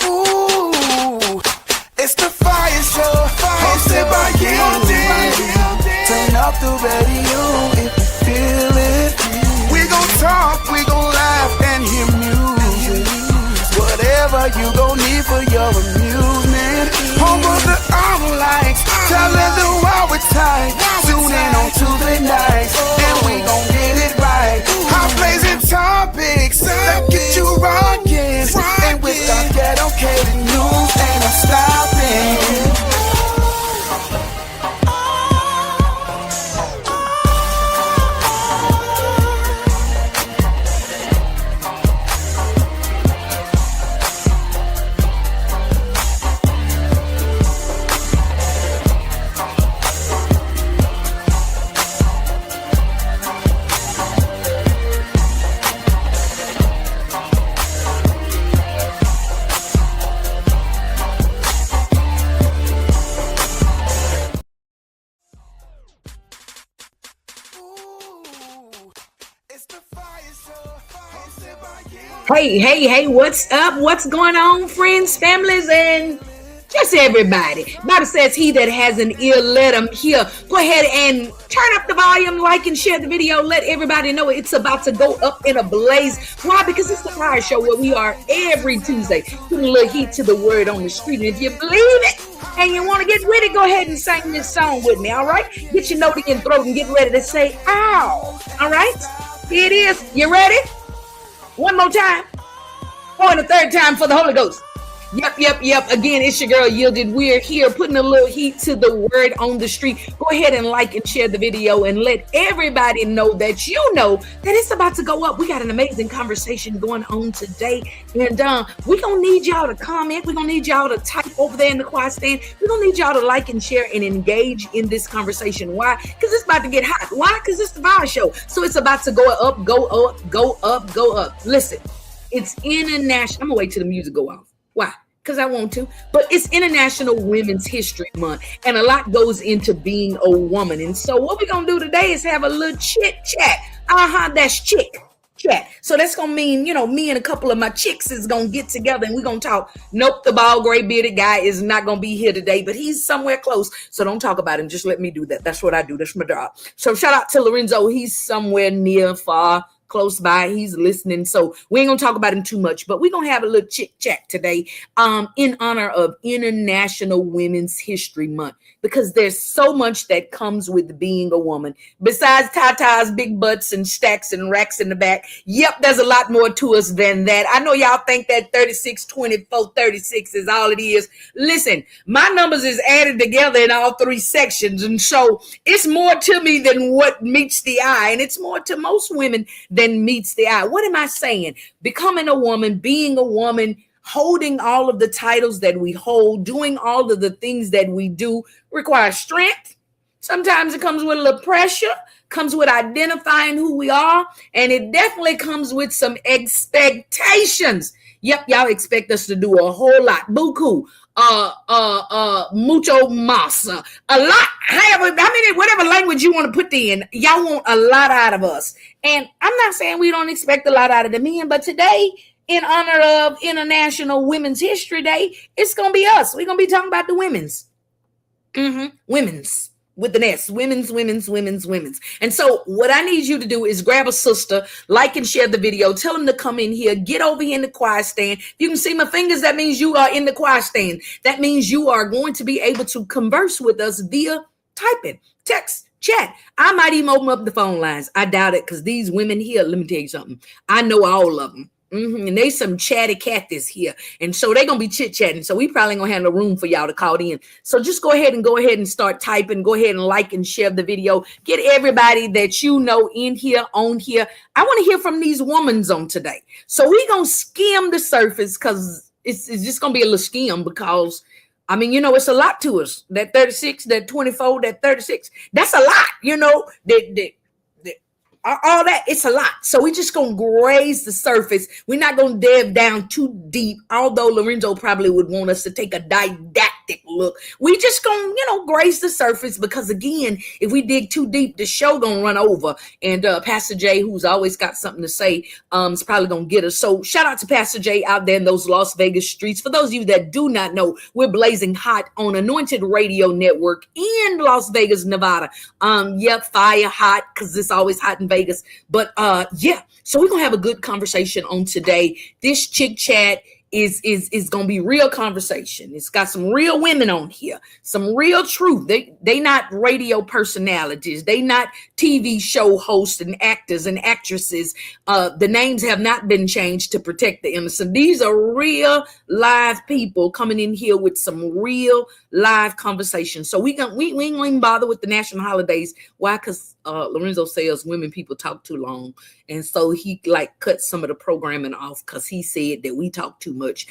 Ooh, it's the Fire Show, hosted by you. Turn up the radio if you feel it. We gon' talk, we gon' laugh and hear music. Whatever you gon' need for your amusement. Home of the lights, telling the world we're tight. Tune in on Tuesday nights, and we gon' get it right. Hot blazing topics that get you rockin', and with our ghetto catered news, ain't no stopping. Hey, what's up? What's going on, friends, families, and just everybody? Bible says he that has an ear, let him hear. Go ahead and turn up the volume, like and share the video. Let everybody know it's about to go up in a blaze. Why? Because it's the Fire Show where we are every Tuesday, putting a little heat to the word on the street. And if you believe it and you want to get with it, go ahead and sing this song with me, all right? Get your note in your throat and get ready to say, ow, all right? Here it is. You ready? One more time. And the third time for the Holy Ghost. Yep. Again, it's your girl Yielded. We're here putting a little heat to the word on the street. Go ahead and like and share the video and let everybody know that you know that it's about to go up. We got an amazing conversation going on today. And we're going to need y'all to comment. We're going to need y'all to type over there in the quiet stand. We're going to need y'all to like and share and engage in this conversation. Why? Because it's about to get hot. Why? Because it's the Fire Show. So it's about to go up. Listen. It's international. I'm gonna wait till the music go off. Why? Because I want to. But it's International Women's History Month, and a lot goes into being a woman. And so what we're gonna do today is have a little chit chat. That's chick chat. So that's gonna mean, me and a couple of my chicks is gonna get together and we're gonna talk. Nope, the bald gray bearded guy is not gonna be here today, but he's somewhere close. So don't talk about him. Just let me do that. That's what I do. That's my job. So shout out to Lorenzo. He's somewhere near, far, close by. He's listening. So we ain't gonna talk about him too much, but we're gonna have a little chit chat today in honor of International Women's History Month, because there's so much that comes with being a woman besides tatas, big butts, and stacks and racks in the back. Yep, there's a lot more to us than that. I know y'all think that 36, 24, 36 is all it is. Listen, my numbers is added together in all three sections, and so it's more to me than what meets the eye, and it's more to most women than meets the eye. What am I saying? Becoming a woman, being a woman, holding all of the titles that we hold, doing all of the things that we do requires strength. Sometimes it comes with a little pressure, comes with identifying who we are, and it definitely comes with some expectations. Yep, y'all expect us to do a whole lot. Buku. Mucho mas, a lot, whatever language you want to put in, y'all want a lot out of us. And I'm not saying we don't expect a lot out of the men, but today, in honor of International Women's History Day, it's going to be us. We're going to be talking about the women's. Women's. With an S, women's. And so what I need you to do is grab a sister, like and share the video, tell them to come in here, get over here in the quiet stand. You can see my fingers. That means you are in the quiet stand. That means you are going to be able to converse with us via typing, text, chat. I might even open up the phone lines. I doubt it, because these women here, let me tell you something. I know all of them. And they some chatty catfish here. And so they're going to be chit-chatting. So we probably going to have no room for y'all to call in. So just go ahead and start typing. Go ahead and like and share the video. Get everybody that you know in here, on here. I want to hear from these women on today. So we're going to skim the surface, because it's just going to be a little skim, because it's a lot to us. That 36, that 24, that 36, that's a lot, all that, it's a lot. So we're just going to graze the surface. We're not going to delve down too deep, although Lorenzo probably would want us to take a didactic climactic look. We just gonna, graze the surface, because again, if we dig too deep, the show gonna run over. And Pastor Jay, who's always got something to say, is probably gonna get us. So shout out to Pastor Jay out there in those Las Vegas streets. For those of you that do not know, we're blazing hot on Anointed Radio Network in Las Vegas, Nevada. Fire hot, because it's always hot in Vegas. But so we're gonna have a good conversation on today. This Chick Chat is gonna be real conversation. It's got some real women on here, some real truth. They not radio personalities, they not TV show hosts and actors and actresses. The names have not been changed to protect the innocent. These are real live people coming in here with some real live conversation. So we ain't gonna even bother with the national holidays. Why? Because Lorenzo says women people talk too long, and so he cut some of the programming off because he said that we talk too much.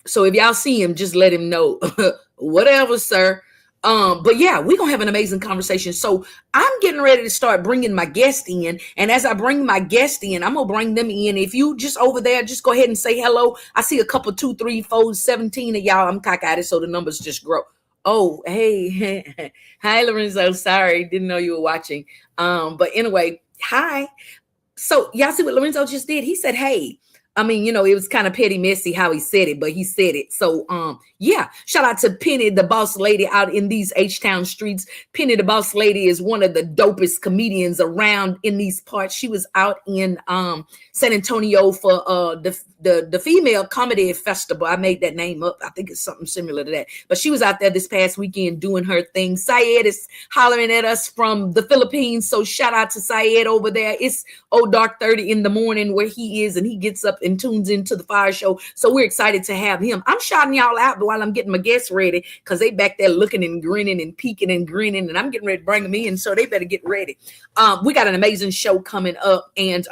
So if y'all see him, just let him know. Whatever, sir. But yeah, we're gonna have an amazing conversation. So I'm getting ready to start bringing my guest in, and as I bring my guest in, I'm gonna bring them in. If you just over there, just go ahead and say hello. I see a couple, 2, 3, 4, 17 of y'all. I'm cockeyed, so the numbers just grow. Oh, hey. Hi, Lorenzo. Sorry, didn't know you were watching. But anyway, hi. So y'all see what Lorenzo just did? He said, hey. I mean, it was kind of petty messy how he said it, but he said it. So, shout out to Penny, the boss lady out in these H-Town streets. Penny, the boss lady, is one of the dopest comedians around in these parts. She was out in San Antonio for the female comedy festival. I made that name up. I think it's something similar to that. But she was out there this past weekend doing her thing. Syed is hollering at us from the Philippines. So shout out to Syed over there. It's dark 30 in the morning where he is, and he gets up and tunes into the Fire Show. So we're excited to have him. I'm shouting y'all out while I'm getting my guests ready, because they back there looking and grinning and peeking and grinning, and I'm getting ready to bring them in. So they better get ready. We got an amazing show coming up, and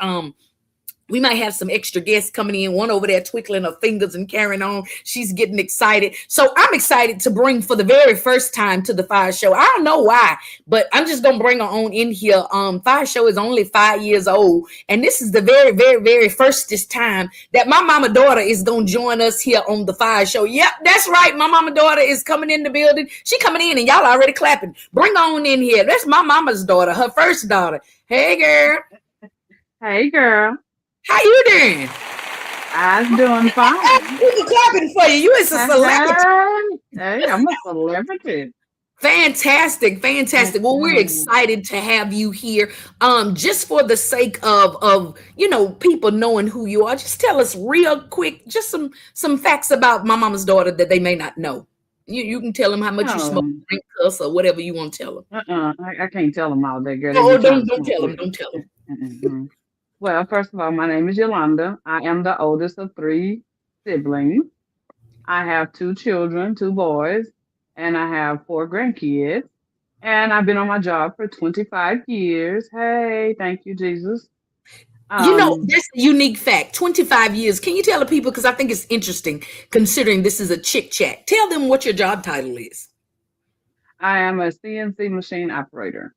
we might have some extra guests coming in. One over there twiddling her fingers and carrying on. She's getting excited. So I'm excited to bring for the very first time to the Fire Show. I don't know why, but I'm just going to bring her on in here. Fire Show is only 5 years old. And this is the very, very, very firstest time that my mama daughter is going to join us here on the Fire Show. Yep, that's right. My mama daughter is coming in the building. She coming in and y'all already clapping. Bring her on in here. That's my mama's daughter, her first daughter. Hey, girl. Hey, girl. How you doing? I'm doing fine. We're clapping for you. You is a celebrity. Hey, I'm a celebrity. Fantastic. Well, we're excited to have you here. Just for the sake of people knowing who you are, just tell us real quick, just some facts about my mama's daughter that they may not know. You can tell them how much you smoke, drink, cuss, or whatever you want to tell them. I can't tell them all that, girl. Oh, don't tell them. Don't tell them. Well, first of all, my name is Yolanda. I am the oldest of 3 siblings. I have 2 children, 2 boys, and I have 4 grandkids. And I've been on my job for 25 years. Hey, thank you, Jesus. That's a unique fact. 25 years. Can you tell the people, because I think it's interesting, considering this is a Chick Chat. Tell them what your job title is. I am a CNC machine operator.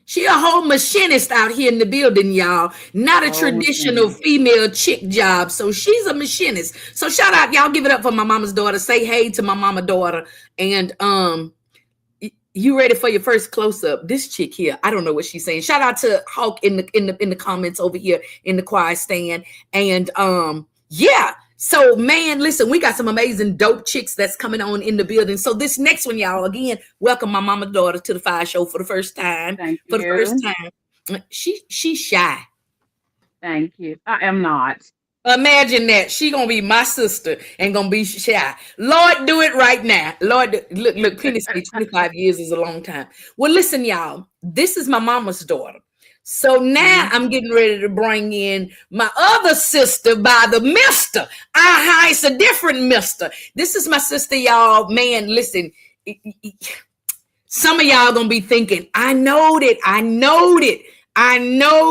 She a whole machinist out here in the building, y'all. Not a traditional female chick job. So she's a machinist. So shout out, y'all. Give it up for my mama's daughter. Say hey to my mama daughter. And you ready for your first close up? This chick here, I don't know what she's saying. Shout out to Hawk in the comments over here in the quiet stand. And yeah. So, man, listen, we got some amazing dope chicks that's coming on in the building. So this next one, y'all, again, welcome my mama daughter to the Fire Show for the first time. Thank for you. the first time. She's shy. Thank you. I am not. Imagine that. She gonna be my sister and gonna be shy. Lord, do it right now. Lord, look, Penny said 25 years is a long time. Well, listen, y'all, this is my mama's daughter. So now I'm getting ready to bring in my other sister by the mister. It's a different mister. This is my sister, y'all. Man, listen. Some of y'all gonna be thinking, I know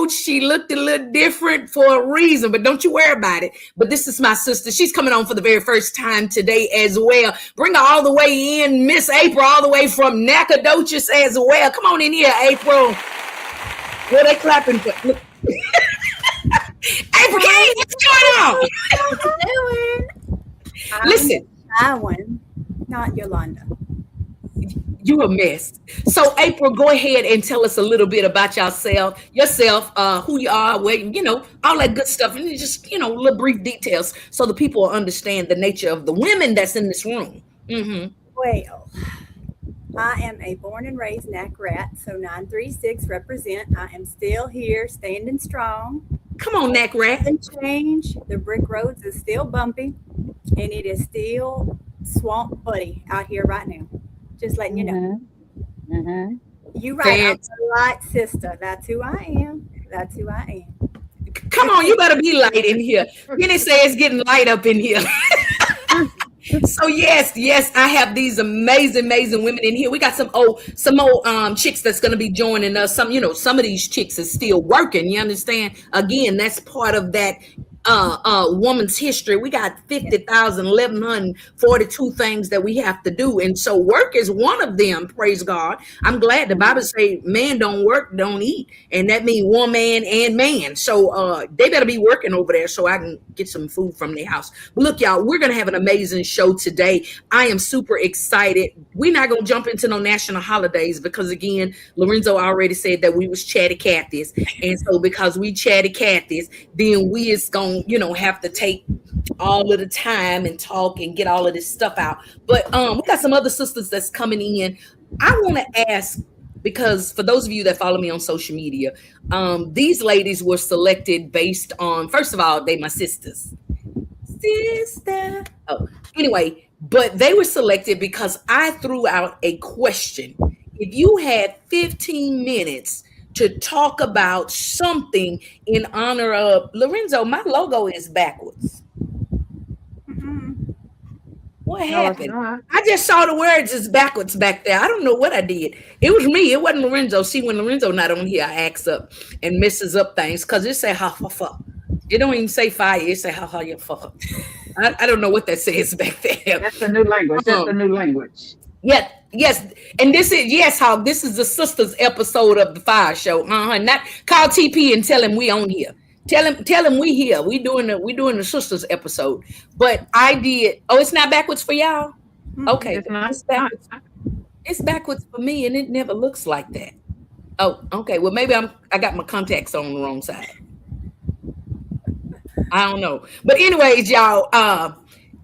she looked a little different for a reason, but don't you worry about it. But this is my sister. She's coming on for the very first time today as well. Bring her all the way in, Miss April, all the way from Nacogdoches as well. Come on in here, April. What are they clapping for? Look. April, what's going on? What you doing? Listen. That one. not Yolanda. You a mess. So April, go ahead and tell us a little bit about yourself, who you are, where all that good stuff, and just little brief details so the people will understand the nature of the women that's in this room. Well, I am a born and raised NAC rat, so 936 represent. I am still here, standing strong. Come on, Nack Rat. Nothing changed. The brick roads is still bumpy, and it is still swamp buddy out here right now. Just letting you know. You right. I'm a light sister. That's who I am. That's who I am. Come on, you better be light in here. Kenny say it's getting light up in here. So yes, I have these amazing women in here. We got some old chicks that's gonna be joining us. Some of these chicks is still working. You understand? Again, that's part of that woman's history. We got 1,142 things that we have to do, and so work is one of them. Praise God. I'm glad the Bible say man don't work, don't eat, and that means woman and man. So they better be working over there so I can get some food from their house. But look, y'all, we're gonna have an amazing show today. I am super excited. We're not gonna jump into no national holidays because again, Lorenzo already said that we was chatty Cathy's, and so because we chatty Cathy's, then we is gonna have to take all of the time and talk and get all of this stuff out. But we got some other sisters that's coming in. I want to ask, because for those of you that follow me on social media, these ladies were selected based on, first of all, they my sisters. Anyway, but they were selected because I threw out a question. If you had 15 minutes to talk about something in honor of Lorenzo, my logo is backwards. What happened? I just saw the words is backwards back there. I don't know what I did. It was me. It wasn't Lorenzo. See, when Lorenzo not on here, I acts up and messes up things because it say ha ha ha. It don't even say fire. It say ha ha ya fa. I don't know what that says back there. That's the new language. That's the new language. Yeah, yes, and this is the sisters episode of the Fire Show. Not call TP and tell him we on here. Tell him we here. We doing the sisters episode. But I did. Oh, it's not backwards for y'all. Okay, it's backwards. It's backwards for me, and it never looks like that. Oh, okay. Well, maybe I got my contacts on the wrong side. I don't know. But anyways, y'all.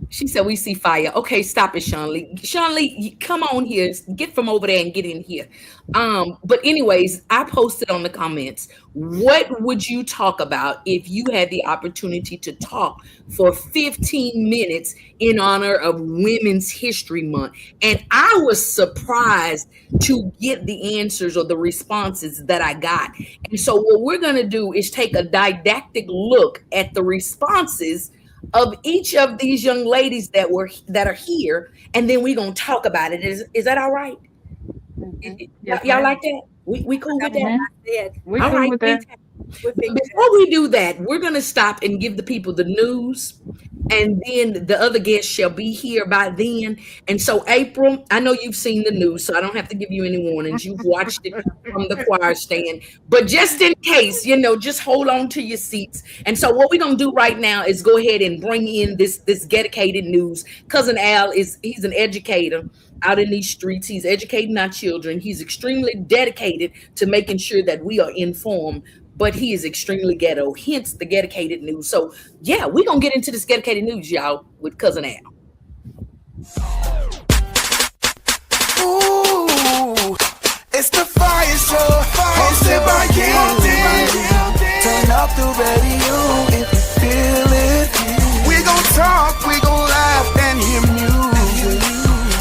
She said, we see fire. Okay, stop it, Sean Lee. Sean Lee, come on here. Get from over there and get in here. But anyways, I posted on the comments, what would you talk about if you had the opportunity to talk for 15 minutes in honor of Women's History Month? And I was surprised to get the answers or the responses that I got. And so what we're going to do is take a didactic look at the responses of each of these young ladies that are here, and then we're gonna talk about it. Is that all right? Y'all like that? We cool with that? We cool with that. Before we do that, we're gonna stop and give the people the news, and then the other guests shall be here by then. And so, April, I know you've seen the news, so I don't have to give you any warnings. You've watched it from the choir stand, but just in case, just hold on to your seats. And so, what we're gonna do right now is go ahead and bring in this dedicated news. Cousin Al he's an educator out in these streets. He's educating our children. He's extremely dedicated to making sure that we are informed. But he is extremely ghetto, hence the dedicated news. So, yeah, we're going to get into this dedicated news, y'all, with Cousin Al. Ooh, it's the Fire Show, hosted by Gildy. Turn up the radio if you feel it. We gon' talk, we gon' laugh and hear music.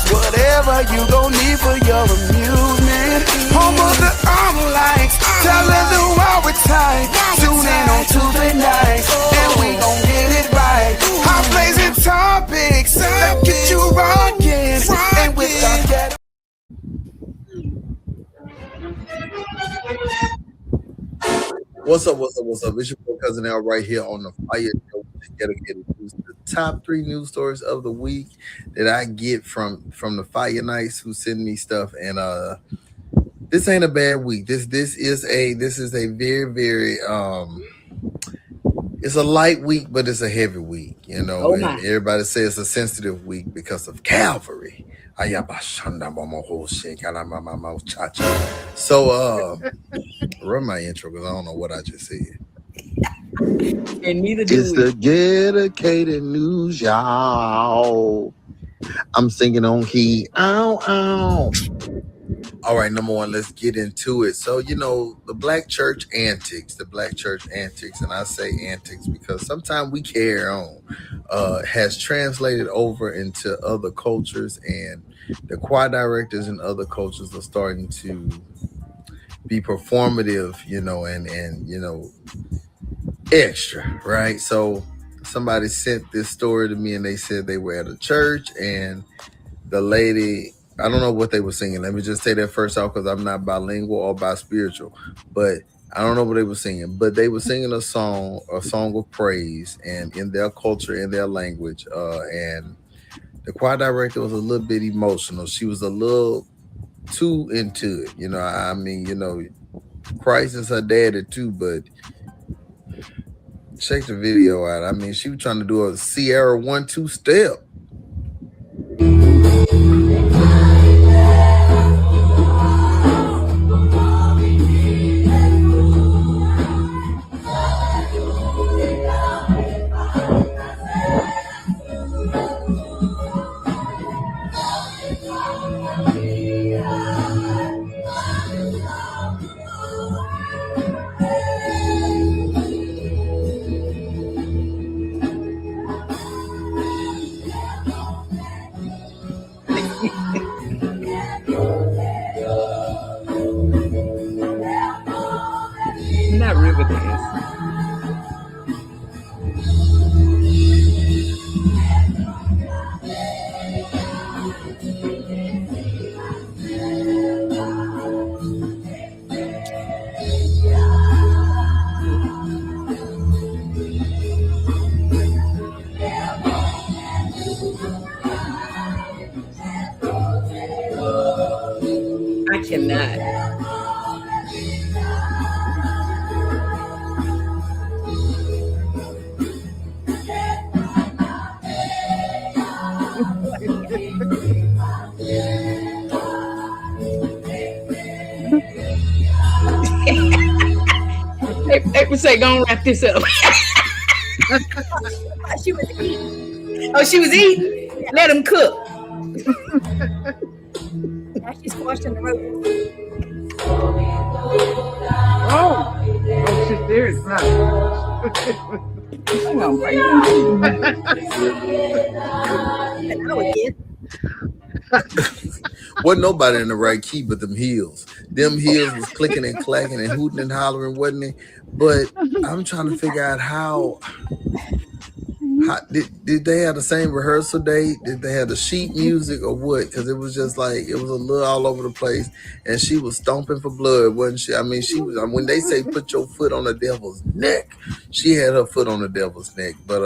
Whatever you gon' need for your amusement. Home of the armor lights, telling the world we're tight. Tune in on Tuesday nights, and we gon' get it right. Hot blazing topics that get you rockin', and with our ghetto. What's up? It's your boy Cousin Al right here on the Fire Show. Dedicated news, the top 3 news stories of the week that I get from the Fire Nights who send me stuff. And this ain't a bad week. This is a very, very it's a light week, but it's a heavy week. Oh my. Everybody says it's a sensitive week because of Calvary. Ayabashanda momoho shekala mama mo chacha. So run my intro because I don't know what I just said. And neither do It's we. the dedicated news, y'all. I'm singing on key. Ow, ow. All right, number one, let's get into it. So, the black church antics, and I say antics because sometimes we carry on, has translated over into other cultures, and the choir directors in other cultures are starting to be performative, and extra, right? So somebody sent this story to me and they said they were at a church and the lady, I don't know what they were singing. Let me just say that first off because I'm not bilingual or bi-spiritual, but I don't know what they were singing, but they were singing a song of praise and in their culture, in their language. And the choir director was a little bit emotional. She was a little too into it. Christ is her daddy too, but check the video out. I mean, she was trying to do a Sierra 1-2 step. Not river dance. I cannot. They would say, go and wrap this up. She was eating. Oh, she was eating? Let them cook. Now she's squashing the rope. Oh, she's serious now. Hang on, baby. And I would get. Wasn't nobody in the right key but them heels. Them heels was clicking and clacking and hooting and hollering, wasn't it? But I'm trying to figure out how did they have the same rehearsal date? Did they have the sheet music or what? Because it was just like it was a little all over the place, and she was stomping for blood, wasn't she? I mean, she was. When they say put your foot on the devil's neck, she had her foot on the devil's neck. But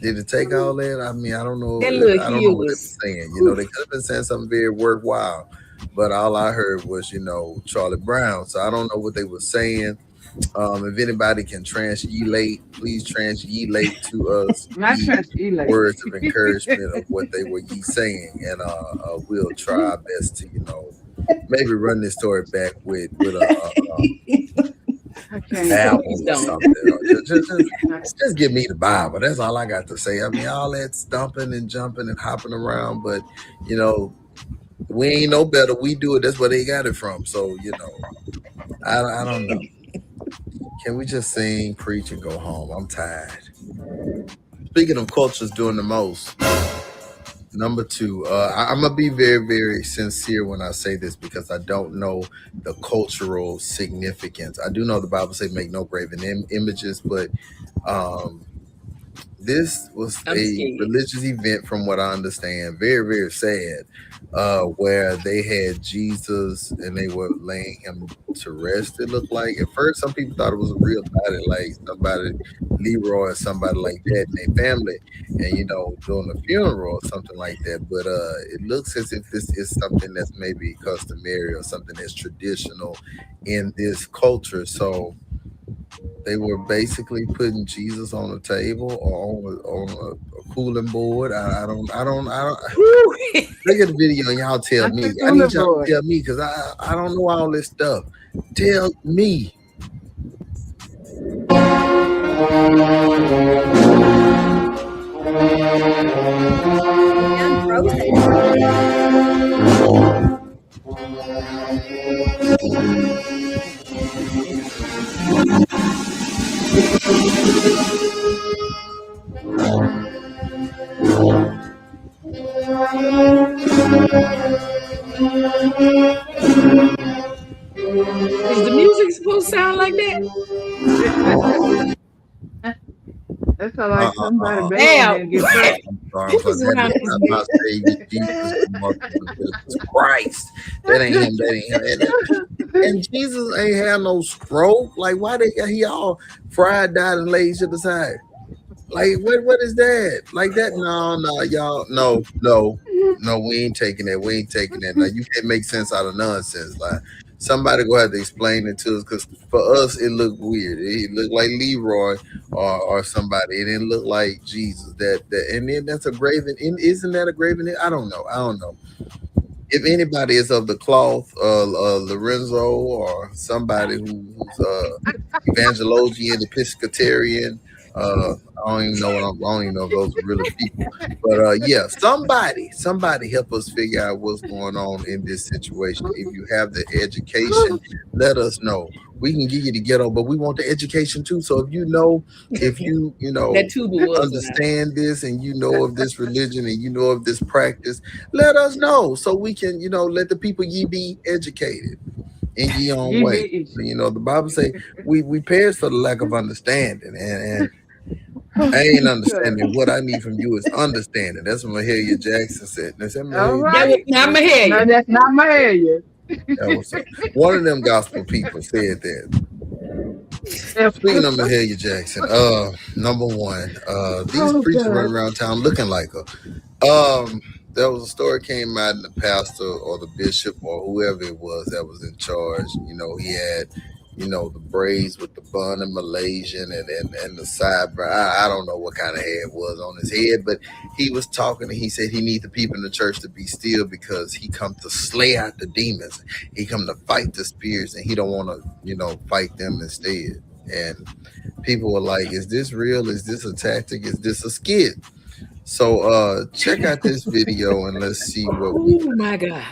did it take all that? I mean, I don't know. That I little don't know heel what they were was. saying. They could have been saying something very worthwhile, but all I heard was Charlie Brown. So I don't know what they were saying. If anybody can translate, please translate to us Not the translate. words of encouragement of what they were saying, and we'll try our best to maybe run this story back with I can't. Bible Please or don't. something. Or just give me the Bible. That's all I got to say. I mean, all that stumping and jumping and hopping around, but we ain't no better. We do it. That's where they got it from. So I don't know. Can we just sing, preach, and go home? I'm tired. Speaking of cultures doing the most, number two, I'm gonna be very, very sincere when I say this because I don't know the cultural significance. I do know the Bible say make no graven images, but um, this was I'm a scared. religious event, from what I understand. Very, very sad. Where they had Jesus and they were laying him to rest. It looked like at first some people thought it was a real body, like somebody Leroy or somebody like that in their family, and doing a funeral or something like that. But it looks as if this is something that's maybe customary or something that's traditional in this culture. So They were basically putting Jesus on a table or on a cooling board. I don't. Look at the video and y'all tell Not me. the I need cooler y'all to boy. tell me because I don't know all this stuff. Tell me. Done frozen. Is the music supposed to sound like that? That sounds like somebody Uh. baby Damn. finna get pregnant. I'm Who's sorry. That around is this not my bitch? Savior Jesus, Jesus Christ. That ain't him. That ain't him. And Jesus ain't had no stroke. Like, why he all fried, died, and laid to the side? Like, what is that? Like that? No, y'all, no, we ain't taking that. We ain't taking that. Now you can't make sense out of nonsense. Like somebody gonna have to explain it to us because for us it looked weird. It looked like Leroy or somebody. It didn't look like Jesus. And then that's a graven. Isn't that a graven? I don't know. I don't know. If anybody is of the cloth, Lorenzo or somebody who's Evangelologian, Episcopalian, I don't even know I don't even know if those are really people. But yeah, somebody help us figure out what's going on in this situation. If you have the education, let us know. We can give you the ghetto, but we want the education too. So if you That tuba was loud. understand this and you know of this religion and you know of this practice, let us know so we can, let the people ye be educated in ye own Give way. me The Bible say we perish for the lack of understanding, and I ain't understanding. What I need from you is understanding. That's what Mahalia Jackson said. That's what all Mahalia That Jackson was right. not my said. head. No, that's not my area. That was one of them gospel people said that. Speaking of Mahalia Jackson, number one, these Oh preachers God. running around town looking like her. There was a story came out, and the pastor or the bishop or whoever it was that was in charge. He had, the braids with the bun and Malaysian and the sideburn. I don't know what kind of hair it was on his head, but he was talking and he said he need the people in the church to be still because he come to slay out the demons. He come to fight the spirits, and he don't want to, fight them instead. And people were like, "Is this real? Is this a tactic? Is this a skit?" So check out this video and let's see what we Oh my God.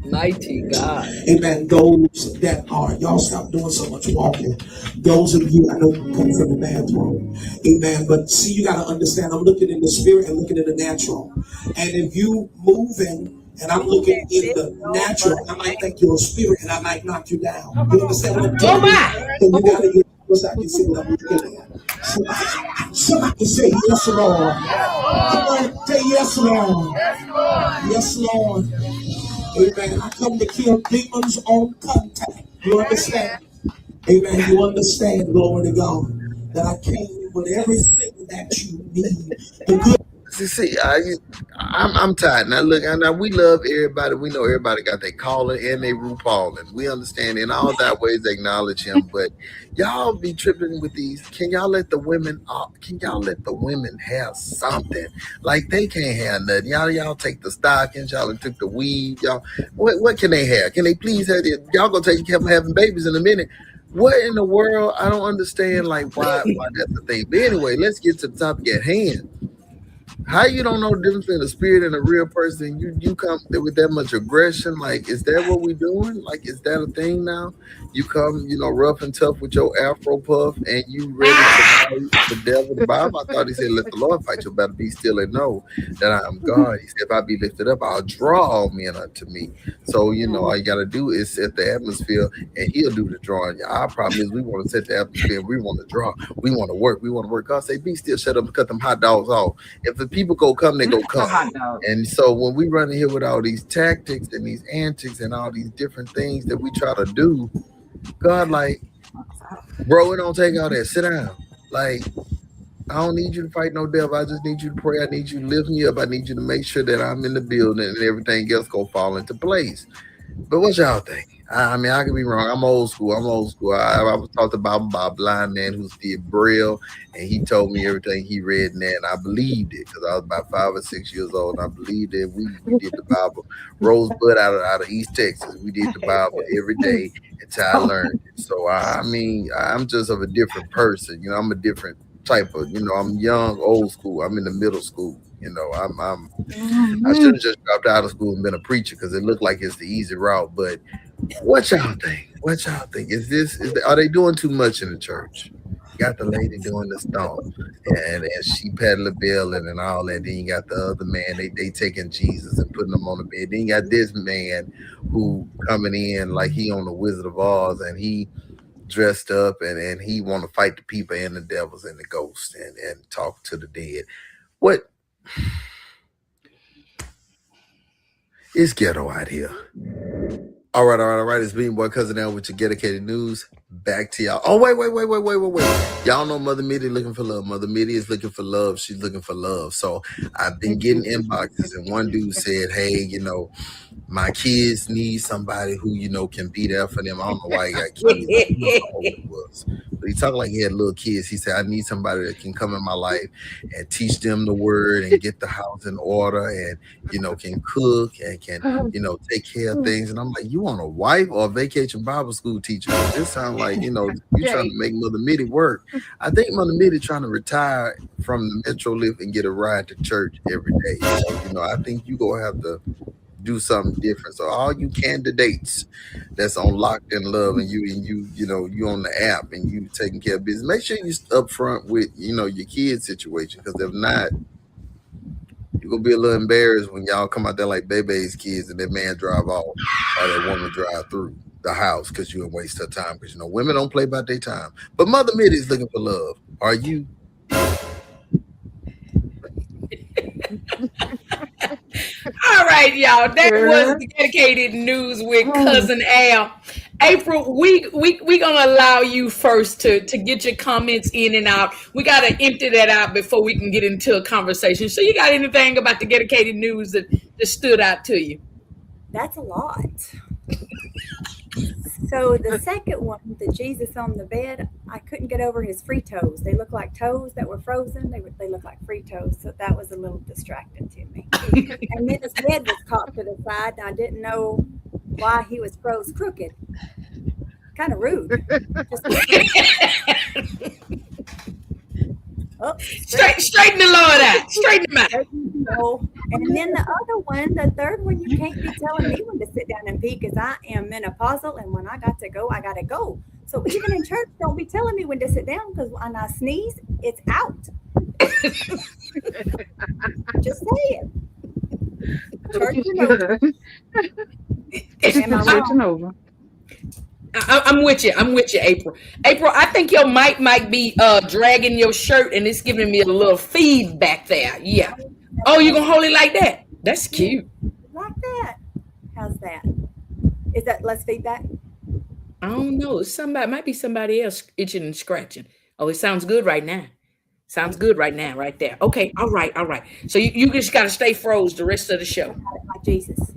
Mighty God. Amen. Those that are, y'all stop doing so much walking. Those of you, I know you come from the bathroom. Amen. But see, you got to understand, I'm looking in the spirit and looking in the natural. And if you moving and I'm looking in the natural, I might think you're a spirit and I might knock you down. You understand what I'm Oh telling you? my. So you got to get, what's I can see what I'm looking at. Somebody say yes, Lord. Come on, say yes, Lord. Yes, Lord. Amen. I come to kill demons on contact. You understand? Amen. You understand, glory to God, that I came with everything that you need. The good. see. I'm tired now. Look, now we love everybody. We know everybody got their calling and their RuPaul, and we understand in all that ways acknowledge him. But y'all be tripping with these. Can y'all let the women? Can y'all let the women have something? Like they can't have nothing. Y'all take the stockings. Y'all took the weave. Y'all, what can they have? Can they please have it? Y'all gonna take care of having babies in a minute. What in the world? I don't understand. Like why that's the thing. But anyway, let's get to the topic at hand. How you don't know the difference between a spirit and a real person? You come there with that much aggression. Like, is that what we doing? Like, is that a thing now? You come, rough and tough with your Afro puff, and you ready to fight the devil. The Bible, I thought he said, "Let the Lord fight you. Better be still and know that I am God." He said, "If I be lifted up, I'll draw all men unto me." So all you gotta do is set the atmosphere, and He'll do the drawing. Our problem is we want to set the atmosphere. We want to draw. We want to work. We want to work. God say, "Be still, shut up, and cut them hot dogs off." If the people go come, they go A come. hot dog. And so when we run in here with all these tactics and these antics and all these different things that we try to do, God, like, bro, it don't take all that. Sit down. Like, I don't need you to fight no devil. I just need you to pray. I need you to lift me up. I need you to make sure that I'm in the building and everything else go fall into place. But what y'all think? I mean, I could be wrong. I'm old school. I'm old school. I was talked about by a blind man who did Braille, and he told me everything he read in there, and I believed it because I was about 5 or 6 years old, and I believed it. We did the Bible. Rosebud out of East Texas. We did the Bible every day until I learned it. So I mean, I'm just of a different person. You know, I'm a different type of. You know, I'm young, old school. I'm in the middle school. You know, I should have just dropped out of school and been a preacher because it looked like it's the easy route. But what y'all think? What y'all think? Are they doing too much in the church? You got the lady doing the stomp and she paddle the bill and all that. Then you got the other man, they taking Jesus and putting him on the bed. Then you got this man who coming in like he on the Wizard of Oz and he dressed up and he want to fight the people and the devils and the ghosts and talk to the dead. What? It's ghetto out here. All right. It's Bean Boy Cousin Al with your dedicated news. Back to y'all. Oh, wait. Y'all know Mother Mitty looking for love. Mother Mitty is looking for love. She's looking for love. So I've been getting inboxes, and one dude said, hey, you know, my kids need somebody who, you know, can be there for them. I don't know why he got kids. I don't know how old he was. But he talked like he had little kids. He said, I need somebody that can come in my life and teach them the word and get the house in order and, you know, can cook and can, you know, take care of things. And I'm like, you want a wife or a vacation Bible school teacher? This sounds like, you know, you trying to make Mother Mitty work. I think Mother Mitty trying to retire from the Metro Lift and get a ride to church every day. So, you know, I think you going to have to do something different. So all you candidates that's on Locked in Love and you know you on the app and you taking care of business, make sure you upfront with, you know, your kid situation, because if not, you're gonna be a little embarrassed when y'all come out there like Bebe's kids and that man drive off or that woman drive through the house because you didn't waste her time, because you know women don't play about their time. But Mother Mitty is looking for love. Are you? All right, y'all. That was the dedicated news with Cousin Al. April, we gonna allow you first to get your comments in and out. We gotta empty that out before we can get into a conversation. So you got anything about the dedicated news that stood out to you? That's a lot. So the second one, the Jesus on the bed, I couldn't get over his free toes. They look like toes that were frozen. They look like free toes. So that was a little distracting to me. And then his head was caught to the side. And I didn't know why he was froze crooked. Kind of rude. Straighten the Lord out. Straighten him out. And then the other one, the third one, you can't be telling me when to sit down and pee, because I am menopausal, and when I got to go, I got to go. So even in church, don't be telling me when to sit down, because when I sneeze, it's out. Just saying. Church is over. I'm with you. April. April, I think your mic might be dragging your shirt and it's giving me a little feedback there. Yeah. Oh, you gonna hold it like that? That's cute. Like that. How's that? Is that less feedback? I don't know. It might be somebody else itching and scratching. Oh, it sounds good right now. Sounds good right now, right there. Okay, all right. So you just gotta stay froze the rest of the show. Like Jesus.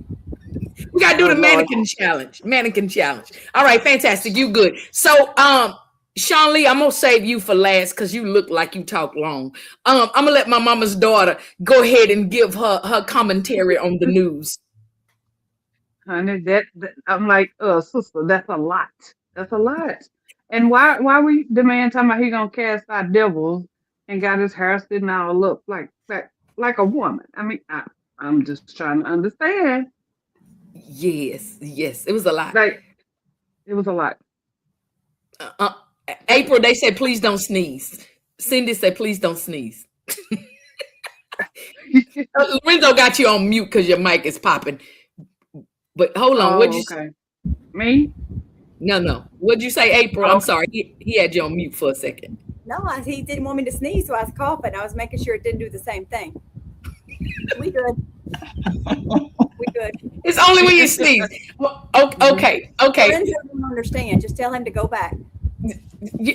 We gotta do the mannequin challenge. All right, fantastic. You good. So Sean Lee, I'm gonna save you for last because you look like you talk long. I'm gonna let my mama's daughter go ahead and give her commentary on the news. Honey, that I'm like, sister, that's a lot. And why we the man talking about he gonna cast out devils and got his hair sitting all up like a woman? I mean, I'm just trying to understand. Yes, it was a lot. It was a lot. April, they said please don't sneeze. Cindy said please don't sneeze. Lorenzo got you on mute because your mic is popping. But hold on, what'd you say? Me? No. What'd you say, April? I'm sorry, he had you on mute for a second. No, he didn't want me to sneeze, so I was coughing. I was making sure it didn't do the same thing. We good. It's only when you sneeze. Well, okay. Lorenzo don't understand. Just tell him to go back.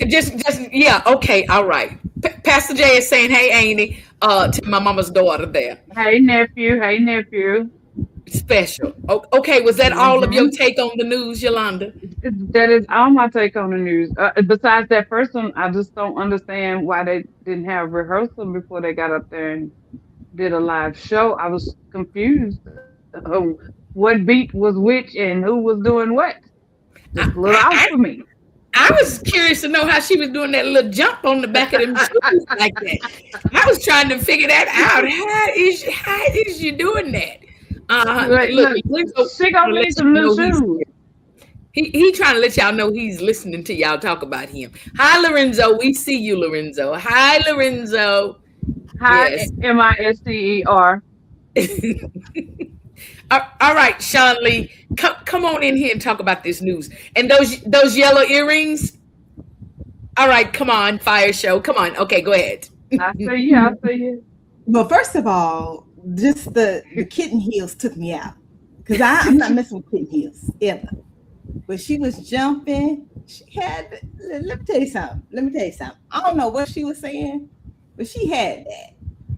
Just yeah. Okay, all right. Pastor Jay is saying, "Hey, Amy," to my mama's daughter there. Hey nephew. Special. Okay, was that all of your take on the news, Yolanda? That is all my take on the news. Besides that first one, I just don't understand why they didn't have rehearsal before they got up there and did a live show. I was confused. What beat was which and who was doing what? Just a little out for me. I was curious to know how she was doing that little jump on the back of them shoes like that. I was trying to figure that out. How is you doing that? Look, she gonna need some new shoes. He trying to let y'all know he's listening to y'all talk about him. Hi, Lorenzo. We see you, Lorenzo. Hi, Lorenzo. Hi, yes. Mister. All right, Sean Lee, come on in here and talk about this news. And those yellow earrings. All right, come on, Fire Show. Come on. Okay, go ahead. I see you. Well, first of all, just the kitten heels took me out because I'm not messing with kitten heels ever. But she was jumping. She had. Let me tell you something. I don't know what she was saying, but she had that.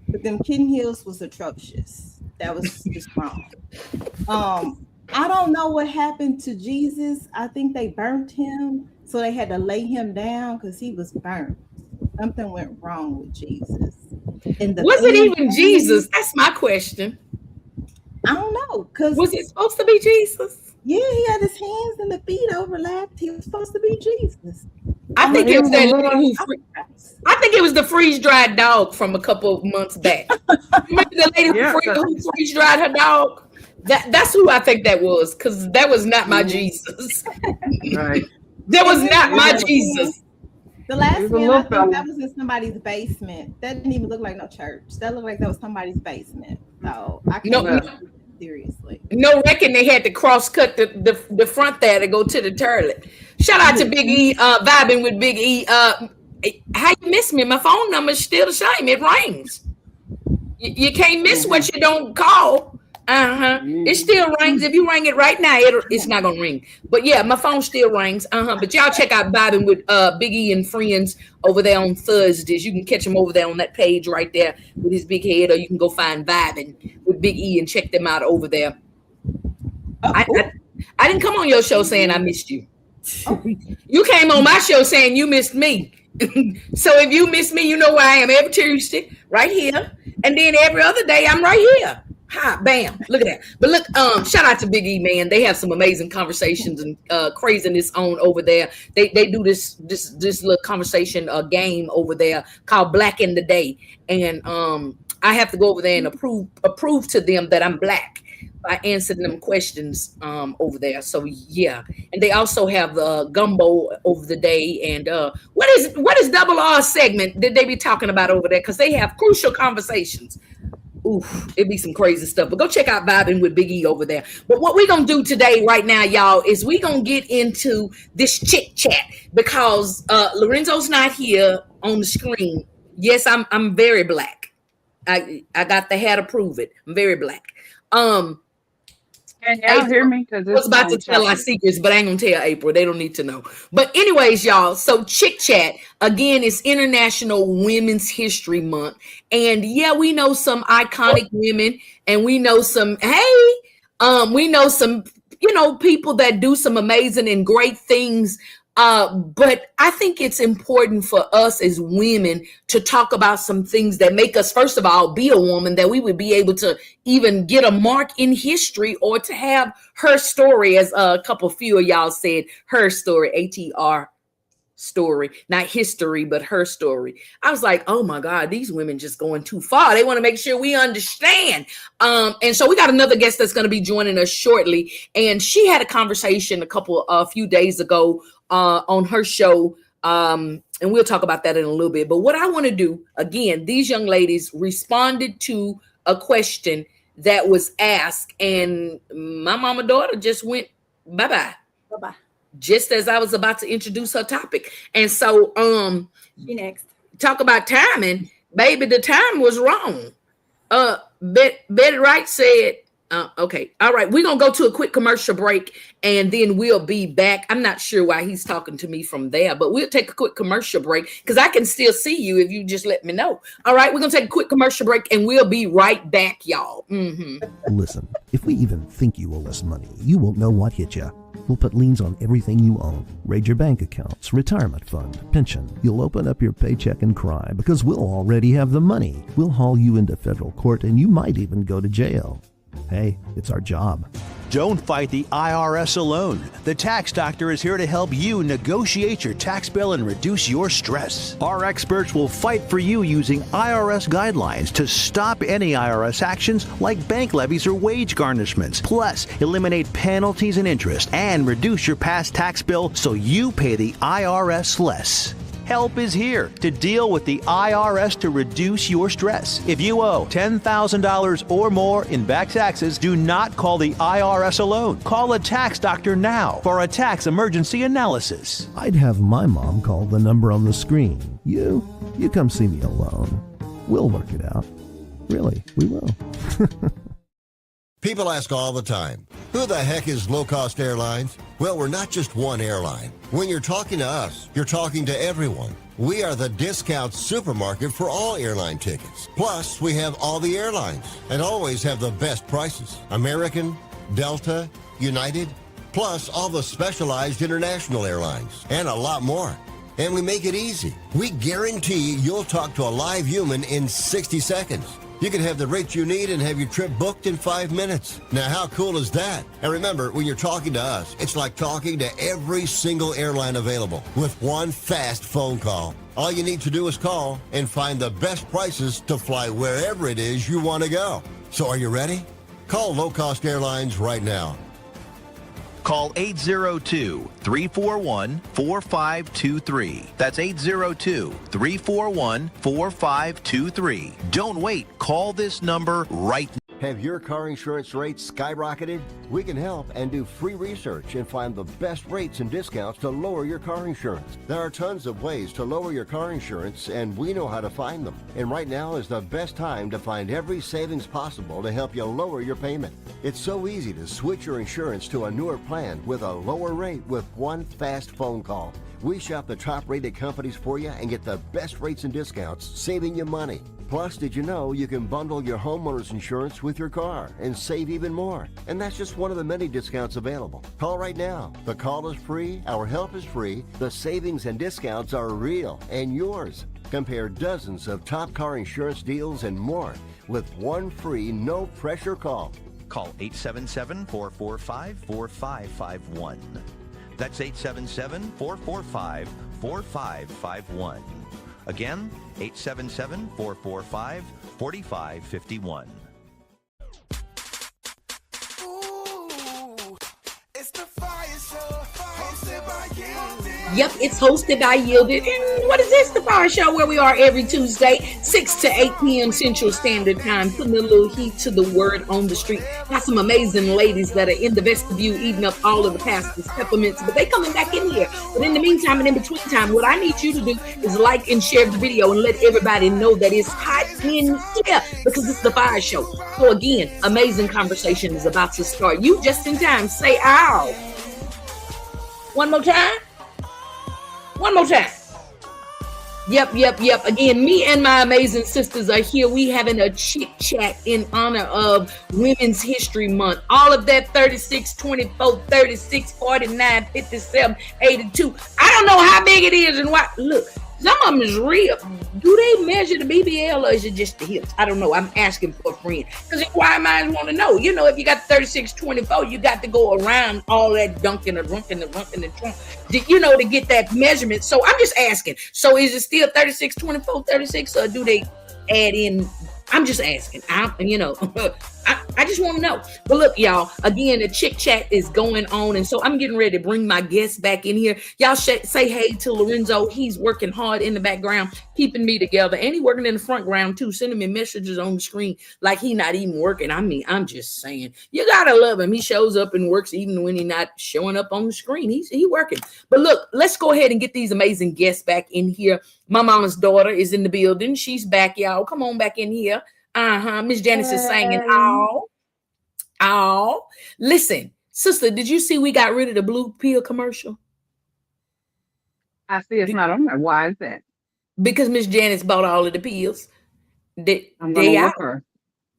But them kitten heels was atrocious. That was just wrong. I don't know what happened to Jesus. I think they burnt him, so they had to lay him down because he was burnt. Something went wrong with Jesus. Was it even Jesus? That's my question. I don't know. Was it supposed to be Jesus? Yeah, he had his hands and the feet overlapped. He was supposed to be Jesus. I think it was I think it was the freeze-dried dog from a couple of months back. Remember the lady who freeze-dried her dog? That's who I think that was, because that was not my Jesus. Right. That was not my Jesus. The last man, I think that was in somebody's basement. That didn't even look like no church. That looked like that was somebody's basement. So I can't seriously. No reckon they had to cross-cut the front there to go to the toilet. Shout out to Big E, vibing with Big E. How you miss me? My phone number is still the same. It rings. You can't miss what you don't call. It still rings. If you ring it right now, it's not gonna ring. But yeah, my phone still rings. But y'all check out vibing with Big E and friends over there on Thursdays. You can catch him over there on that page right there with his big head, or you can go find vibing with Big E and check them out over there. I didn't come on your show saying I missed you. You came on my show saying you missed me. So if you miss me, you know where I am every Tuesday, right here, and then every other day I'm right here. Ha, bam! Look at that. But look, shout out to Big E, man. They have some amazing conversations and craziness on over there. They do this little conversation game over there called Black in the Day, and I have to go over there and approve to them that I'm black by answering them questions over there. So yeah, and they also have the gumbo over the day. And what is Double R segment that they be talking about over there? Because they have crucial conversations. Oof, it'd be some crazy stuff. But go check out Vibing with Big E over there. But what we're gonna do today, right now, y'all, is we're gonna get into this chit chat because Lorenzo's not here on the screen. Yes, I'm very black. I got the hair to prove it. I'm very black. Can y'all hear me? I was about to tell our secrets, but I ain't gonna tell April. They don't need to know. But anyways, y'all, so Chick Chat, again, is International Women's History Month. And yeah, we know some iconic women, and we know some, we know some, people that do some amazing and great things. But I think it's important for us as women to talk about some things that make us, first of all, be a woman, that we would be able to even get a mark in history, or to have her story, as a few of y'all said, her story, ATR story, not history, but her story. I was like, oh my God, these women just going too far. They want to make sure we understand. And so we got another guest that's going to be joining us shortly. And she had a conversation a few days ago on her show. And we'll talk about that in a little bit. But what I want to do, again, these young ladies responded to a question that was asked, and my mama daughter just went bye-bye. Bye-bye. Just as I was about to introduce her topic. And so she next. Talk about timing, baby, the time was wrong. Betty Wright said Okay. All right. We're going to go to a quick commercial break and then we'll be back. I'm not sure why he's talking to me from there, but we'll take a quick commercial break because I can still see you if you just let me know. All right. We're going to take a quick commercial break and we'll be right back, y'all. Listen, if we even think you owe us money, you won't know what hit you. We'll put liens on everything you own. Raid your bank accounts, retirement fund, pension. You'll open up your paycheck and cry because we'll already have the money. We'll haul you into federal court and you might even go to jail. Hey, it's our job. Don't fight the IRS alone. The Tax Doctor is here to help you negotiate your tax bill and reduce your stress. Our experts will fight for you using IRS guidelines to stop any IRS actions like bank levies or wage garnishments. Plus, eliminate penalties and interest and reduce your past tax bill so you pay the IRS less. Help is here to deal with the IRS to reduce your stress. If you owe $10,000 or more in back taxes, do not call the IRS alone. Call a tax doctor now for a tax emergency analysis. I'd have my mom call the number on the screen. You come see me alone. We'll work it out. Really, we will. People ask all the time, who the heck is Low Cost Airlines? Well, we're not just one airline. When you're talking to us, you're talking to everyone. We are the discount supermarket for all airline tickets. Plus, we have all the airlines and always have the best prices. American, Delta, United, plus all the specialized international airlines and a lot more. And we make it easy. We guarantee you'll talk to a live human in 60 seconds. You can have the rates you need and have your trip booked in 5 minutes. Now, how cool is that? And remember, when you're talking to us, it's like talking to every single airline available with one fast phone call. All you need to do is call and find the best prices to fly wherever it is you want to go. So are you ready? Call Low Cost Airlines right now. Call 802-341-4523. That's 802-341-4523. Don't wait. Call this number right now. Have your car insurance rates skyrocketed? We can help and do free research and find the best rates and discounts to lower your car insurance. There are tons of ways to lower your car insurance, and we know how to find them. And right now is the best time to find every savings possible to help you lower your payment. It's so easy to switch your insurance to a newer plan with a lower rate with one fast phone call. We shop the top-rated companies for you and get the best rates and discounts, saving you money. Plus, did you know you can bundle your homeowner's insurance with your car and save even more? And that's just one of the many discounts available. Call right now. The call is free, our help is free, the savings and discounts are real and yours. Compare dozens of top car insurance deals and more with one free, no-pressure call. Call 877-445-4551. That's 877-445-4551. Again, 877-445-4551. Ooh, it's the Fire Show, hosted by Yielded. Yep, it's hosted by Yielded. And what is this? The Fire Show, where we are every Tuesday, 6 to 8 p.m. Central Standard Time, putting a little heat to the word on the street. Got some amazing ladies that are in the vestibule eating up all of the pastor's peppermints, but they coming back in here. But in the meantime and in between time, what I need you to do is like and share the video and let everybody know that it's hot in here because it's the Fire Show. So again, amazing conversation is about to start. You just in time. Say ow. One more time. One more time. Yep. Again, me and my amazing sisters are here. We having a chit chat in honor of Women's History Month. All of that 36, 24, 36, 49, 57, 82. I don't know how big it is and why. Look, some of them is real. Do they measure the BBL or is it just the hips? I don't know. I'm asking for a friend. Because why I want to know? You know, if you got 36, 24, you got to go around all that dunking and runking and runking and trunk, you know, to get that measurement. So I'm just asking. So is it still 36, 24, 36, or do they add in? I'm just asking. I just want to know. But look, y'all, again, the Chick Chat is going on. And so I'm getting ready to bring my guests back in here. Y'all say hey to Lorenzo. He's working hard in the background, keeping me together. And he's working in the front ground too, sending me messages on the screen like he not even working. I mean, I'm just saying, you got to love him. He shows up and works even when he's not showing up on the screen. He's working. But look, let's go ahead and get these amazing guests back in here. My mama's daughter is in the building. She's back, y'all. Come on back in here. Miss Janice is singing. Oh, Oh, listen, sister, did you see we got rid of the blue pill commercial? I see it's not on there. Why is that? Because Miss Janice bought all of the pills. I'm gonna They look out. her.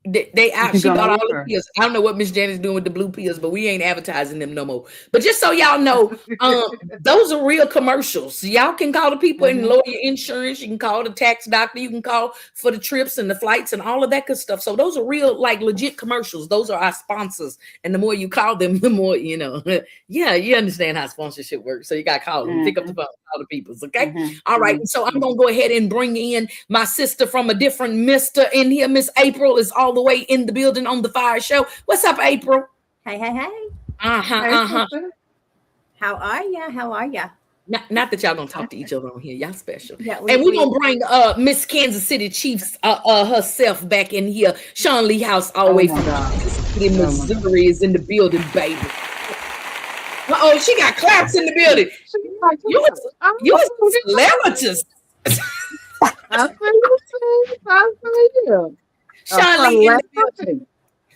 They out. She Gonna bought all look the her. pills. I don't know what Miss Janet's doing with the blue pills, but we ain't advertising them no more. But just so y'all know, those are real commercials. Y'all can call the people and lower your insurance. You can call the tax doctor. You can call for the trips and the flights and all of that good stuff. So those are real, like legit commercials. Those are our sponsors. And the more you call them, the more, you know. Yeah, you understand how sponsorship works. So you got to call them. Pick up the phone, call the people. Okay? All right. So I'm going to go ahead and bring in my sister from a different mister in here. Miss April is all the way in the building on the Fire Show. What's up, April? Hey, hey, hey. Sister. How are ya? How are ya? Not that y'all gonna talk to each other on here. Y'all special. Yeah, and we're gonna bring Miss Kansas City Chiefs herself back in here. Sean Lee House all the way from Missouri is in the building, baby. Uh-oh, she got claps in the building. You was celebrities. I see you. Sean Lee in the building.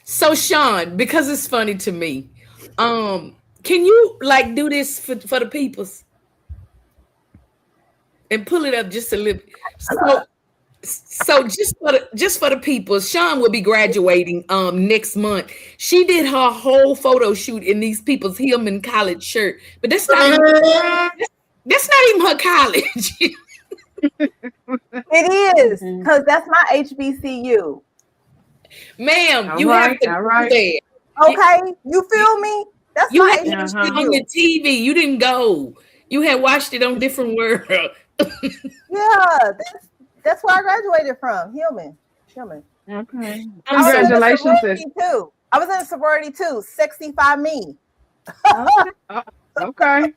So Sean, because it's funny to me, can you like do this for the peoples and pull it up just a little? So just for the people, Sean will be graduating next month. She did her whole photo shoot in these people's Hillman College shirt, but that's not even her college. It is, because that's my HBCU. Ma'am, you have to right. Okay, you feel me? That's you my had HBCU. watched it on the TV. You didn't go. You had watched it on different world. Yeah, that's where I graduated from. Hillman. Okay. Congratulations. I was in a sorority too. Sexify me. Okay.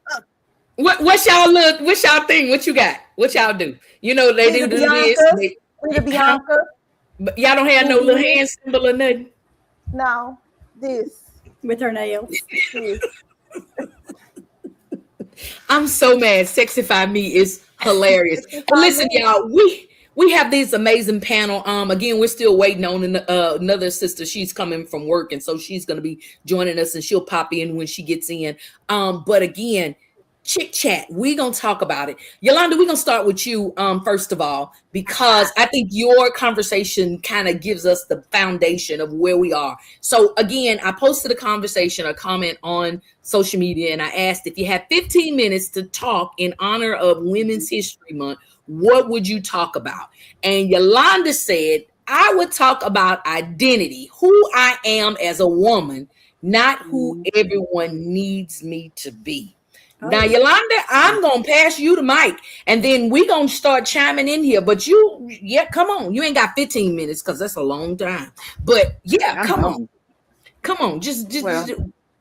What's y'all thing? What you got? What y'all do? You know they do this. We the Bianca. But y'all don't have no little hand symbol or nothing. No, this with her nails. I'm so mad. Sexify me is hilarious. But listen, y'all, we have this amazing panel. Again, we're still waiting on another sister. She's coming from work, and so she's gonna be joining us, and she'll pop in when she gets in. But again, Chick Chat, we're gonna talk about it. Yolanda, we're gonna start with you first of all, because I think your conversation kind of gives us the foundation of where we are. So again, I posted a comment on social media, and I asked if you had 15 minutes to talk in honor of Women's History Month, what would you talk about? And Yolanda said, I would talk about identity, who I am as a woman, not who everyone needs me to be. Now, Yolanda, I'm going to pass you the mic, and then we're going to start chiming in here. But come on. You ain't got 15 minutes because that's a long time. But, come on. Come on. Just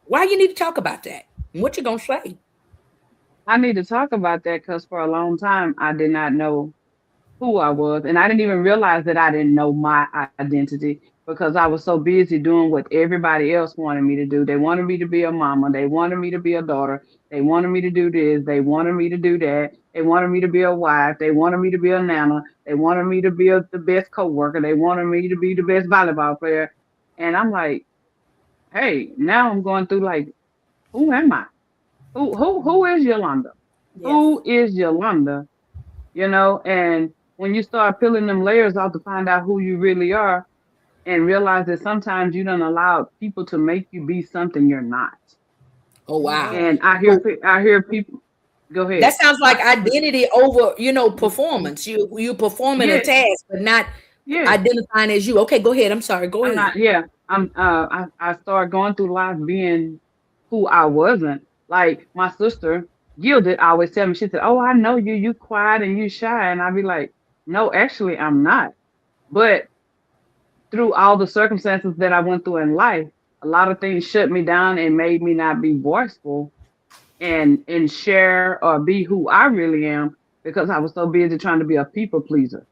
why you need to talk about that? What you going to say? I need to talk about that because for a long time, I did not know who I was. And I didn't even realize that I didn't know my identity because I was so busy doing what everybody else wanted me to do. They wanted me to be a mama. They wanted me to be a daughter. They wanted me to do this. They wanted me to do that. They wanted me to be a wife. They wanted me to be a nana. They wanted me to be the best coworker. They wanted me to be the best volleyball player. And I'm like, hey, now I'm going through like, who am I? Who is Yolanda? Yes. Who is Yolanda? You know, and when you start peeling them layers off to find out who you really are and realize that sometimes you don't allow people to make you be something you're not. Oh, wow. And I hear people, go ahead. That sounds like identity over, performance. You performing a task, but not identifying as you. Okay, go ahead. I'm sorry. Go ahead. I started going through life being who I wasn't. Like my sister, Gilded, always tell me, she said, oh, I know you quiet and you shy. And I'd be like, no, actually, I'm not. But through all the circumstances that I went through in life, a lot of things shut me down and made me not be voiceful and share or be who I really am because I was so busy trying to be a people pleaser,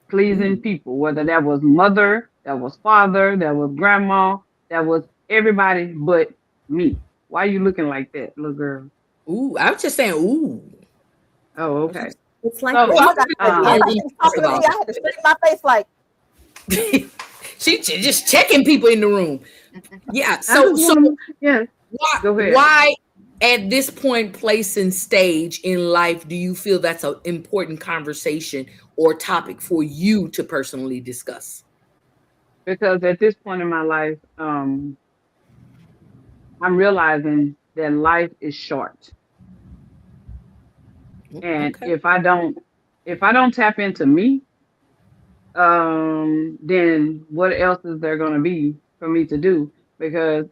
pleasing people, whether that was mother, that was father, that was grandma, that was everybody but me. Why are you looking like that, little girl? Ooh, I was just saying, ooh. Oh, okay. It's like I had to straighten my face like. She just checking people in the room. Yeah. So yeah. Go ahead. why at this point, place, and stage in life do you feel that's an important conversation or topic for you to personally discuss? Because at this point in my life, I'm realizing that life is short. And Okay. if I don't tap into me, then what else is there going to be for me to do? Because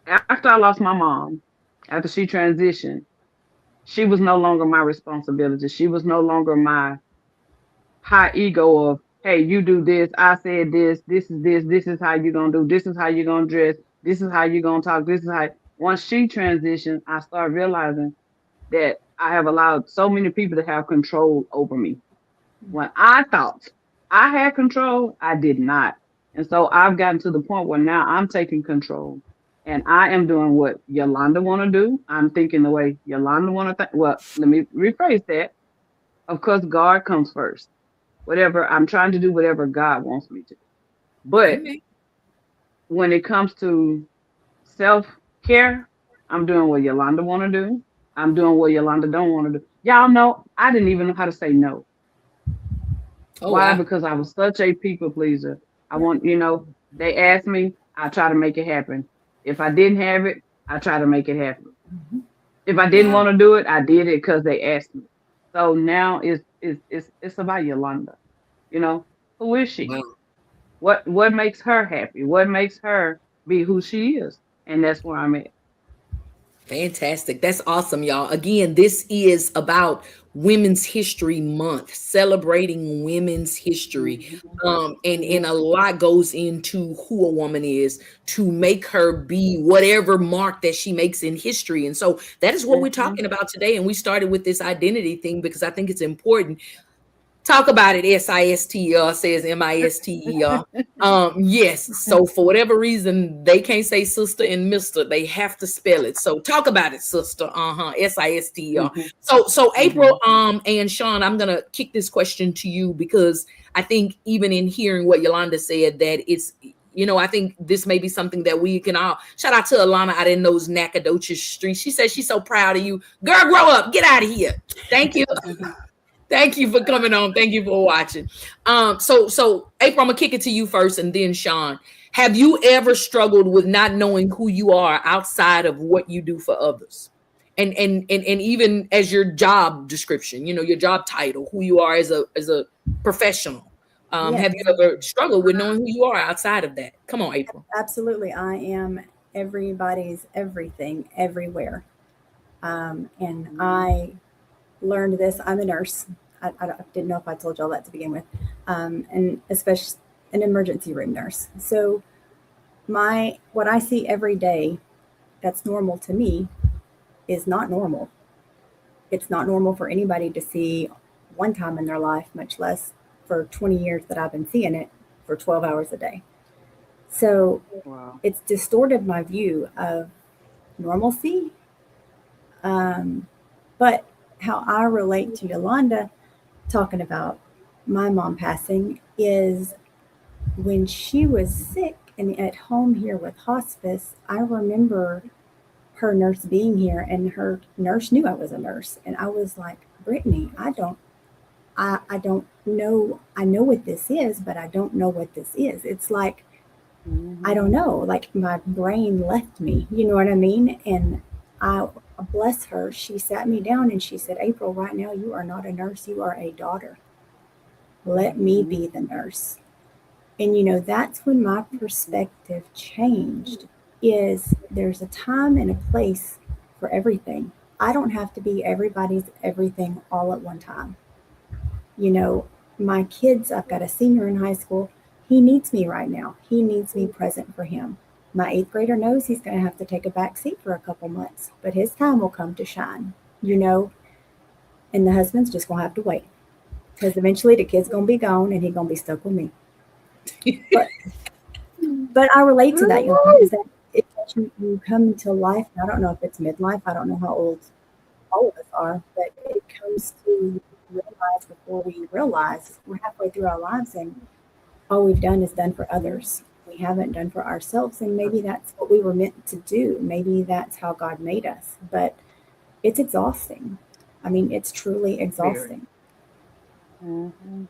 after I lost my mom, after she transitioned, she was no longer my responsibility. She was no longer my high ego of, hey, you do this, I said this is how you're going to do, this is how you're going to dress, this is how you're going to talk, this is how. Once she transitioned, I started realizing that I have allowed so many people to have control over me. When I thought I had control, I did not. And so I've gotten to the point where now I'm taking control and I am doing what Yolanda want to do. I'm thinking the way Yolanda want to think. Well, let me rephrase that. Of course, God comes first. Whatever I'm trying to do, whatever God wants me to. But Amen. when it comes to self-care, I'm doing what Yolanda want to do. I'm doing what Yolanda don't want to do. Y'all know I didn't even know how to say no. Oh Why? wow. Because I was such a people pleaser. I want, they asked me, I try to make it happen. If I didn't have it, I try to make it happen. If I didn't Wow. want to do it, I did it because they asked me. So now it's about Yolanda. Who is she? Wow. What makes her happy? What makes her be who she is? And that's where I'm at. Fantastic. That's awesome, y'all. Again, this is about Women's History Month, celebrating women's history. And a lot goes into who a woman is to make her be whatever mark that she makes in history. And so that is what we're talking about today. And we started with this identity thing because I think it's important. Talk about it. SISTER says MISTER. Yes. So for whatever reason, they can't say sister and mister. They have to spell it. So talk about it, sister. SISTER. So April, and Sean, I'm gonna kick this question to you because I think even in hearing what Yolanda said, that it's I think this may be something that we can all shout out to Alana out in those Nacogdoches streets. She says she's so proud of you. Girl, grow up, get out of here. Thank you. Thank you for coming on. Thank you for watching. So April, I'm gonna kick it to you first, and then Sean. Have you ever struggled with not knowing who you are outside of what you do for others, and even as your job description, your job title, who you are as a professional? Have you Yes, ever struggled with knowing who you are outside of that? Come on, April. absolutely. I am everybody's everything everywhere. And I learned this. I'm a nurse. I didn't know if I told y'all that to begin with, and especially an emergency room nurse. So what I see every day that's normal to me is not normal. It's not normal for anybody to see one time in their life, much less for 20 years that I've been seeing it for 12 hours a day. So Wow. it's distorted my view of normalcy. But how I relate to Yolanda talking about my mom passing is when she was sick and at home here with hospice, I remember her nurse being here and her nurse knew I was a nurse. And I was like, Brittany, I don't know. I know what this is, but I don't know what this is. It's like, I don't know, like my brain left me, you know what I mean? And I bless her, she sat me down and she said, April, right now you are not a nurse, you are a daughter. Let me be the nurse. And that's when my perspective changed, is there's a time and a place for everything. I don't have to be everybody's everything all at one time. My kids, I've got a senior in high school. He needs me right now. He needs me present for him. My 8th grader knows he's going to have to take a back seat for a couple months, but his time will come to shine, and the husband's just going to have to wait because eventually the kid's going to be gone and he's going to be stuck with me. But I relate to that, is that you come into life, and I don't know if it's midlife, I don't know how old all of us are, but it comes to realize before we realize we're halfway through our lives and all we've done is done for others. We haven't done for ourselves. And maybe that's what we were meant to do. Maybe that's how God made us. But it's exhausting. I mean, it's truly exhausting. Mm-hmm.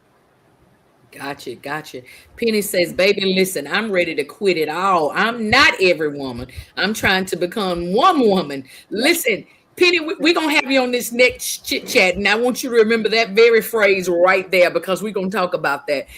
Gotcha. Penny says, baby, listen, I'm ready to quit it all. I'm not every woman. I'm trying to become one woman. Listen, Penny, we're going to have you on this next chit chat. And I want you to remember that very phrase right there, because we're going to talk about that.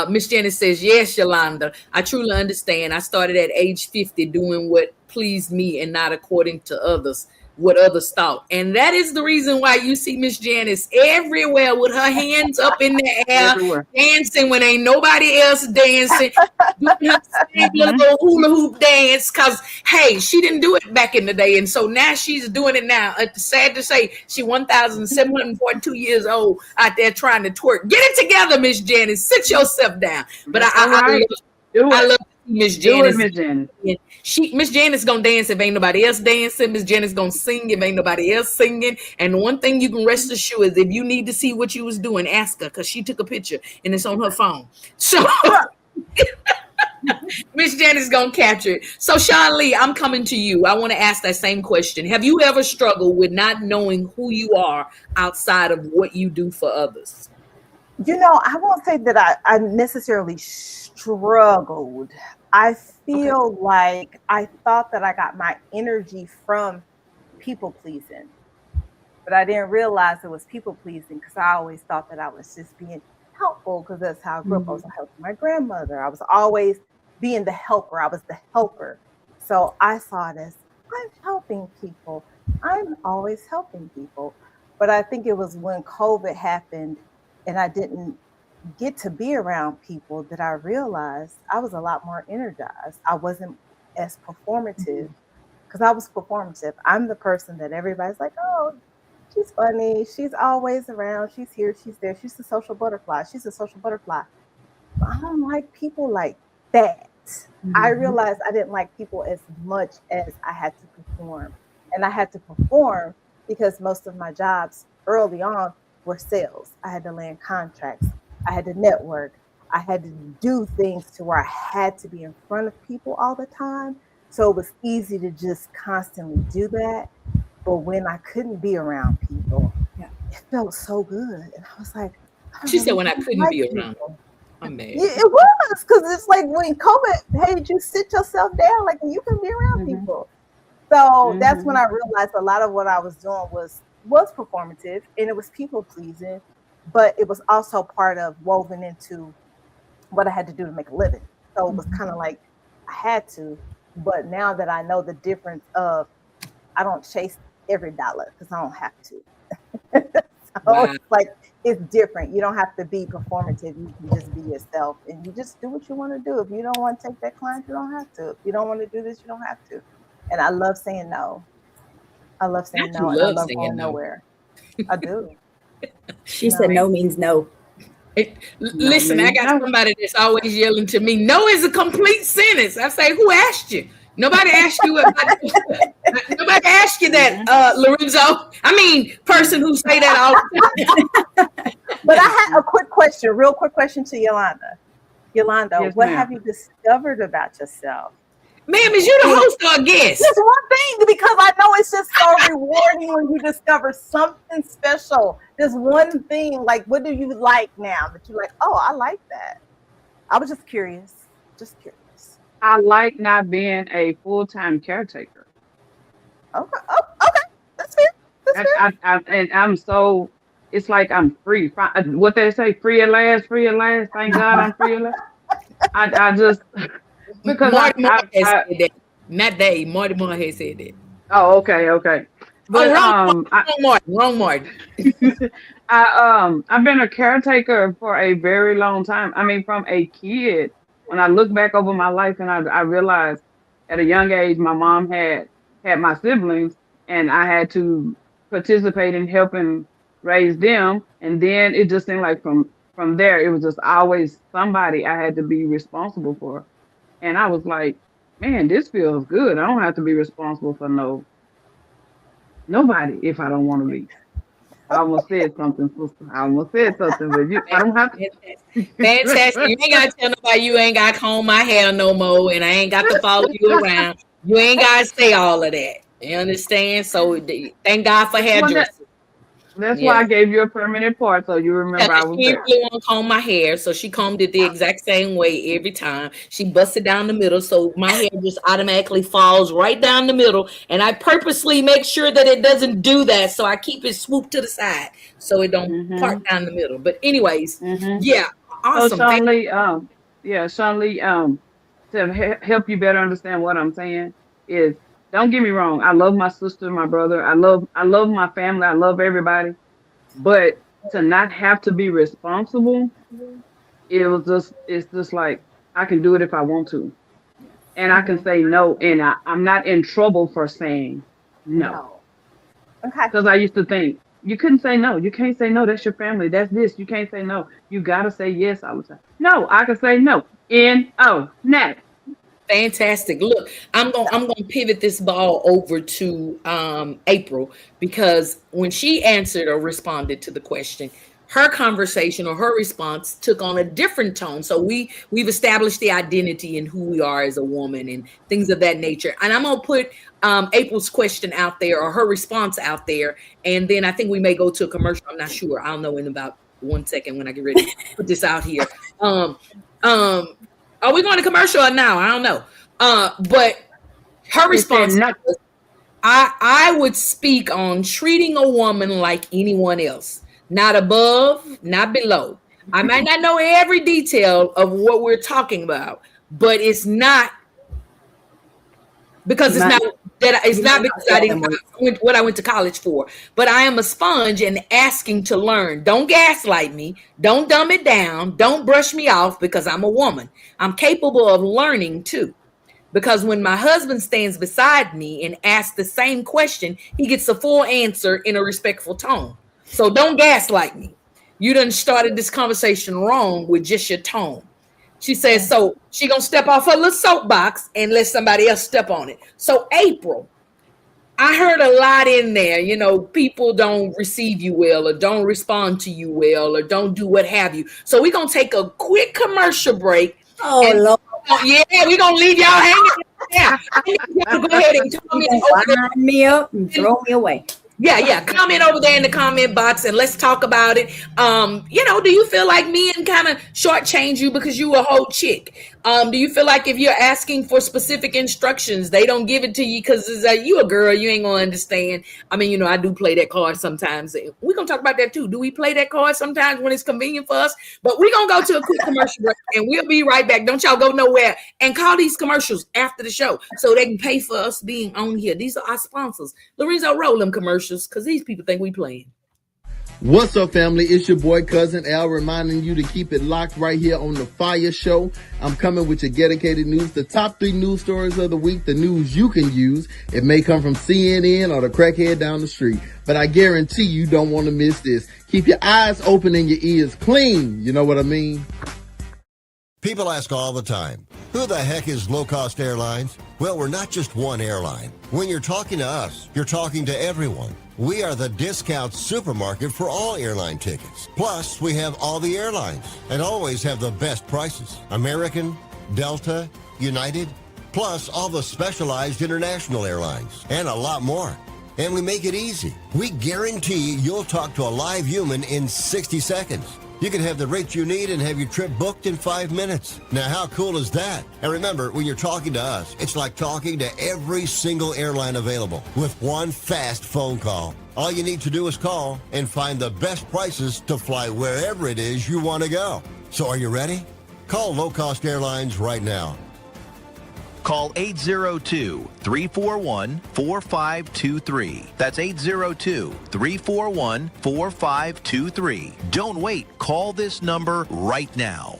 Miss Janice says, yes, Yolanda, I truly understand. I started at age 50 doing what pleased me and not according to others, what others thought. And that is the reason why you see Miss Janice everywhere with her hands up in the air, Everywhere. dancing when ain't nobody else dancing, doing her same little hula hoop dance. Because, hey, she didn't do it back in the day. And so now she's doing it now. It's sad to say, she 1,742 years old out there trying to twerk. Get it together, Miss Janice. Sit yourself down. But I love Miss Janice. Miss Janice. Miss Janice gonna dance if ain't nobody else dancing. Miss Janice gonna sing if ain't nobody else singing. And one thing you can rest assured is, if you need to see what you was doing, ask her, because she took a picture and it's on her phone. So Miss Janice gonna capture it. So Sean Lee, I'm coming to you. I want to ask that same question. Have you ever struggled with not knowing who you are outside of what you do for others? I won't say that I necessarily struggled. I feel like I thought that I got my energy from people pleasing, but I didn't realize it was people pleasing, because I always thought that I was just being helpful, because that's how I grew up. I was helping my grandmother. I was always being the helper. I was the helper. So I saw it as, I'm helping people. I'm always helping people. But I think it was when COVID happened and I didn't get to be around people that I realized I was a lot more energized. I wasn't as performative, because I was performative. I'm the person that everybody's like, oh, she's funny. She's always around. She's here. She's there. She's a social butterfly. She's a social butterfly. But I don't like people like that. I realized I didn't like people as much as I had to perform. And I had to perform because most of my jobs early on were sales. I had to land contracts. I had to network. I had to do things to where I had to be in front of people all the time. So it was easy to just constantly do that. But when I couldn't be around people, it felt so good. And I was like, she said, when I couldn't be around people. I'm mad. Yeah, it was, because it's like when COVID made you sit yourself down, like you can be around people. So that's when I realized a lot of what I was doing was performative, and it was people pleasing, but it was also part of woven into what I had to do to make a living. So it was kind of like I had to, but now that I know the difference of, I don't chase every dollar because I don't have to. So it's like, it's different. You don't have to be performative. You can just be yourself, and you just do what you want to do. If you don't want to take that client, you don't have to. If you don't want to do this, you don't have to. And I love saying no. I love saying no, and I love going nowhere. I do. She said no means no. Listen, I got somebody that's always yelling to me, no is a complete sentence. I say, who asked you? Nobody asked you nobody asked you that, Lorenzo. I mean, person who say that all the time. But I had a real quick question to Yolanda. Yolanda, yes, what ma'am. have you discovered about yourself? Ma'am, is you the host or a guest? Just one thing, because I know it's just so rewarding when you discover something special. Just one thing, like, what do you like now that you're like, oh, I like that? I was just curious. I like not being a full-time caretaker. Okay. Oh, okay. That's fair. And I'm so, it's like I'm free. What they say, free at last. Thank God I'm free at last. I just, because Marty Moore has said that. Not they. Marty Moore has said that. Oh, okay. But wrong Marty. I've been a caretaker for a very long time. I mean, from a kid. When I look back over my life, and I realized at a young age, my mom had my siblings, and I had to participate in helping raise them. And then it just seemed like from there, it was just always somebody I had to be responsible for. And I was like, man, this feels good. I don't have to be responsible for nobody if I don't want to be. I almost said something, sister. I almost said something, but I don't have to. Fantastic. You ain't gotta tell nobody you ain't got to comb my hair no more, and I ain't got to follow you around. You ain't gotta say all of that. You understand? So thank God for hairdressers. That's why I gave you a permanent part, so you remember I was She there. really want to comb my hair, so she combed it the exact same way every time. She busted down the middle, so my hair just automatically falls right down the middle. And I purposely make sure that it doesn't do that, so I keep it swooped to the side, so it don't part down the middle. But anyways, yeah, awesome. So Sean Lee, to help you better understand what I'm saying is, don't get me wrong. I love my sister, my brother. I love my family. I love everybody. But to not have to be responsible, it's just like I can do it if I want to, and I can say no, and I'm not in trouble for saying no. Okay. Because I used to think you couldn't say no. You can't say no. That's your family. That's this. You can't say no. You gotta say yes all the time. No, I can say no. N-O. Next. Fantastic. Look, I'm gonna pivot this ball over to April, because when she answered or responded to the question, her conversation or her response took on a different tone. So we've established the identity and who we are as a woman and things of that nature. And I'm gonna put April's question out there, or her response out there, and then I think we may go to a commercial. I'm not sure. I'll know in about 1 second when I get ready to put this out here. Are we going to commercial or now? I don't know. But her response, I would speak on treating a woman like anyone else, not above, not below. I might not know every detail of what we're talking about, but it's not because it's not because I didn't what I went to college for, but I am a sponge and asking to learn. Don't gaslight me. Don't dumb it down. Don't brush me off because I'm a woman. I'm capable of learning too. Because when my husband stands beside me and asks the same question, he gets a full answer in a respectful tone. So don't gaslight me. You done started this conversation wrong with just your tone. She says, so she gonna step off her little soapbox and let somebody else step on it. So April, I heard a lot in there, people don't receive you well, or don't respond to you well, or don't do what have you. So we're gonna take a quick commercial break. Oh, Lord. Yeah, we're gonna leave y'all hanging. Yeah, go ahead and line me up and throw me away. Yeah. Comment over there in the comment box and let's talk about it. Do you feel like men kind of shortchange you because you a whole chick? Do you feel like if you're asking for specific instructions, they don't give it to you because you a girl, you ain't gonna understand? I mean, I do play that card sometimes. We're gonna talk about that too. Do we play that card sometimes when it's convenient for us? But we're gonna go to a quick commercial break and we'll be right back. Don't y'all go nowhere, and call these commercials after the show so they can pay for us being on here. These are our sponsors. Lorenzo, roll them commercials because these people think we playing. What's up, family? It's your boy, Cousin Al, reminding you to keep it locked right here on the FIYAH Show. I'm coming with your dedicated news, the top 3 news stories of the week, the news you can use. It may come from CNN or the crackhead down the street, but I guarantee you don't want to miss this. Keep your eyes open and your ears clean. You know what I mean? People ask all the time, who the heck is Low Cost Airlines? Well, we're not just one airline. When you're talking to us, you're talking to everyone. We are the discount supermarket for all airline tickets. Plus, we have all the airlines and always have the best prices. American, Delta, United, plus all the specialized international airlines and a lot more. And we make it easy. We guarantee you'll talk to a live human in 60 seconds. You can have the rates you need and have your trip booked in 5 minutes. Now, how cool is that? And remember, when you're talking to us, it's like talking to every single airline available with one fast phone call. All you need to do is call and find the best prices to fly wherever it is you want to go. So are you ready? Call Low Cost Airlines right now. Call 802-341-4523. That's 802-341-4523. Don't wait. Call this number right now.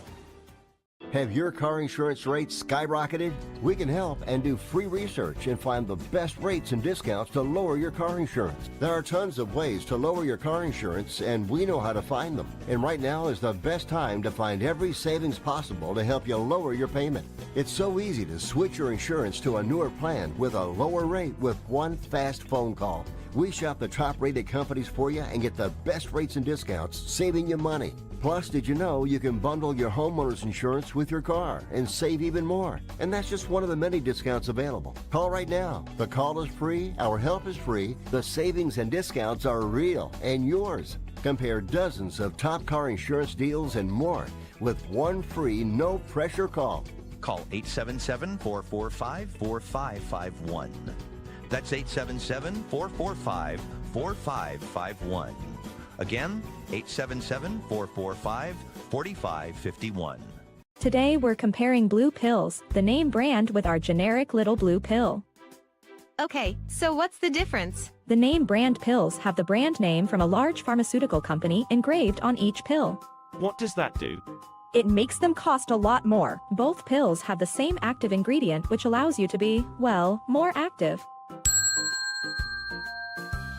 Have your car insurance rates skyrocketed? We can help and do free research and find the best rates and discounts to lower your car insurance. There are tons of ways to lower your car insurance, and we know how to find them. And right now is the best time to find every savings possible to help you lower your payment. It's so easy to switch your insurance to a newer plan with a lower rate with one fast phone call. We shop the top-rated companies for you and get the best rates and discounts, saving you money. Plus, did you know you can bundle your homeowner's insurance with your car and save even more? And that's just one of the many discounts available. Call right now. The call is free, our help is free, the savings and discounts are real and yours. Compare dozens of top car insurance deals and more with one free, no-pressure call. Call 877-445-4551. That's 877-445-4551. Again, 877-445-4551. Today we're comparing blue pills, the name brand with our generic little blue pill. Okay, so what's the difference? The name brand pills have the brand name from a large pharmaceutical company engraved on each pill. What does that do? It makes them cost a lot more. Both pills have the same active ingredient, which allows you to be, well, more active.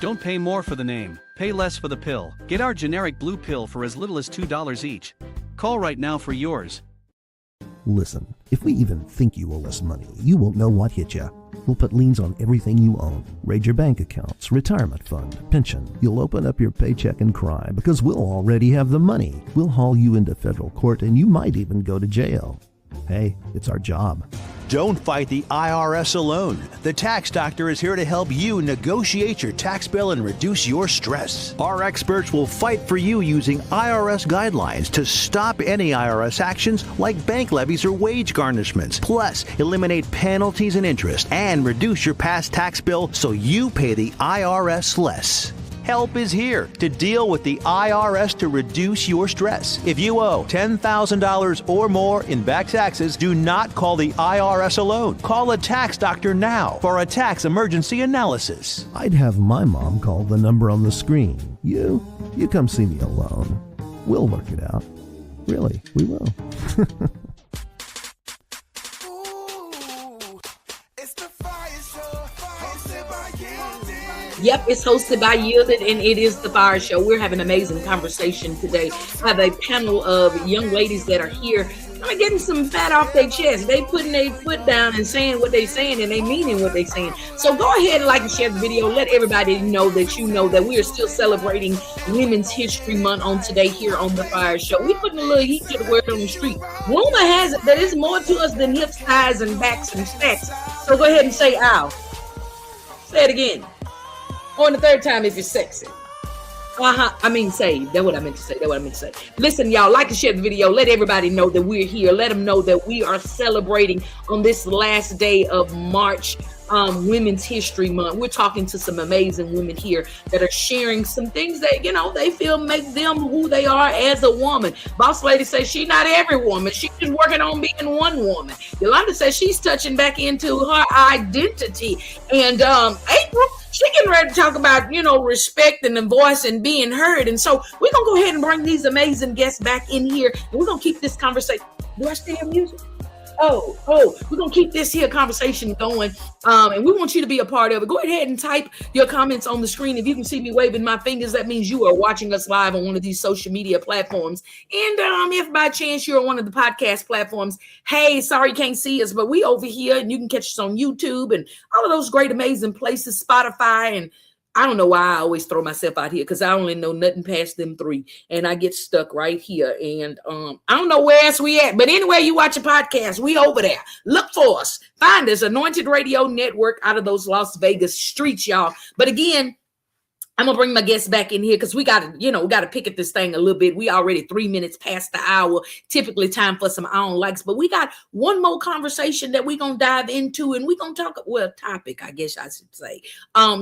Don't pay more for the name, pay less for the pill. Get our generic blue pill for as little as $2 each. Call right now for yours. Listen, if we even think you owe us money, you won't know what hit you. We'll put liens on everything you own. Raid your bank accounts, retirement fund, pension. You'll open up your paycheck and cry because we'll already have the money. We'll haul you into federal court and you might even go to jail. Hey, it's our job. Don't fight the IRS alone. The Tax Doctor is here to help you negotiate your tax bill and reduce your stress. Our experts will fight for you using IRS guidelines to stop any IRS actions like bank levies or wage garnishments. Plus, eliminate penalties and interest and reduce your past tax bill so you pay the IRS less. Help is here to deal with the IRS to reduce your stress. If you owe $10,000 or more in back taxes, do not call the IRS alone. Call a tax doctor now for a tax emergency analysis. I'd have my mom call the number on the screen. You come see me alone. We'll work it out. Really, we will. Yep, it's hosted by Yielded, and it is the Fire Show. We're having an amazing conversation today. I have a panel of young ladies that are here, kind of getting some fat off their chest. They putting their foot down and saying what they're saying, and they meaning what they're saying. So go ahead and like and share the video. Let everybody know that we are still celebrating Women's History Month on today here on the Fire Show. We're putting a little heat to the word on the street. Rumor has it that it's more to us than hips, thighs, and backs and stacks. So go ahead and say ow. Say it again. On the third time if you're sexy. Saved. That's what I meant to say. Listen, y'all, like and share the video. Let everybody know that we're here. Let them know that we are celebrating on this last day of March, Women's History Month. We're talking to some amazing women here that are sharing some things that, they feel make them who they are as a woman. Boss Lady says she's not every woman. She's just working on being one woman. Yolanda says she's touching back into her identity. And April, she getting ready to talk about, respect and the voice and being heard. And so we're going to go ahead and bring these amazing guests back in here. And we're going to keep this conversation. Do I still have music? Oh, we're going to keep this here conversation going. And we want you to be a part of it. Go ahead and type your comments on the screen. If you can see me waving my fingers, that means you are watching us live on one of these social media platforms. And if by chance you're on one of the podcast platforms, hey, sorry you can't see us, but we over here and you can catch us on YouTube and all of those great, amazing places, Spotify, and I don't know why I always throw myself out here because I only know nothing past them three and I get stuck right here. And I don't know where else we at, but anyway, you watch a podcast, we over there. Look for us. Find us, Anointed Radio Network, out of those Las Vegas streets, y'all. But again, I'm going to bring my guests back in here because we got to pick at this thing a little bit. We already 3 minutes past the hour, typically time for some I don't likes, but we got one more conversation that we're going to dive into and we're going to talk, topic, I guess I should say,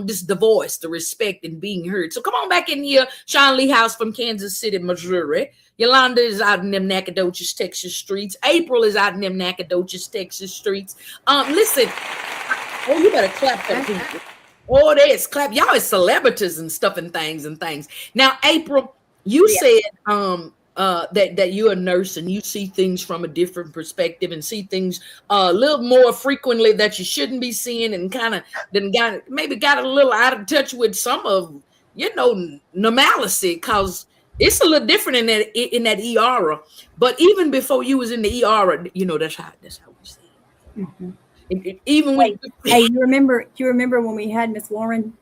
this the voice, the respect and being heard. So come on back in here. Sean Lee House from Kansas City, Missouri. Yolanda is out in them Nacogdoches, Texas streets. April is out in them Nacogdoches, Texas streets. Listen, you better clap for people. Oh, there's clap. Y'all is celebrities and stuff and things. Now, April, you said that you're a nurse and you see things from a different perspective and see things a little more frequently that you shouldn't be seeing and kind of then got a little out of touch with some of, normalcy because it's a little different in that ER. But even before you was in the ER, that's how we say it. Mm-hmm. You remember when we had Miss Lauren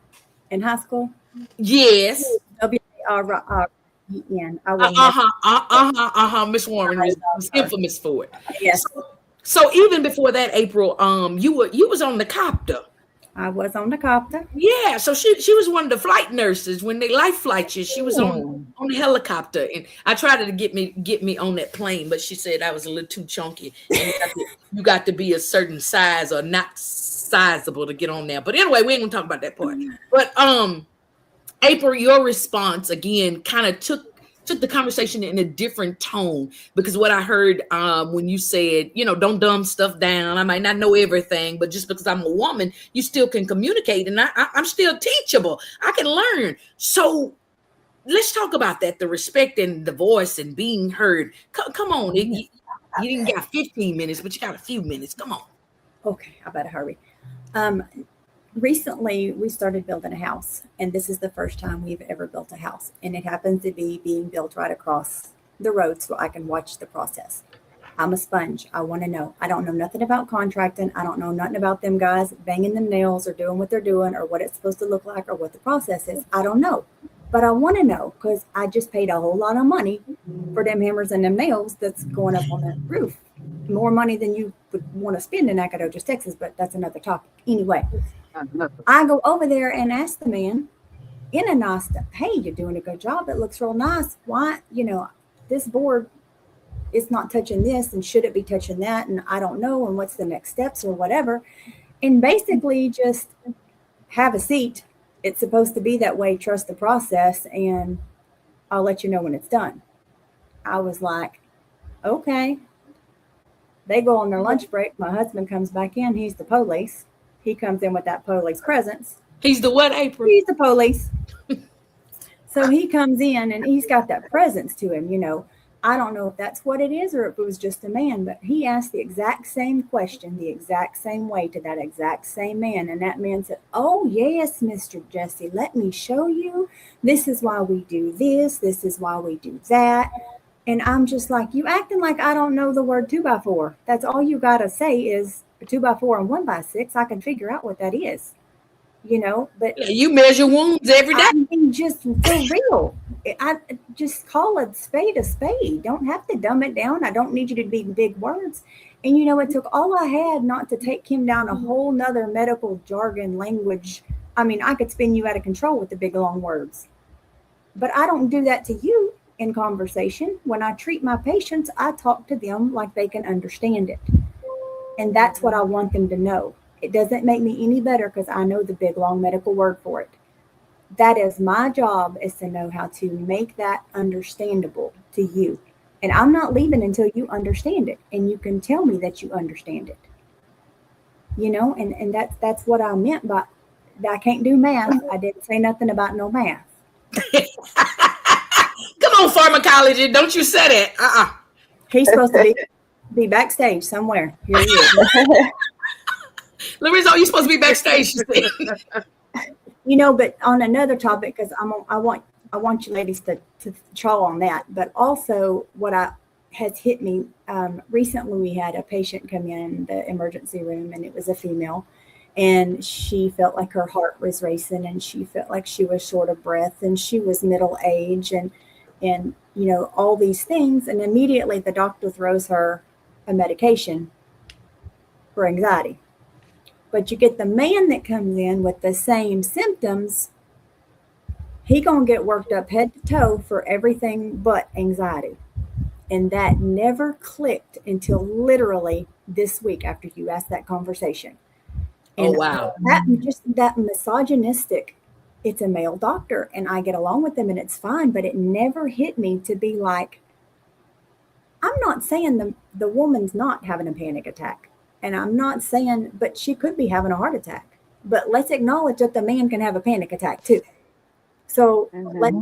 in high school. Yes. WAREN. I will never. Miss Warren was infamous for it. Yes. So even before that, April, you was on the copter. I was on the copter. Yeah, so she was one of the flight nurses when they life flight you. She was on the helicopter, and I tried to get me on that plane, but she said I was a little too chunky. And you got to be a certain size or not sizable to get on there. But anyway, we ain't gonna talk about that part. But April, your response again kind of took the conversation in a different tone, because what I heard when you said, don't dumb stuff down. I might not know everything, but just because I'm a woman, you still can communicate, and I'm still teachable. I can learn. So let's talk about that, the respect and the voice and being heard. Come on. You didn't got 15 minutes, but you got a few minutes. Come on. Okay, I better hurry. Recently, we started building a house, and this is the first time we've ever built a house. And it happens to be being built right across the road so I can watch the process. I'm a sponge. I want to know. I don't know nothing about contracting. I don't know nothing about them guys banging them nails or doing what they're doing or what it's supposed to look like or what the process is. I don't know. But I want to know, because I just paid a whole lot of money for them hammers and them nails that's going up on that roof. More money than you would want to spend in Nacogdoches, Texas, but that's another topic. Anyway, I go over there and ask the man in a nice, hey, you're doing a good job. It looks real nice. Why, this board is not touching this, and should it be touching that? And I don't know. And what's the next steps or whatever. And basically just have a seat. It's supposed to be that way. Trust the process, and I'll let you know when it's done. I was like, okay. They go on their lunch break. My husband comes back in. He's the police. He comes in with that police presence. He's the what, April? He's the police. So he comes in and he's got that presence to him. I don't know if that's what it is or if it was just a man, but he asked the exact same question, the exact same way to that exact same man. And that man said, oh, yes, Mr. Jesse, let me show you. This is why we do this. This is why we do that. And I'm just like, you acting like I don't know the word 2x4. That's all you got to say is a 2x4 and 1x6. I can figure out what that is, but you measure wounds every day. I mean, just for real. I just call a spade a spade. Don't have to dumb it down. I don't need you to be big words. And, it took all I had not to take him down a whole nother medical jargon language. I mean, I could spin you out of control with the big long words, but I don't do that to you. In conversation, when I treat my patients, I talk to them like they can understand it. And that's what I want them to know. It doesn't make me any better because I know the big, long medical word for it. That is my job, is to know how to make that understandable to you. And I'm not leaving until you understand it. And you can tell me that you understand it. And that's what I meant by I can't do math. I didn't say nothing about no math. Come on, pharmacology. Don't you say that. He's supposed to be backstage somewhere. Here he is. Lorenzo, you're supposed to be backstage. But on another topic, because I want you ladies to chaw on that. But also what has hit me, recently we had a patient come in the emergency room, and it was a female. And she felt like her heart was racing, and she felt like she was short of breath, and she was middle age, and all these things. And immediately the doctor throws her a medication for anxiety. But you get the man that comes in with the same symptoms, he gonna get worked up head to toe for everything but anxiety. And that never clicked until literally this week after you asked that conversation. And wow. That misogynistic, it's a male doctor and I get along with them and it's fine, but it never hit me to be like, I'm not saying the woman's not having a panic attack. And I'm not saying, but she could be having a heart attack. But let's acknowledge that the man can have a panic attack too. So let's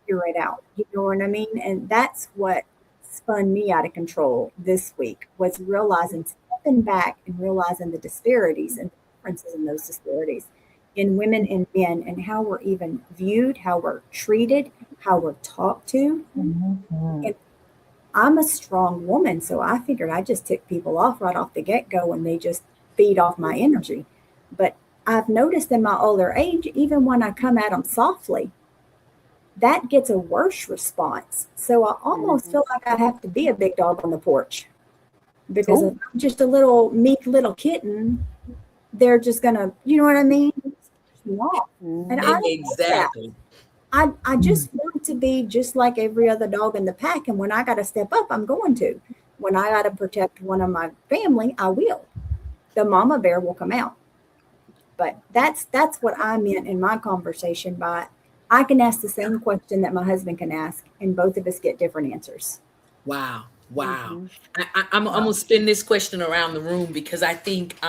figure it out. You know what I mean? And that's what spun me out of control this week, was realizing, stepping back and realizing the disparities and differences in those disparities in women and men, and how we're even viewed, how we're treated, how we're talked to. And I'm a strong woman, so I figured I just tick people off right off the get-go and they just feed off my energy. But I've noticed in my older age, even when I come at them softly, that gets a worse response. So I almost feel like I have to be a big dog on the porch because if I'm just a little meek little kitten, they're just gonna, you know what I mean? Walk. And I don't want that. Exactly. I just want to be just like every other dog in the pack. And when I got to step up, I'm going to. When I got to protect one of my family, I will. The mama bear will come out. But that's what I meant in my conversation by I can ask the same question that my husband can ask, and both of us get different answers. Wow. Wow. I'm gonna spin this question around the room because I think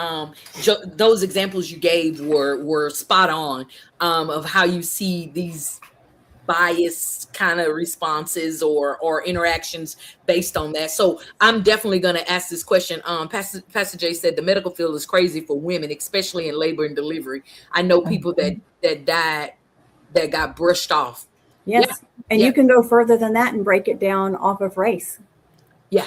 those examples you gave were spot on of how you see these bias kind of responses or interactions based on that. So I'm definitely going to ask this question. Pastor Jay said the medical field is crazy for women, especially in labor and delivery. I know people that died that got brushed off. Yes. And you can go further than that and break it down off of race. Yeah,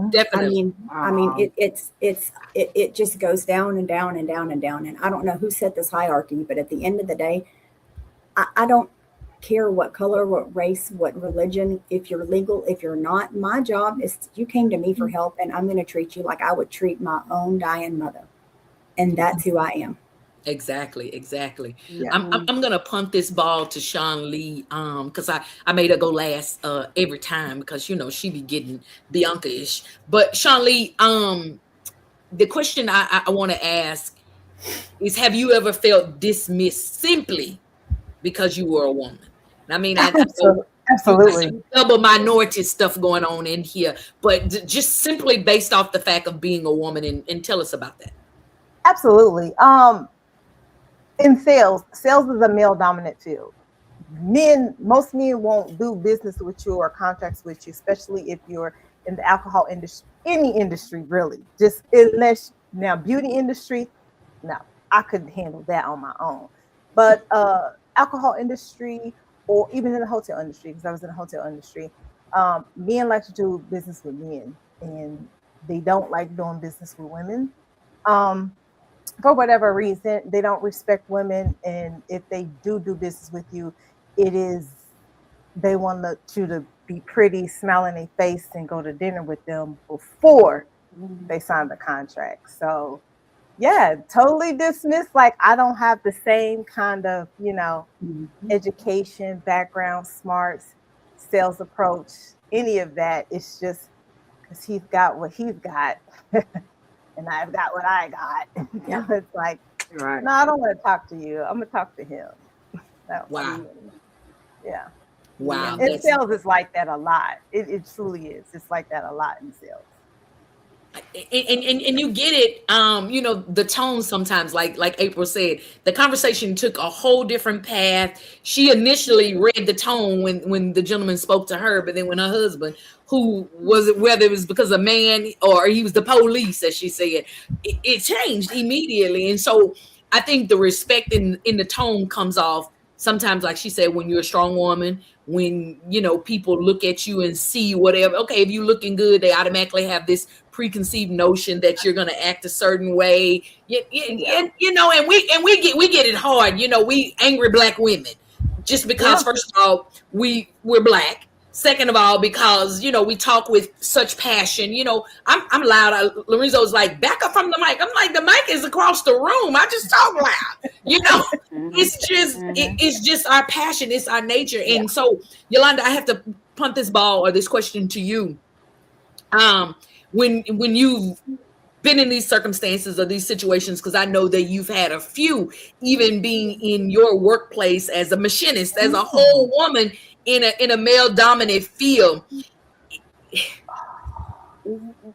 definitely. I mean, it just goes down and down and down and down. And I don't know who set this hierarchy, but at the end of the day, I don't care what color, what race, what religion, if you're legal, if you're not. My job is you came to me for help, and I'm going to treat you like I would treat my own dying mother. And that's who I am. Exactly. Yeah. I'm gonna punt this ball to Sean Lee because I made her go last every time because she be getting Bianca-ish. But Sean Lee, the question I want to ask is, have you ever felt dismissed simply because you were a woman? I mean, absolutely double minority stuff going on in here, but just simply based off the fact of being a woman, and tell us about that. Absolutely. In sales is a male dominant field. Most men won't do business with you or contracts with you, especially if you're in the alcohol industry, any industry really, just unless now beauty industry, no, I couldn't handle that on my own. But alcohol industry or even in the hotel industry, because I was in the hotel industry, men like to do business with men and they don't like doing business with women. For whatever reason, they don't respect women, and if they do business with you, they want you to be pretty, smile in their face, and go to dinner with them before they sign the contract. So, yeah, totally dismissed. Like I don't have the same kind of education, background, smarts, sales approach, any of that. It's just because he's got what he's got. And I've got what I got. It's like, no, I don't want to talk to you. I'm going to talk to him. Wow. Yeah. Wow. And sales is like that a lot. It truly is. It's like that a lot in sales. And you get it, the tone sometimes, like April said, the conversation took a whole different path. She initially read the tone when the gentleman spoke to her, but then when her husband, who was it, whether it was because a man or he was the police, as she said, it changed immediately. And so I think the respect in the tone comes off sometimes, like she said, when you're a strong woman, when people look at you and see whatever. Okay, if you're looking good, they automatically have this preconceived notion that you're going to act a certain way. And we get it hard. We angry black women just because first of all we're black. Second of all, because we talk with such passion. I'm loud. Lorenzo's like, back up from the mic. I'm like, the mic is across the room. I just talk loud. It's just our passion. It's our nature. And so, Yolanda, I have to punt this ball or this question to you. When you've been in these circumstances or these situations, because I know that you've had a few, even being in your workplace as a machinist, as a whole woman in a male dominant field,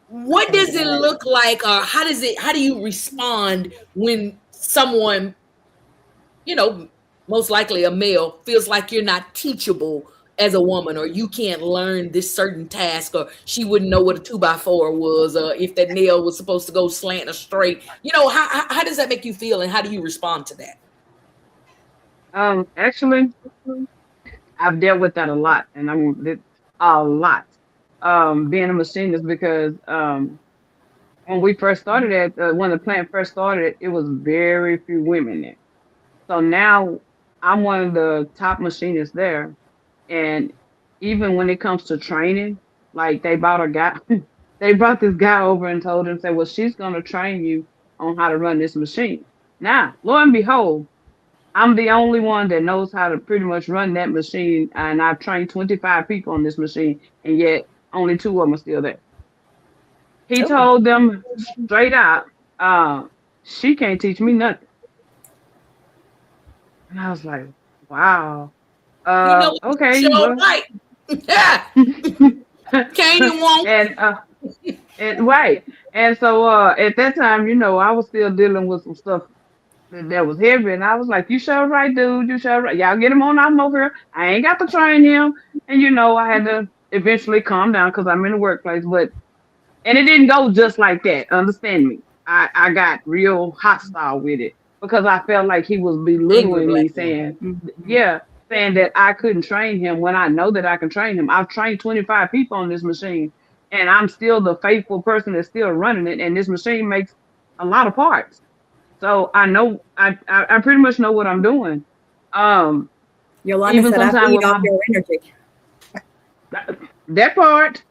what does it look like, or how do you respond when someone, most likely a male, feels like you're not teachable as a woman, or you can't learn this certain task, or she wouldn't know what a 2x4 was, or if that nail was supposed to go slant or straight? How does that make you feel, and how do you respond to that? Actually, I've dealt with that a lot, and a lot. Being a machinist, because when we first started when the plant first started, it was very few women there. So now I'm one of the top machinists there. And even when it comes to training, like they brought a guy, they brought this guy over and told him, say, well, she's going to train you on how to run this machine. Now, lo and behold, I'm the only one that knows how to pretty much run that machine. And I've trained 25 people on this machine, and yet only 2 of them are still there. He told them straight out, she can't teach me nothing. And I was like, wow. Okay. Sure, right. Yeah. Can't and won't. And right. And so at that time, I was still dealing with some stuff that was heavy, and I was like, you sure right, dude, you sure right. Y'all get him on out over here. I ain't got to train him. And I had to eventually calm down because I'm in the workplace, and it didn't go just like that. Understand me. I got real hostile with it because I felt like he was belittling me, saying that I couldn't train him when I know that I can train him. I've trained 25 people on this machine, and I'm still the faithful person that's still running it. And this machine makes a lot of parts. So I know, I pretty much know what I'm doing. Yolanda said, I feed off your energy. That part.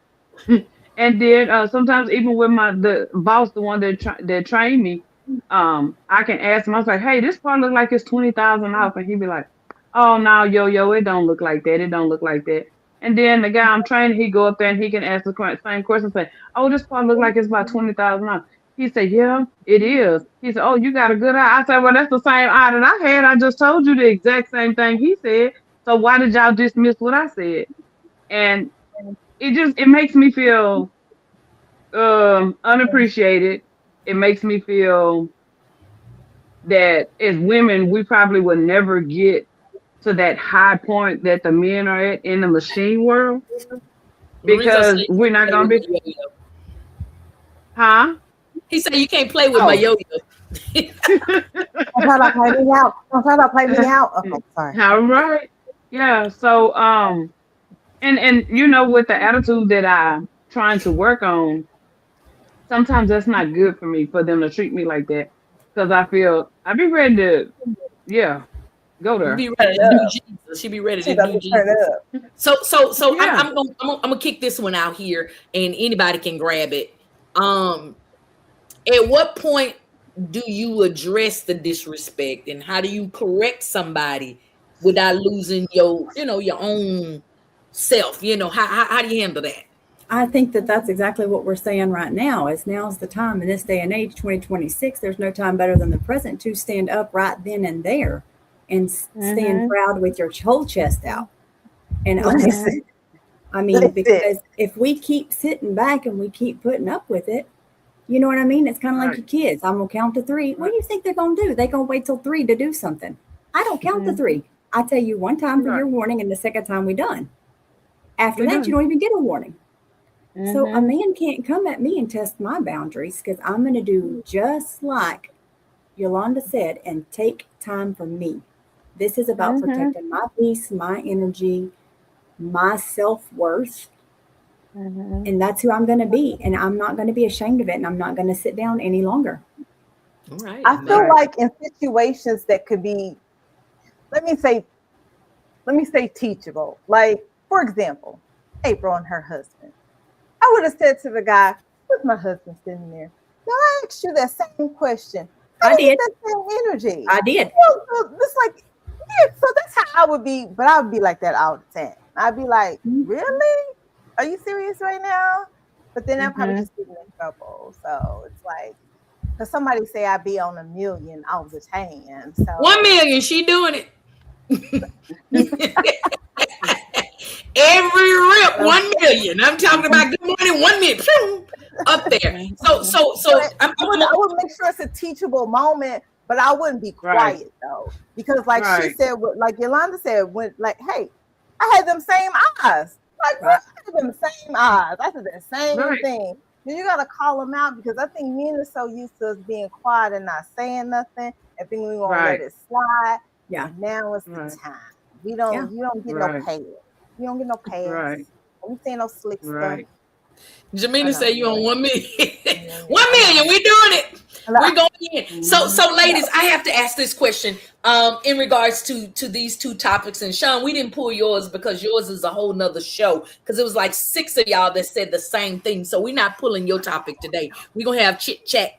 And then sometimes even with the boss, the one that trained me, I can ask him. I was like, "Hey, this part look like it's 20,000 off," and he'd be like, "Oh no, yo, it don't look like that. It don't look like that." And then the guy I'm training, he go up there and he can ask the same question, say, "Oh, this part look like it's about 20,000 off." He said, "Yeah, it is." He said, "Oh, you got a good eye." I said, "Well, that's the same eye that I had. I just told you the exact same thing he said. So why did y'all dismiss what I said?" And it makes me feel unappreciated. It makes me feel that as women, we probably would never get to that high point that the men are at in the machine world because we're not going to be. Huh? He said you can't play with my yo-yo. Don't try to play me out. Don't try to play me out. Okay, sorry. All right. Yeah. So, and with the attitude that I'm trying to work on, sometimes that's not good for me for them to treat me like that because I feel I'd be ready to, go there. Be ready to do Jesus. She be ready to do Jesus. So yeah. I'm gonna kick this one out here, and anybody can grab it. At what point do you address the disrespect, and how do you correct somebody without losing your own self? How do you handle that? I think that's exactly what we're saying right now. Now's the time in this day and age, 2026. There's no time better than the present to stand up right then and there, and stand proud with your whole chest out. And I mean, because if we keep sitting back and we keep putting up with it, you know what I mean? It's kind of like your kids. I'm going to count to 3. What do you think they're going to do? They're going to wait till 3 to do something. I don't count to 3. I tell you one time for your warning, and the second time we're done. After that, you don't even get a warning. So a man can't come at me and test my boundaries because I'm going to do just like Yolanda said and take time for me. This is about protecting my peace, my energy, my self-worth. And that's who I'm going to be. And I'm not going to be ashamed of it. And I'm not going to sit down any longer. All right. I feel like in situations that could be, let me say teachable. Like, for example, April and her husband. I would have said to the guy, "What's my husband sitting there?" Now I asked you that same question. I did. That same energy. I did. It's like, so that's how I would be, but I would be like that all the time. I'd be like, really? Are you serious right now? But then I'm probably just getting in trouble. So it's like, because somebody say I be on 1 million all the time. So 1 million, she doing it. Every rip, 1 million. I'm talking about good morning, 1 million. Up there. So I would make sure it's a teachable moment, but I wouldn't be quiet though. Because like she said, like Yolanda said, when like, hey, I had them same eyes. Like I had them same eyes. I said the same thing. Then you gotta call them out because I think men are so used to us being quiet and not saying nothing. I think we're gonna let it slide. Yeah. Now it's the time. You don't get no pay. You don't get no pass. I'm saying no slick stuff. Jamina say you on 1 million. 1 million. We're doing it. We're going in. So ladies, I have to ask this question in regards to these two topics. And Sean, we didn't pull yours because yours is a whole nother show, because it was like 6 of y'all that said the same thing. So we're not pulling your topic today. We're gonna have chit chat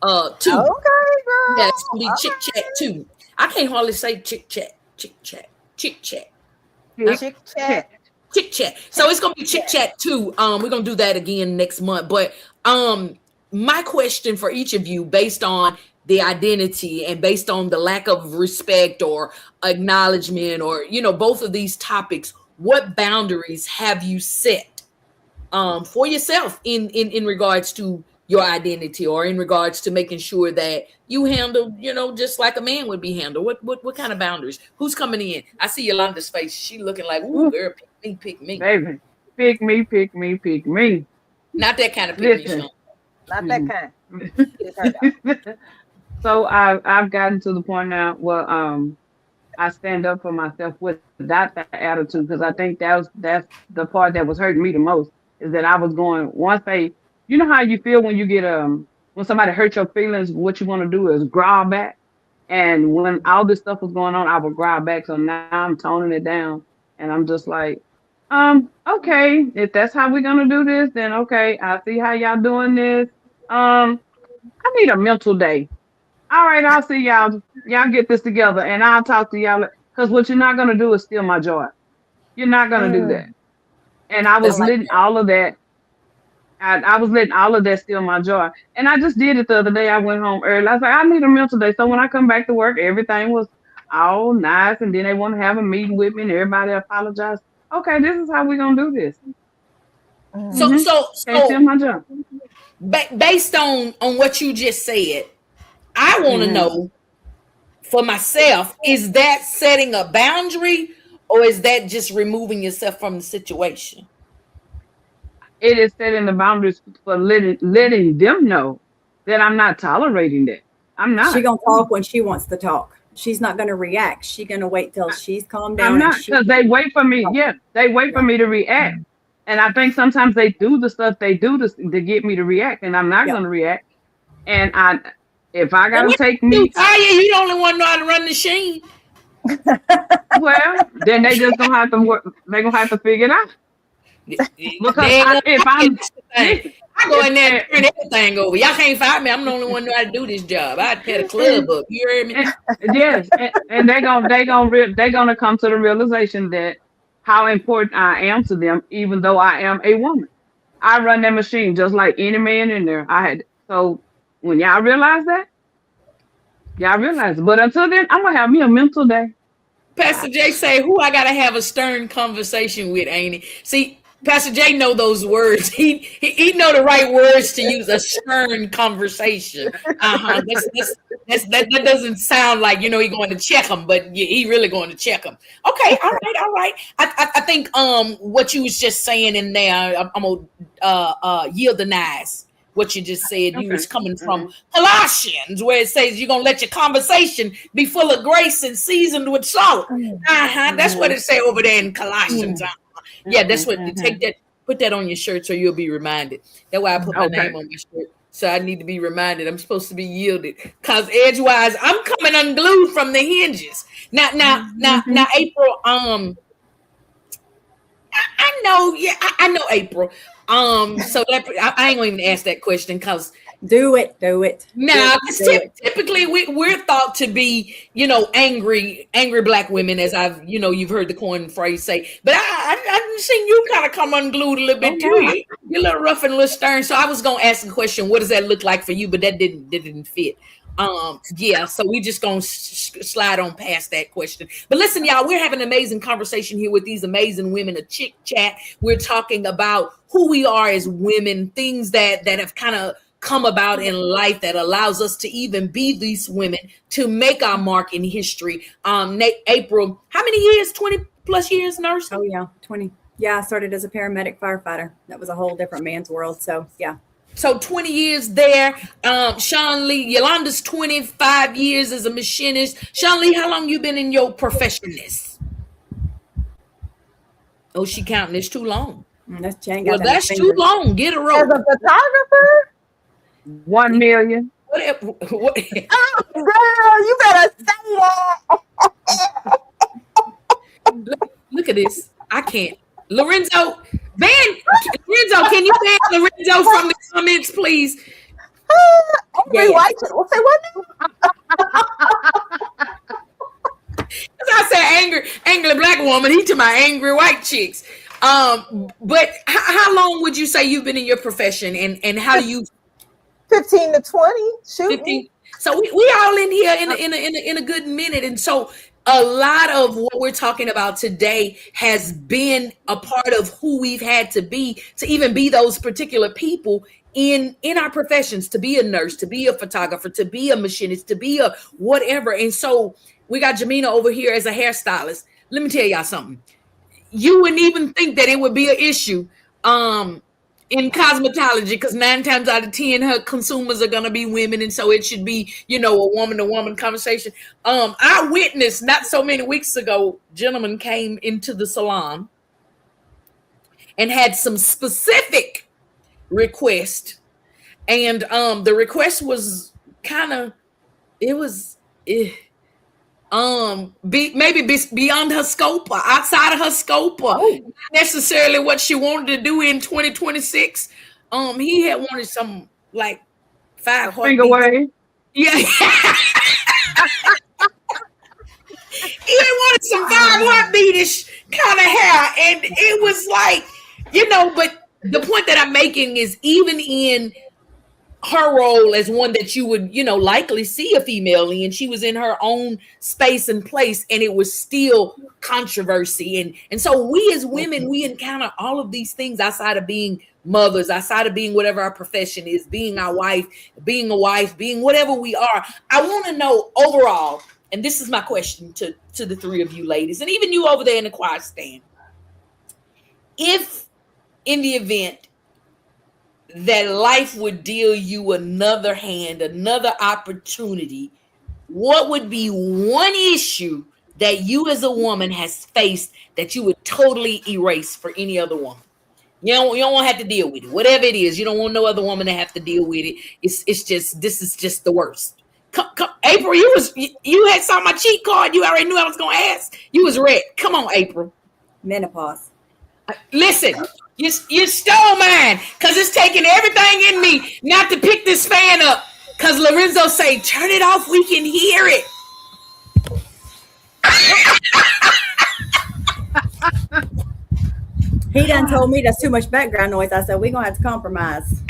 2. Okay, girl. Yeah, it's gonna be chit chat 2. I can't hardly say chit chat. Chick chat. Chit chat. So it's gonna be chit chat 2. We're gonna do that again next month. But my question for each of you, based on the identity and based on the lack of respect or acknowledgement, or both of these topics, what boundaries have you set for yourself in regards to your identity, or in regards to making sure that you handle, just like a man would be handled? What kind of boundaries? Who's coming in? I see Yolanda's face. She looking like, ooh, girl, pick me. Baby, pick me. Not that kind of pick me, Sean. Not that kind. So I've gotten to the point now where I stand up for myself without that attitude, because I think that's the part that was hurting me the most, is that I was going, once they, you know how you feel when you get when somebody hurt your feelings, what you want to do is growl back. And when all this stuff was going on, I would growl back. So now I'm toning it down, and I'm just like, okay, if that's how we're gonna do this, then okay, I see how y'all doing this. I need a mental day. All right, I'll see y'all. Y'all get this together, and I'll talk to y'all. Because what you're not gonna do is steal my joy. You're not gonna do that. And I was letting all of that. I was letting all of that steal my joy. And I just did it the other day. I went home early. I was like, I need a mental day. So when I come back to work, everything was all nice, and then they want to have a meeting with me, and everybody apologized. Okay, this is how we're gonna do this. So Can't steal my job. Based on what you just said, I want to know for myself, is that setting a boundary, or is that just removing yourself from the situation? It is setting the boundaries for letting them know that I'm not tolerating that. I'm not. She's gonna talk when she wants to talk. She's not gonna react. She's gonna wait till she's calmed down. I'm not, because they wait for me. Yeah, they wait for me to react. And I think sometimes they do the stuff they do to get me to react, and I'm not going to react. And if I got to take me, you the only one know how to run the machine. Well, then they just gonna have to work. They gonna have to figure it out. Because if I go in there and turn everything over. Y'all can't find me. I'm the only one who know how to do this job. I'd pay the club up. You heard me? Yes, and they're gonna come to the realization that how important I am to them, even though I am a woman. I run that machine just like any man in there. So when y'all realize that, y'all realize it. But until then, I'm gonna have me a mental day. Pastor Jay say, who I gotta have a stern conversation with, ain't it? See, Pastor Jay know those words. He know the right words to use. A stern conversation. That doesn't sound like he going to check them, but he really going to check them. Okay, all right. I think what you was just saying in there, I'm gonna yield the nice. What you just said, you was coming from Colossians, where it says you're gonna let your conversation be full of grace and seasoned with salt. That's what it say over there in Colossians. Yeah, that's what you take that, put that on your shirt so you'll be reminded. That's why I put my name on my shirt. So I need to be reminded. I'm supposed to be yielded. Cause edgewise, I'm coming unglued from the hinges. Now, April. I know. Yeah, I know April. So that I ain't gonna even ask that question because do it. Nah, typically we're thought to be, angry black women, as I've, you've heard the coin phrase say. But I've seen you kind of come unglued a little bit too. You're a little rough and a little stern. So I was gonna ask the question, what does that look like for you? But that didn't fit. So we just gonna slide on past that question. But listen, y'all, we're having an amazing conversation here with these amazing women, a chick chat. We're talking about who we are as women, things that have kind of come about in life that allows us to even be these women, to make our mark in history. April, how many years? 20 plus years nursing? Oh yeah, 20. Yeah, I started as a paramedic firefighter. That was a whole different man's world. So yeah. So 20 years there. Sean Lee, Yolanda's 25 years as a machinist. Sean Lee, how long you been in your professionness? Oh, she counting. It's too long. That's too long. Get a rope. As a photographer? 1 million. What? Girl, you better say that. Look at this. I can't. Lorenzo, can you ban Lorenzo from the comments, please? Angry white chick. Well, say what? I said angry black woman. He to my angry white chicks. But how long would you say you've been in your profession, and how do you? 15 to 20. Shoot. 15. So we all in here in a good minute, and so a lot of what we're talking about today has been a part of who we've had to be to even be those particular people in our professions, to be a nurse, to be a photographer, to be a machinist, to be a whatever. And so we got Jamina over here as a hairstylist. Let me tell y'all something. You wouldn't even think that it would be an issue in cosmetology, because 9 times out of 10 her consumers are going to be women, and so it should be, a woman-to-woman conversation. I witnessed not so many weeks ago, gentleman came into the salon and had some specific request, and the request was kind of, maybe beyond her scope or outside of her scope, or not necessarily what she wanted to do in 2026. He had wanted some like 5 finger wave. Yeah. He had wanted some 5 heartbeatish kind of hair, and it was like, but the point that I'm making is, even in her role as one that you would, likely see a female in, she was in her own space and place, and it was still controversy. And so we as women, we encounter all of these things outside of being mothers, outside of being whatever our profession is, being our wife, being a wife, being whatever we are. I want to know overall, and this is my question to the 3 of you ladies, and even you over there in the quiet stand. If in the event that life would deal you another hand, another opportunity, what would be one issue that you as a woman has faced that you would totally erase for any other woman? You don't want to have to deal with it. Whatever it is, you don't want no other woman to have to deal with it. It's just, this is just the worst. Come, April, you had saw my cheat card. You already knew I was going to ask. You was ready. Come on, April. Menopause. Listen, you stole mine, because it's taking everything in me not to pick this fan up, because Lorenzo say, turn it off, we can hear it. He done told me that's too much background noise. I said, we're going to have to compromise.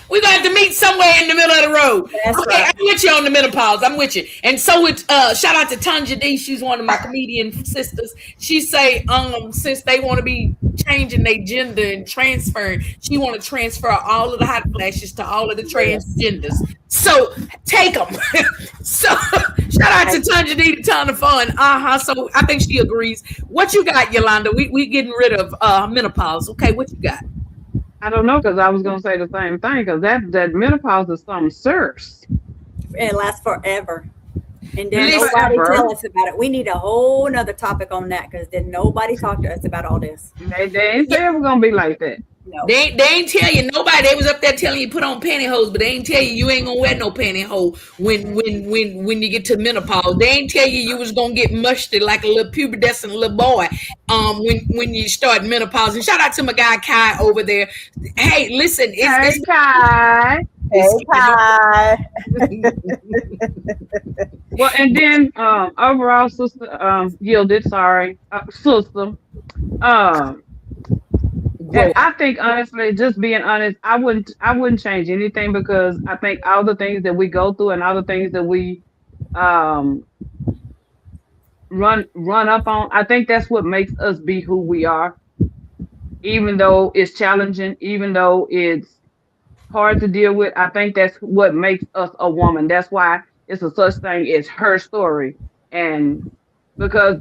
We're going to have to meet somewhere in the middle of the road. That's okay, right. I'm with you on the menopause. I'm with you. And so it's shout out to Tanja D. She's one of my comedian sisters. She say, since they want to be changing their gender and transferring, she want to transfer all of the hot flashes to all of the transgenders. So take them. So shout out to Tanja D. to ton of fun. So I think she agrees. What you got, Yolanda? We getting rid of menopause. Okay, what you got? I don't know, because I was going to say the same thing, because that menopause is something serious. It lasts forever. And then nobody tell us about it. We need a whole nother topic on that, because then nobody talked to us about all this. They ain't say it was going to be like that. No. They ain't tell you, nobody. They was up there telling you put on pantyhose, but they ain't tell you ain't gonna wear no pantyhose when you get to menopause. They ain't tell you was gonna get musty like a little pubescent little boy when you start menopause. And shout out to my guy Kai over there. Hey, listen, it's Kai. Hey, Kai. Well, and then overall, sister, yielded. Sorry, sister. And I think, honestly, just being honest, I wouldn't change anything, because I think all the things that we go through and all the things that we run up on, I think that's what makes us be who we are. Even though it's challenging, even though it's hard to deal with, I think that's what makes us a woman. That's why it's a such thing as her story. And because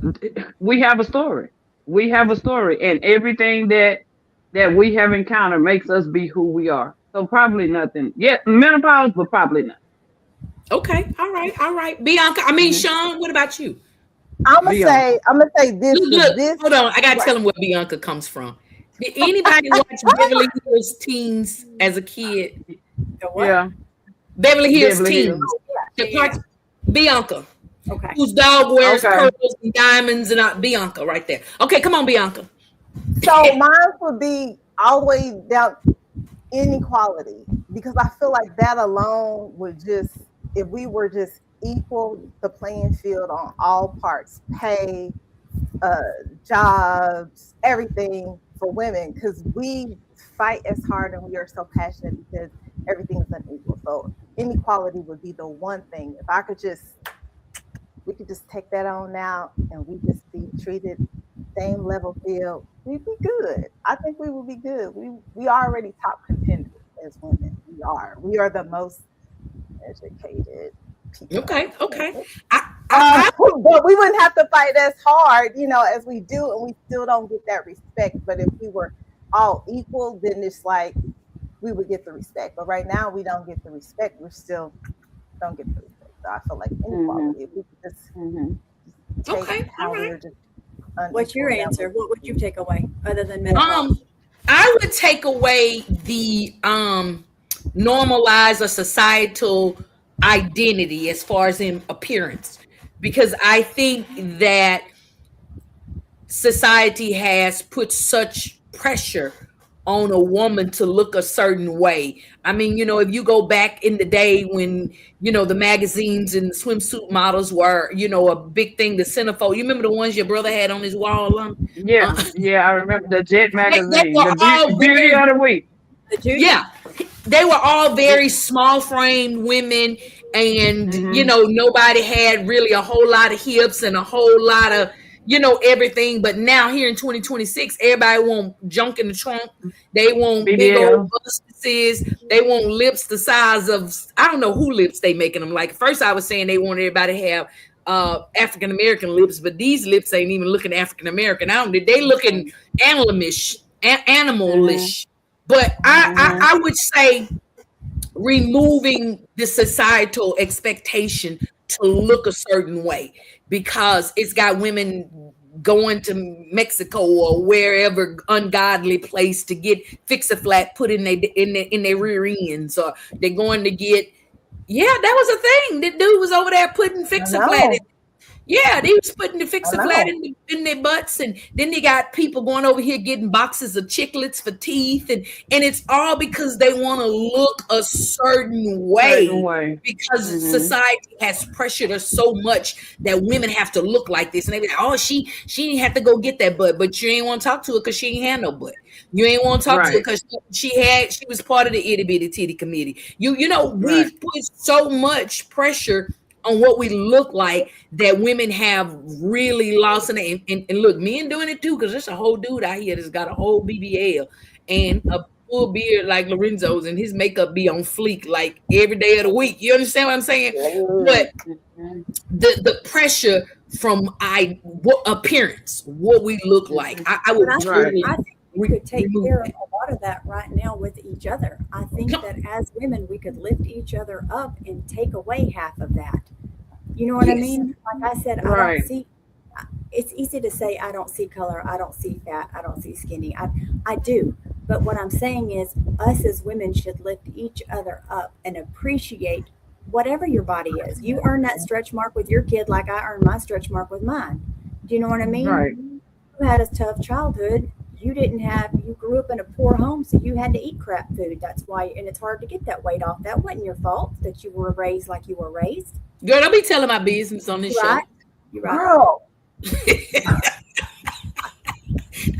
we have a story. We have a story, and everything that we have encountered makes us be who we are. So probably nothing. Yeah, menopause, but probably not. Okay, all right. Bianca, Sean, what about you? I'm gonna say this. Look, hold on, I gotta tell him where Bianca comes from. Did anybody watch Beverly Hills Teens as a kid? Yeah. Beverly Hills Beverly Teen. Hills. Bianca. Okay. Whose dog wears Okay. pearls and diamonds and Bianca right there. Okay, come on, Bianca. So mine would be all the way down inequality, because I feel like that alone would just, if we were just equal the playing field on all parts, pay, jobs, everything for women, because we fight as hard and we are so passionate because everything is unequal. So inequality would be the one thing. If I could just, we could just take that on now and we just be treated same level field, we'd be good. I think we would be good. We are already top contenders as women. We are the most educated people. Okay. But we wouldn't have to fight as hard, as we do, and we still don't get that respect. But if we were all equal, then it's like we would get the respect. But right now, we don't get the respect. We still don't get the respect. So I feel like inequality. If we could just take how we're just. What's your answer? What would you take away other than menopause? I would take away the normalize a societal identity as far as in appearance, because I think that society has put such pressure on a woman to look a certain way. I mean, if you go back in the day when, the magazines and the swimsuit models were, a big thing, the centerfold. You remember the ones your brother had on his wall? Yeah, I remember the Jet magazine, they were the beauty of the week. Yeah, they were all very small framed women, and nobody had really a whole lot of hips and a whole lot of everything. But now here in 2026, everybody want junk in the trunk. They want big old busts. They want lips the size of, I don't know who lips they making them. Like first I was saying they want everybody to have African American lips, but these lips ain't even looking African American. They looking animalish. But I would say removing the societal expectation to look a certain way, because it's got women going to Mexico or wherever ungodly place to get Fix-A-Flat put in their rear ends, or they're going to get, that was a thing. The dude was over there putting Fix-A-Flat in. Yeah, they was putting the Fix-A-Flat in their butts, and then they got people going over here getting boxes of chiclets for teeth, and it's all because they want to look a certain way. Because society has pressured us so much that women have to look like this, and they be like, oh, she didn't have to go get that butt, but you ain't want to talk to her because she ain't had no butt. You ain't want to talk to her because she was part of the itty bitty titty committee. We've put so much pressure on what we look like that women have really lost in it. And look, men doing it too, because there's a whole dude out here that's got a whole BBL and a full beard like Lorenzo's, and his makeup be on fleek like every day of the week. You understand what I'm saying? But the pressure from what appearance, what we look like, I would really. I think we could take care of a lot of that right now with each other. I think that as women, we could lift each other up and take away half of that. You know what I mean? Like I said, I don't see. It's easy to say I don't see color, I don't see fat, I don't see skinny. I do, but what I'm saying is, us as women should lift each other up and appreciate whatever your body is. You earn that stretch mark with your kid, like I earned my stretch mark with mine. Do you know what I mean? Right. You had a tough childhood. You grew up in a poor home, so you had to eat crap food. That's why, and it's hard to get that weight off. That wasn't your fault that you were raised like you were raised. Girl, don't be telling my business on this show. You're right. Girl. That's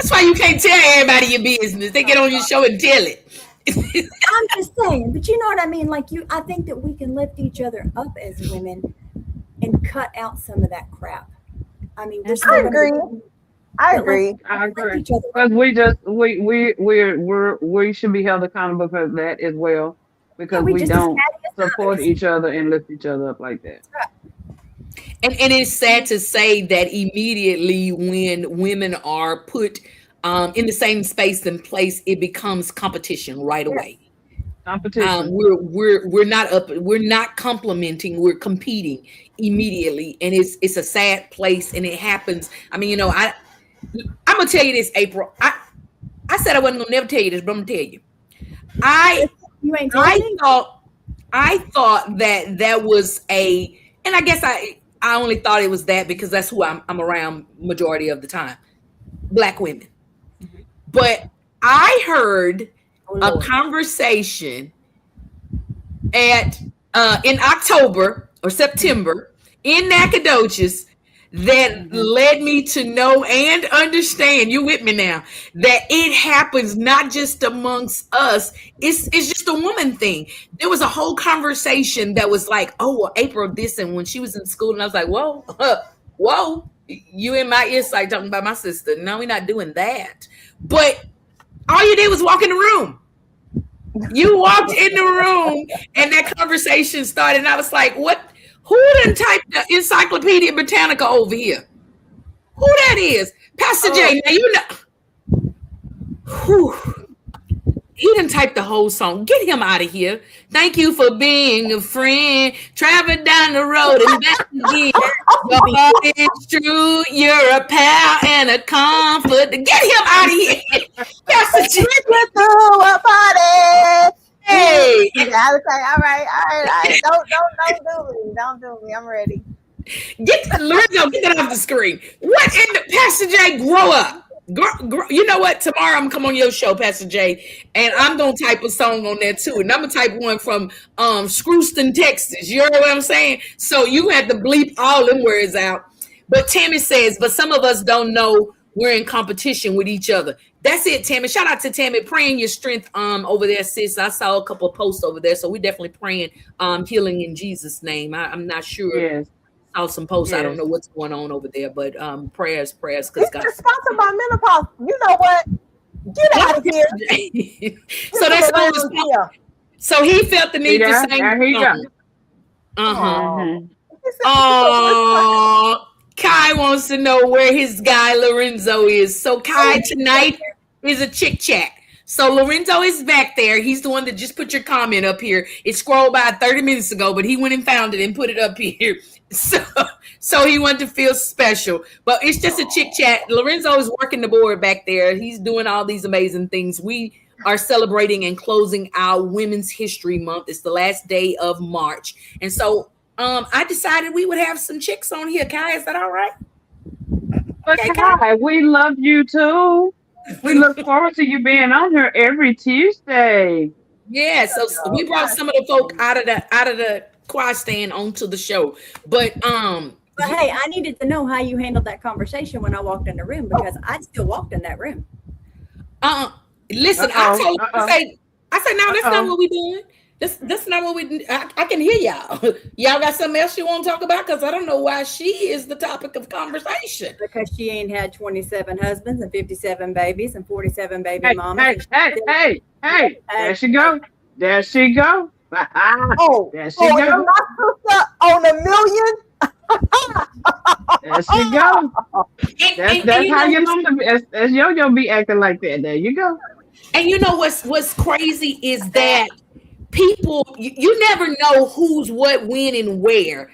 why you can't tell everybody your business. They get on your show and tell it. I'm just saying, but you know what I mean? Like I think that we can lift each other up as women and cut out some of that crap. I mean, I agree. Because we should be held accountable for that as well, because we don't support each other and lift each other up like that. And it's sad to say that immediately when women are put in the same space and place, it becomes competition right away. Competition. We're not complimenting, we're competing immediately, and it's a sad place, and it happens. I mean, I'm gonna tell you this, April. I said I wasn't gonna never tell you this, but I'm gonna tell you. I thought I thought that was and I guess I only thought it was that because that's who I'm around majority of the time, Black women. But I heard a conversation in October or September in Nacogdoches that led me to know and understand, you with me now, that it happens not just amongst us. It's just a woman thing. There was a whole conversation that was like, oh, well, April this, and when she was in school, and I was like, whoa, you in my ear sight talking about my sister. No, we're not doing that. But all you did was walk in the room. You walked in the room and that conversation started, and I was like, what? Who done typed the Encyclopedia Britannica over here? Who that is? Pastor J. Now you know. Whew. He done typed the whole song. Get him out of here. Thank you for being a friend. Travel down the road and back again. Your heart is true. You're a pal and a comfort. Get him out of here. Pastor J. To a party. Hey, you gotta say, all right. Don't do me. I'm ready. Lorenzo, get that off the screen. What in the Pastor J? Grow up. You know what? Tomorrow I'm gonna come on your show, Pastor J, and I'm gonna type a song on there too, and I'm gonna type one from Scrooston, Texas. You know what I'm saying? So you have to bleep all them words out. But Tammy says, but some of us don't know we're in competition with each other. That's it, Tammy. Shout out to Tammy. Praying your strength over there, sis. I saw a couple of posts over there, so we're definitely praying healing in Jesus' name. I'm not sure. Yes. Saw some posts. Yes. I don't know what's going on over there, but prayers. Because it's sponsored by menopause. You know what? Get out of here. So that's all. So he felt the need to sing. There he goes. Oh, Kai wants to know where his guy Lorenzo is. So Kai, tonight is a chick chat. So Lorenzo is back there. He's the one that just put your comment up here. It scrolled by 30 minutes ago, but he went and found it and put it up here. So he wanted to feel special. But it's just a chick chat. Lorenzo is working the board back there. He's doing all these amazing things. We are celebrating and closing our Women's History Month. It's the last day of March. And so I decided we would have some chicks on here. Kai, is that all right? But okay, Kai, we love you too. We look forward to you being on here every Tuesday. Yeah, so we brought some of the folk out of the choir stand onto the show. But hey, I needed to know how you handled that conversation when I walked in the room, because I still walked in that room. Listen, I told her, I said, no, that's not what we doing. That's not what we do. I can hear y'all. Y'all got something else you want to talk about? Because I don't know why she is the topic of conversation. Because she ain't had 27 husbands and 57 babies and 47 baby mamas. Hey. There she go. There she go. There she go. My sister on $1 million. There she go. That's how you know. That's Yo-Yo be acting like that. There you go. And you know what's crazy is that people, you never know who's what, when, and where.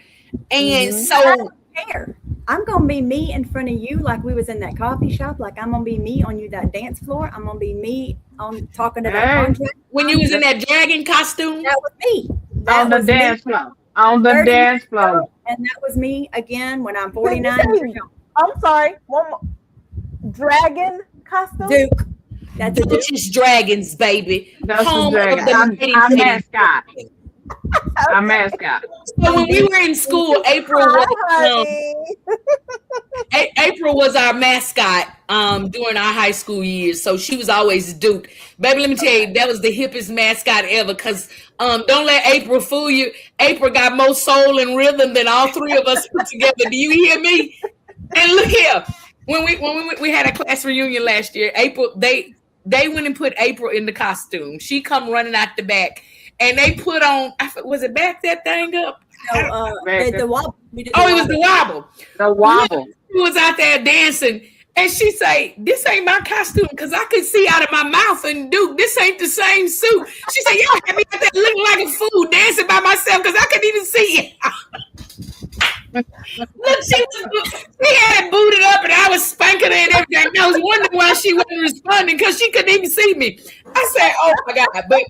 And so I don't care. I'm gonna be me in front of you like we was in that coffee shop. Like I'm gonna be me on that dance floor. I'm gonna be me on talking to that contract. When you was in that dragon costume, that was me. On the dance floor. On the dance floor. And that was me again when I'm 49. I'm sorry. One more. Dragon costume. Duke. That's Duchess Dragons, baby. That's home of the our mascot. Our mascot. So when we were in school, April was our mascot during our high school years. So she was always Duke. Baby, let me tell you, that was the hippest mascot ever. Because don't let April fool you. April got more soul and rhythm than all three of us put together. Do you hear me? And look here, when we had a class reunion last year, April they went and put April in the costume. She come running out the back, and they put on. Was it back that thing up? No, the wobble. It was the wobble. The wobble. She was out there dancing, and she say, "This ain't my costume because I could see out of my mouth and Duke. This ain't the same suit." She said, "Y'all had me out there looking like a fool dancing by myself because I couldn't even see it." Look, she had booted up and I was spanking her and everything. I was wondering why she wasn't responding because she couldn't even see me. I said, "Oh my God!" But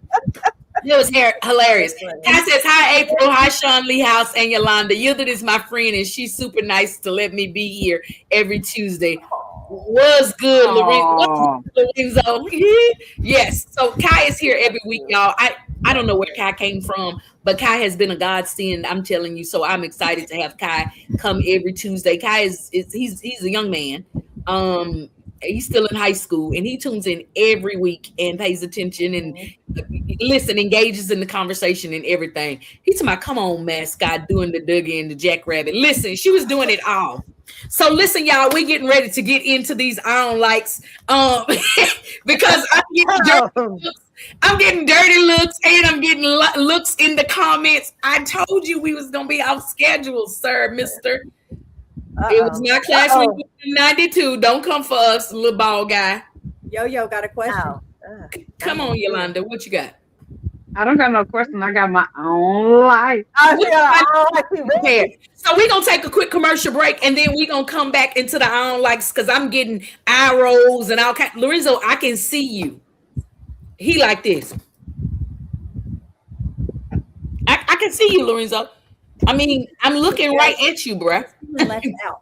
It was hilarious. Kai says, hi, April. Hi, Sean Lee House and Yolanda. Yilda is my friend, and she's super nice to let me be here every Tuesday. Was good, Lorenzo. Yes. So Kai is here every week, y'all. I don't know where Kai came from, but Kai has been a godsend, I'm telling you. So I'm excited to have Kai come every Tuesday. Kai he's a young man. He's still in high school, and he tunes in every week and pays attention and engages in the conversation and everything. He's talking about, come on, mascot, doing the Dougie and the Jackrabbit. Listen, she was doing it all. So listen, y'all, we're getting ready to get into these I don't likes because I'm getting dirty looks and I'm getting looks in the comments. I told you we was gonna be off schedule, sir, mister. It was my class reunion in 92. Don't come for us, little bald guy. Yo, got a question. Come on, Yolanda. What you got? I don't got no question. I got my own life. So we're going to take a quick commercial break, and then we're going to come back into the I don't likes because I'm getting arrows and all kinds. Lorenzo, I can see you. He like this. I can see you, Lorenzo. I mean, I'm looking right at you, bruh. Left out.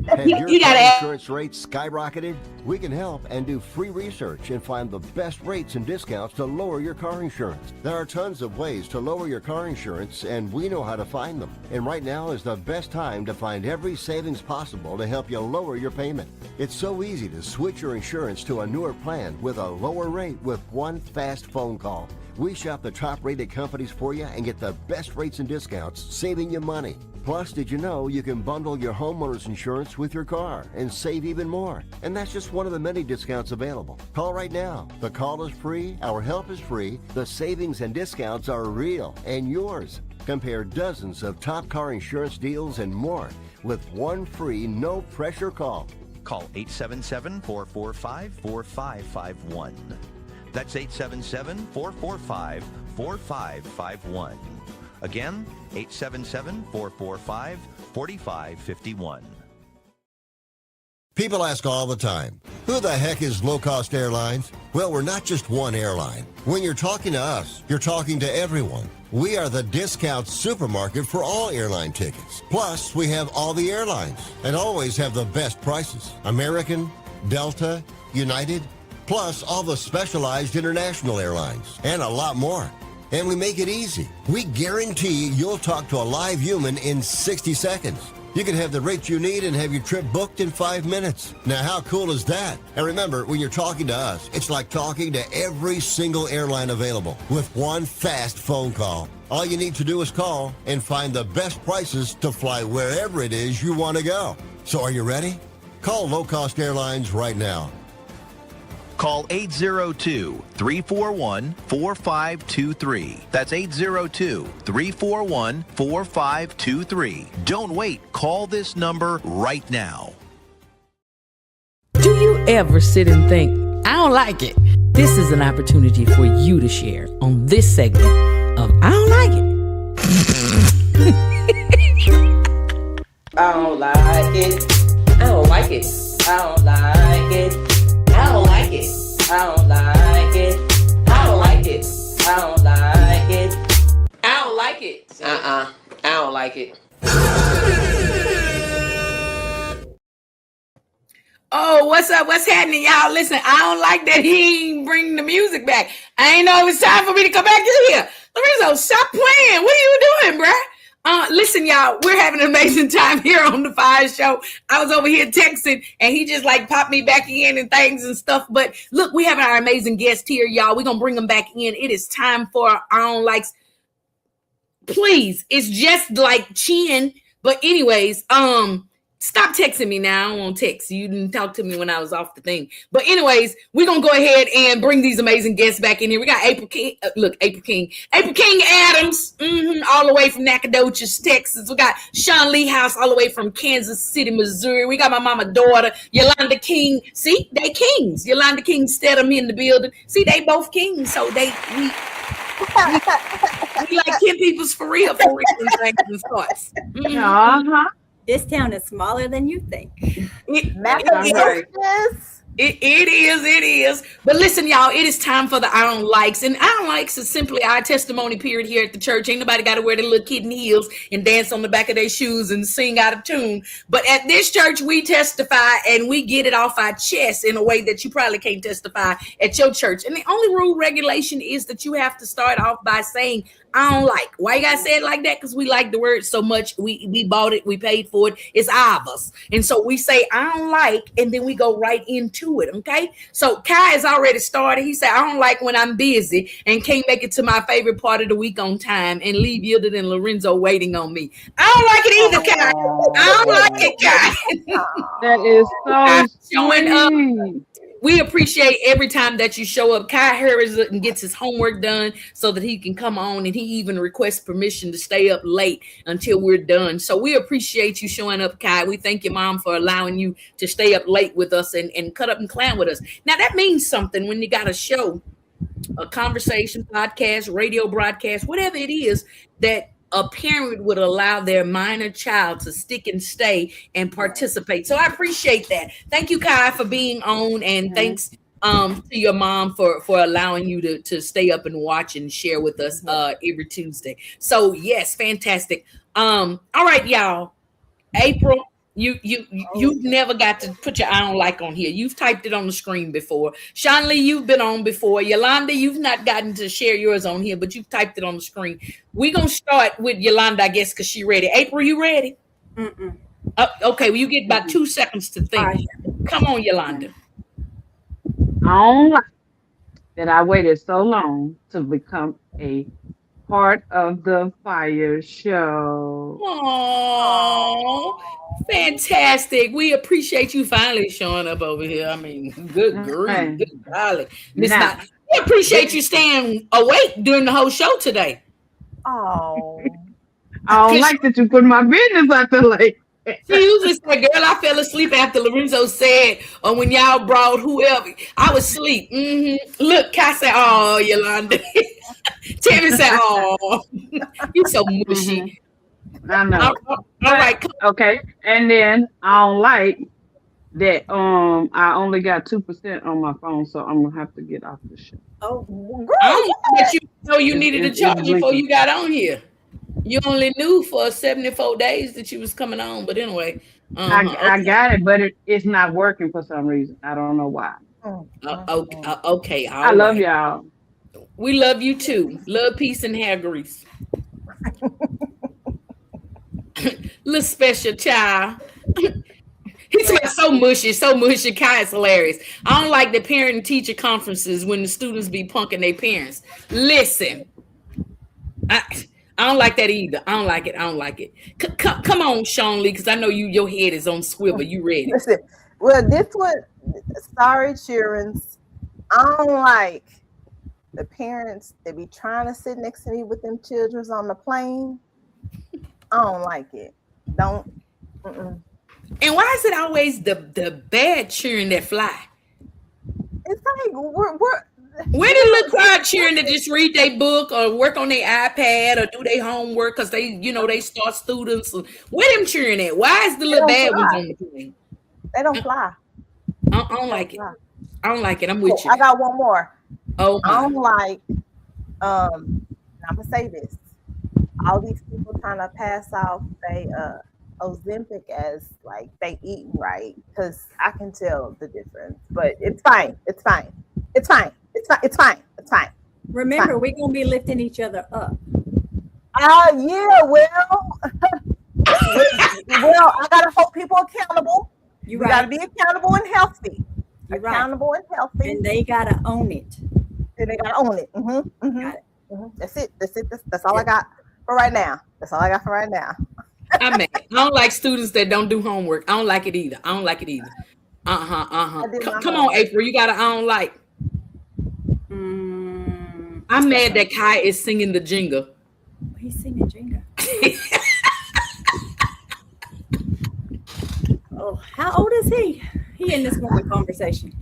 Have your You gotta car insurance rates skyrocketed? We can help and do free research and find the best rates and discounts to lower your car insurance. There are tons of ways to lower your car insurance, and we know how to find them. And right now is the best time to find every savings possible to help you lower your payment. It's so easy to switch your insurance to a newer plan with a lower rate with one fast phone call. We shop the top-rated companies for you and get the best rates and discounts, saving you money. Plus, did you know you can bundle your homeowner's insurance with your car and save even more? And that's just one of the many discounts available. Call right now. The call is free, our help is free, the savings and discounts are real and yours. Compare dozens of top car insurance deals and more with one free, no-pressure call. Call 877-445-4551. That's 877-445-4551. Again, 877-445-4551. People ask all the time, who the heck is Low Cost Airlines? Well, we're not just one airline. When you're talking to us, you're talking to everyone. We are the discount supermarket for all airline tickets. Plus, we have all the airlines and always have the best prices. American, Delta, United, plus all the specialized international airlines, and a lot more. And we make it easy. We guarantee you'll talk to a live human in 60 seconds. You can have the rates you need and have your trip booked in 5 minutes. Now, how cool is that? And remember, when you're talking to us, it's like talking to every single airline available with one fast phone call. All you need to do is call and find the best prices to fly wherever it is you want to go. So are you ready? Call Low Cost Airlines right now. Call 802-341-4523. That's 802-341-4523. Don't wait. Call this number right now. Do you ever sit and think, I don't like it? This is an opportunity for you to share on this segment of I don't like it. I don't like it. I don't like it. I don't like it. I don't like it. I don't like it. I don't like it. I don't like it. I don't like it. I don't like it. Oh, what's up? What's happening, y'all? Listen, I don't like that he ain't bringing the music back. I ain't know it was time for me to come back in here. Lorenzo, stop playing. What are you doing, bruh? Listen, y'all, we're having an amazing time here on the FIYAH Show. I was over here texting, and he just like popped me back in and things and stuff. But look, we have our amazing guest here, y'all. We're gonna bring them back in. It is time for our own likes. Please, it's just like chin. But anyways, stop texting me now. I don't want to text. You didn't talk to me when I was off the thing. But anyways, we're going to go ahead and bring these amazing guests back in here. We got April King. April King Adams, all the way from Nacogdoches, Texas. We got Sean Lee House all the way from Kansas City, Missouri. We got my mama daughter, Yolanda King. See, they kings. Yolanda King Stedham in the building. See, they both kings. So we like 10 peoples for real and thoughts. This town is smaller than you think. It is. But listen, y'all, it is time for the I don't likes. And I don't likes is simply our testimony period here at the church. Ain't nobody got to wear their little kitten heels and dance on the back of their shoes and sing out of tune. But at this church, we testify and we get it off our chest in a way that you probably can't testify at your church. And the only rule regulation is that you have to start off by saying, I don't like. Why you gotta say it like that? Because we like the word so much. We bought it, we paid for it. It's ours. And so we say, I don't like, and then we go right into it. Okay. So Kai has already started. He said, I don't like when I'm busy and can't make it to my favorite part of the week on time and leave Yielded and Lorenzo waiting on me. I don't like it either, Kai. I don't like it, Kai. That is so showing sweet. up. We appreciate every time that you show up. Kai hurries and gets his homework done so that he can come on, and he even requests permission to stay up late until we're done. So we appreciate you showing up, Kai. We thank your mom for allowing you to stay up late with us and cut up and clown with us. Now that means something when you got a show, a conversation, podcast, radio broadcast, whatever it is, that a parent would allow their minor child to stick and stay and participate. So I appreciate that. Thank you, Kai, for being on, and thanks to your mom for allowing you to stay up and watch and share with us every Tuesday. So yes, fantastic. All right, y'all. April, you've never got to put your I don't like on here. You've typed it on the screen before. Shanley, you've been on before. Yolanda, you've not gotten to share yours on here, but you've typed it on the screen. We're going to start with Yolanda, I guess, because she's ready. April, you ready? Okay, well, you get about 2 seconds to think. Right. Come on, Yolanda. I don't like that I waited so long to become a part of the FIYAH show. Oh, fantastic. We appreciate you finally showing up over here. I mean, good grief, good golly. We appreciate you staying awake during the whole show today. Oh. I don't like that you put my business out there like she usually said, girl, I fell asleep after Lorenzo said, or when y'all brought whoever, I was asleep. Look, Kai said, oh, Yolanda. Tammy said, oh, you so mushy. I know. All right. Okay. And then I don't like that I only got 2% on my phone, so I'm gonna have to get off the show. Oh, I don't let you know you needed to charge before you got on here. You only knew for 74 days that you was coming on, but anyway. I got it, but it's not working for some reason. I don't know why. Okay. I love y'all. We love you too. Love, peace, and hair grease. Little special child. He's so mushy. Kai is hilarious. I don't like the parent and teacher conferences when the students be punking their parents. Listen, I don't like that either. I don't like it. Come on, Sean Lee, because I know your head is on swivel. You ready? Listen, well, this one, sorry, childrens. I don't like the parents that be trying to sit next to me with them children on the plane. I don't like it. Don't. And why is it always the bad children that fly? It's like we're where the little quiet children that just read their book or work on their iPad or do their homework because they start students. Where them children at? Why is the little bad ones on the plane? They don't fly. I don't like it. I don't like it. I'm with you. I got one more. Oh, I don't like. I'm gonna say this. All these people trying to pass off Ozempic as like they eating right, because I can tell the difference. But it's fine. Remember, we're gonna be lifting each other up. Yeah. Well, I gotta hold people accountable. You gotta be accountable and healthy. Accountable and healthy, and they gotta own it. Got it. That's it. That's all I got for right now. I don't like students that don't do homework. I don't like it either. Come on, April. You got I don't like. I'm mad that Kai is singing the jingle. He's singing jingle. Oh, how old is he? He in this moment conversation.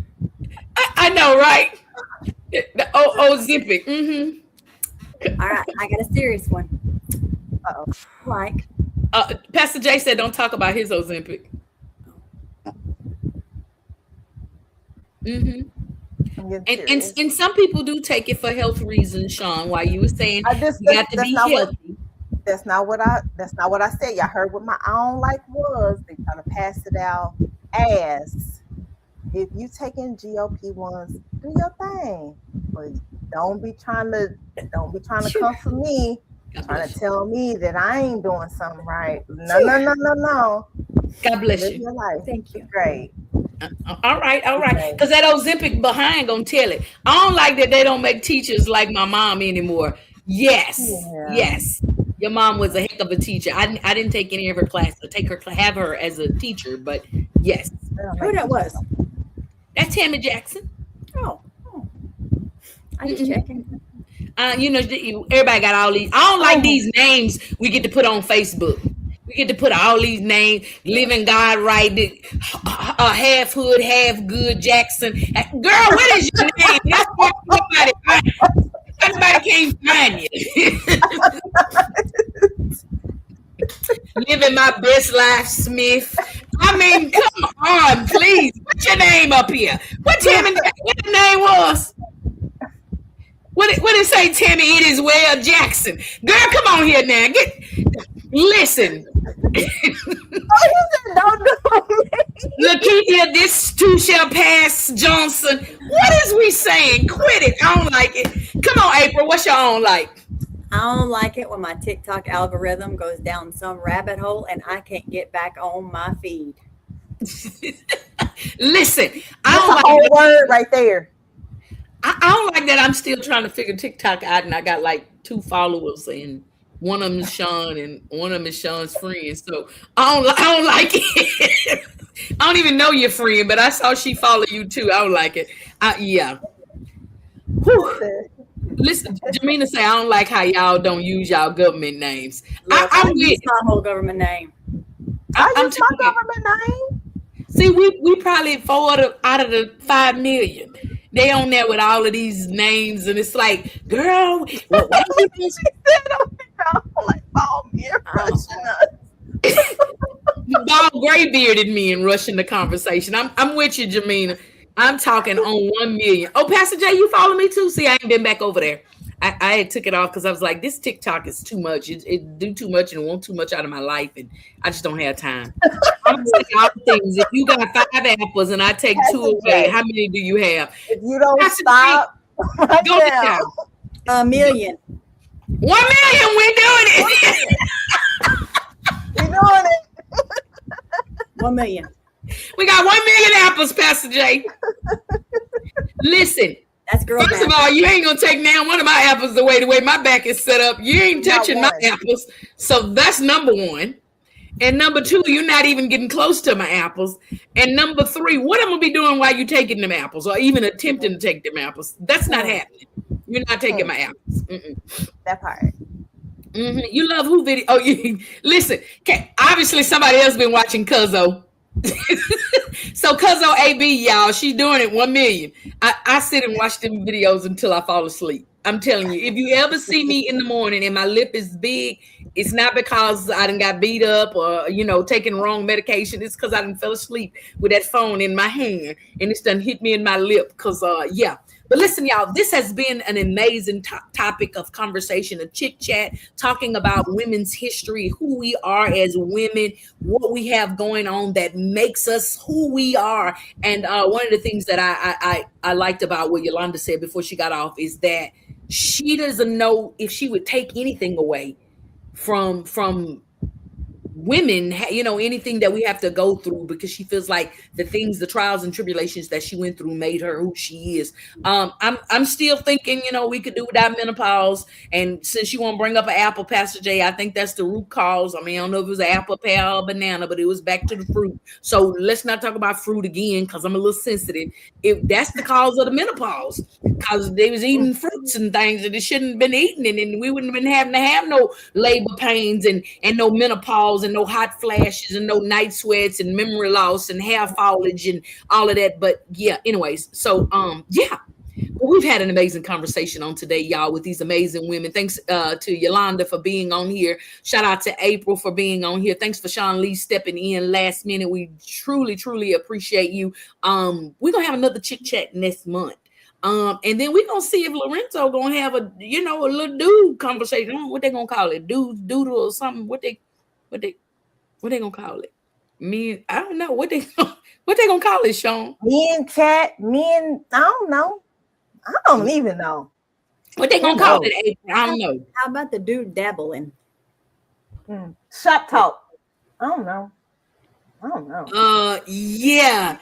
I know, right? Ozempic. All right, I got a serious one. Like, Pastor Jay said, "Don't talk about his Ozempic." Mm-hmm. And And some people do take it for health reasons, Sean. While you were saying you got to be healthy. That's not what I said. Y'all heard what my I don't like was. They trying to pass it out as if you taking GOP ones, do your thing. But don't be trying to come for me, trying to tell me that I ain't doing something right. No. God bless Live you. your life. Thank you. Great. All right. Because that Ozempic behind gonna tell it. I don't like that they don't make teachers like my mom anymore. Yes. Your mom was a heck of a teacher. I didn't take any of her classes. Have her as a teacher, but yes. Who that was? That's Tammy Jackson. Oh. I just checking. Everybody got all these. I don't like these names we get to put on Facebook. We get to put all these names, Living God Right, half hood, half good Jackson. Girl, what is your name? That's why somebody can't find you. Living my best life, Smith. I mean, come on, please. Put your name up here. What the name was? What did it say, Tammy? It is well Jackson. Girl, come on here now. Listen. Lakeithia, this too shall pass, Johnson. What is we saying? Quit it. I don't like it. Come on, April. What's your own like? I don't like it when my TikTok algorithm goes down some rabbit hole and I can't get back on my feed. Listen, I don't like whole word right there. I don't like that. I'm still trying to figure TikTok out, and I got like 2 followers, and one of them is Sean, and one of them is Sean's friend. So I don't like it. I don't even know your friend, but I saw she followed you too. I don't like it. Yeah. Whew. Listen, Jamina say I don't like how y'all don't use y'all government names. I use my whole government name. I use my government name. See, we probably 4 out of the 5 million. They on there with all of these names, and it's like, girl, what you like bald gray bearded men rushing the conversation. I'm with you, Jamina. I'm talking on 1 million. Oh, Pastor Jay, you follow me too? See, I ain't been back over there. I had took it off because I was like, this TikTok is too much. It do too much and want too much out of my life, and I just don't have time. I'm saying all things. If you got 5 apples and I take 2 away, how many do you have? If you don't stop, go down. 1 million. 1 million. We're doing it. We're doing it. 1 million. We got 1 million apples, Pastor Jay. Listen. That's girl. First of all, you ain't gonna take now one of my apples away the way my back is set up. You ain't touching my apples. So that's number 1. And number 2, you're not even getting close to my apples. And number 3, what I'm gonna be doing while you taking them apples or even attempting to take them apples? That's not happening. You're not taking my apples. That part. You love who video? Oh, listen. Obviously, somebody else been watching Cuzzo. So Cuzzo AB, y'all, she's doing it 1 million. I sit and watch them videos until I fall asleep. I'm telling you, if you ever see me in the morning and my lip is big, it's not because I done got beat up or, taking wrong medication. It's because I done fell asleep with that phone in my hand and it's done hit me in my lip because, yeah. But listen, y'all, this has been an amazing topic of conversation, a chit chat, talking about women's history, who we are as women, what we have going on that makes us who we are. And one of the things that I liked about what Yolanda said before she got off is that she doesn't know if she would take anything away from women, anything that we have to go through, because she feels like the trials and tribulations that she went through made her who she is. I'm still thinking, we could do without menopause. And since you want to bring up an apple, Pastor Jay, I think that's the root cause. I mean, I don't know if it was an apple, pear, or banana, but it was back to the fruit. So let's not talk about fruit again, because I'm a little sensitive. If that's the cause of the menopause, because they was eating fruits and things that they shouldn't have been eating, and then we wouldn't have been having to have no labor pains and no menopause and no hot flashes and no night sweats and memory loss and hair foliage and all of that. But yeah, anyways, so yeah. Well, we've had an amazing conversation on today, y'all, with these amazing women. Thanks to Yolanda for being on here. Shout out to April for being on here. Thanks for Sean Lee stepping in last minute. We truly, truly appreciate you. We're gonna have another chit chat next month. And then we're gonna see if Lorenzo gonna have a little dude conversation. I don't know what they gonna call it, doodle or something. What they gonna call it? I don't know what they gonna call it, Sean. I don't know. I don't even know. What they gonna call it, April? I don't know. How about the dude dabbling? Shop talk. I don't know. Yeah.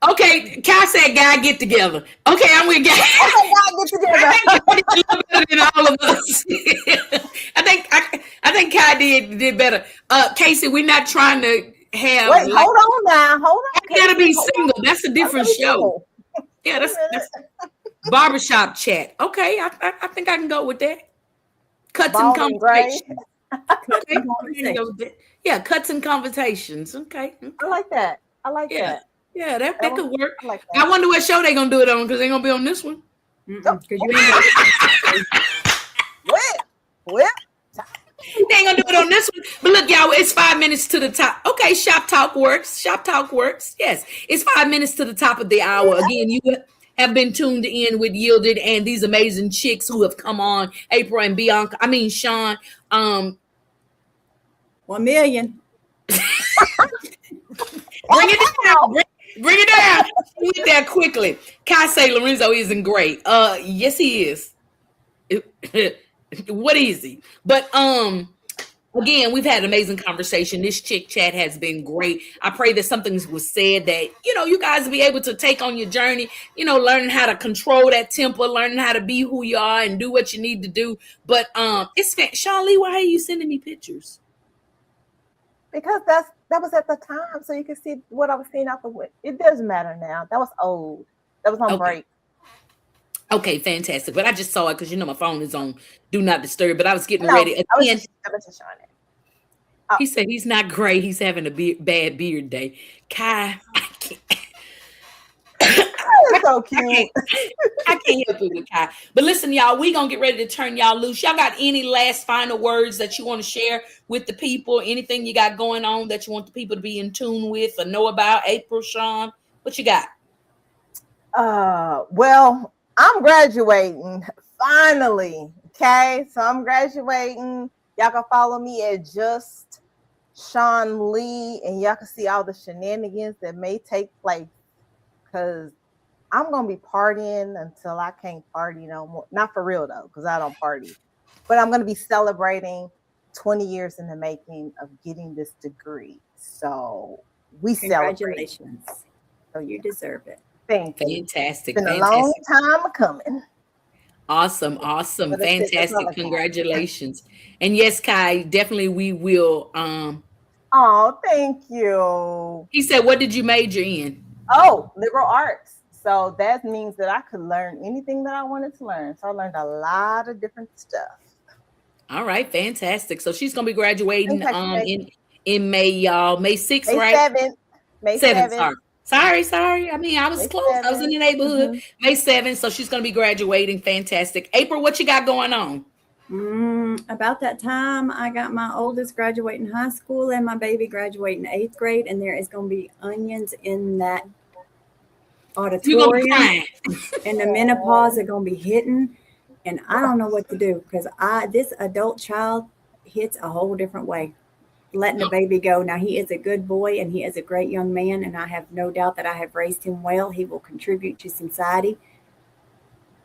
Okay, Kai said, "Guy, get together." Okay, I'm with Guy. Okay, guy, get together. I think Kai did better than all of us. I think Kai did better. Casey, we're not trying to have. Wait, hold on now. Hold on. I gotta be single. That's a different show. Yeah, that's barbershop chat. Okay, I think I can go with that. Cuts and conversations. Okay, yeah, cuts and conversations. Okay. I like that. That. Yeah, that could work. I like that. I wonder what show they gonna do it on, because they're gonna be on this one. What? They ain't gonna do it on this one. But look, y'all, it's 5 minutes to the top. Okay, Shop Talk works. Yes, it's 5 minutes to the top of the hour. Again, you have been tuned in with Yielded and these amazing chicks who have come on, April and Bianca. I mean, Sean. 1 million. Bring it down. Bring it down. Get there quickly. Kai say Lorenzo isn't great. Yes, he is. What is he? But again, we've had an amazing conversation. This chick chat has been great. I pray that something was said that you guys will be able to take on your journey. Learning how to control that temper, learning how to be who you are, and do what you need to do. But it's Sean Lee. Why are you sending me pictures? Because that was at the time, so you can see what I was seeing out the window. It doesn't matter now. That was old. That was on break. Okay, fantastic. But I just saw it because my phone is on Do Not Disturb. But I was getting ready again. He said he's not great. He's having a bad beard day. Kai, I can't. So cute. I can't help it with Kai. But listen, y'all, we gonna get ready to turn y'all loose. Y'all got any last final words that you want to share with the people? Anything you got going on that you want the people to be in tune with or know about? April, Sean, what you got? Well, I'm graduating finally. Okay, so I'm graduating. Y'all can follow me at Just Sean Lee, and y'all can see all the shenanigans that may take place. Because I'm gonna be partying until I can't party no more. Not for real though, because I don't party. But I'm gonna be celebrating 20 years in the making of getting this degree. So we celebrate. Congratulations. So you deserve it. Thank you. Fantastic. It's been a long time coming. Awesome. Fantastic. Congratulations. And yes, Kai, definitely we will. Oh, thank you. He said, what did you major in? Oh, liberal arts. So that means that I could learn anything that I wanted to learn. So I learned a lot of different stuff. All right, fantastic. So she's gonna be graduating in May, y'all. May 6th, right? May 7th. Sorry. I mean, I was close. 7th. I was in the neighborhood. Mm-hmm. May 7th. So she's gonna be graduating. Fantastic. April, what you got going on? About that time, I got my oldest graduating high school and my baby graduating 8th grade, and there is going to be onions in that auditorium, and the menopause are going to be hitting, and I don't know what to do because this adult child hits a whole different way. Letting the baby go. Now, he is a good boy and he is a great young man, and I have no doubt that I have raised him well. He will contribute to society.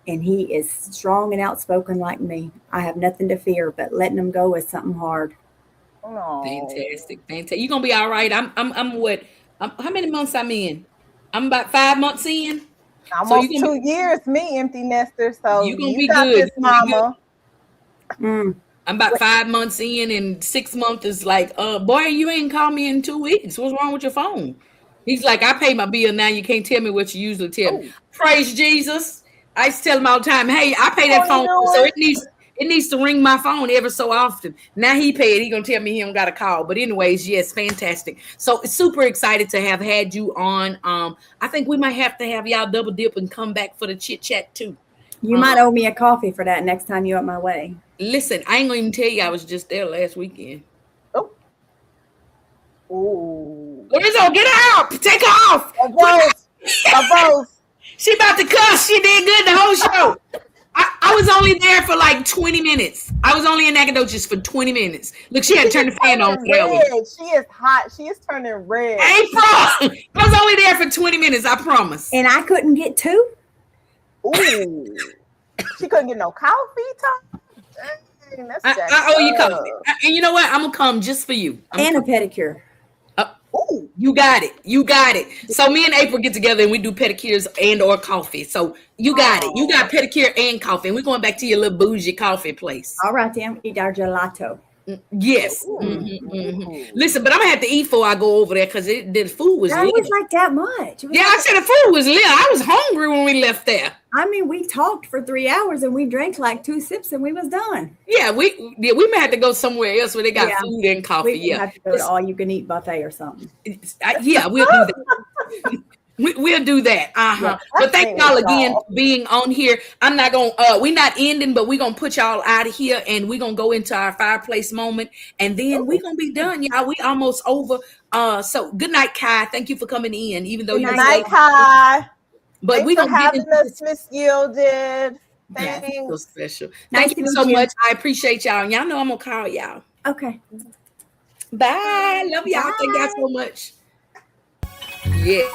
And he is strong and outspoken like me. I have nothing to fear, but letting him go is something hard. Oh. Fantastic. You're gonna be all right. I'm what? How many months I'm in? I'm about 5 months in. Almost 2 years, me, empty nester. So you're gonna be good, mama. I'm about 5 months in, and 6 months is like, boy, you ain't called me in 2 weeks. What's wrong with your phone? He's like, I pay my bill now. You can't tell me what you usually tell me. Praise Jesus. I used to tell him all the time, hey, I pay that phone, so it needs to ring my phone ever so often. Now he paid. He gonna tell me he don't got a call. But anyways, yes, fantastic. So super excited to have had you on. I think we might have to have y'all double dip and come back for the chit chat too. You might owe me a coffee for that next time you're up my way. Listen, I ain't gonna even tell you I was just there last weekend. Oh. Ooh. Lorenzo, get her out. Take her off. She about to cuss. She did good the whole show. I was only there for like 20 minutes. I was only in Nacogdoches for 20 minutes. Look, she had to turn the fan on. She is hot. She is turning red. April, I was only there for 20 minutes. I promise. And I couldn't get two. Ooh. She couldn't get no coffee. Dang, that's I owe you coffee. And you know what? I'm gonna come just for you. And a pedicure. Ooh. You got it. You got it. So me and April get together and we do pedicures and or coffee. So you got it. You got pedicure and coffee. And we're going back to your little bougie coffee place. All right, then. Eat our gelato. Yes. Listen, but I'm gonna have to eat before I go over there because the food was lit. It was like that much. Yeah, I said the food was lit. I was hungry when we left there. I mean, we talked for 3 hours and we drank like 2 sips and we was done. Yeah, we may have to go somewhere else where they got food and coffee. We have to go to all you can eat buffet or something. Yeah, we'll do that. We'll do that. Yeah, but thank y'all again for being on here. I'm not gonna we're not ending, but we're gonna put y'all out of here and we're gonna go into our fireplace moment and then we're gonna be done, y'all. We almost over. So good night, Kai. Thank you for coming in, even though good night, Kai. But we gonna get into us, Miss Gilded. Thanks. Yeah, so special. Thank you so much. I appreciate y'all. And y'all know I'm gonna call y'all. Okay. Bye. Love y'all. Bye. Thank y'all so much. Yeah.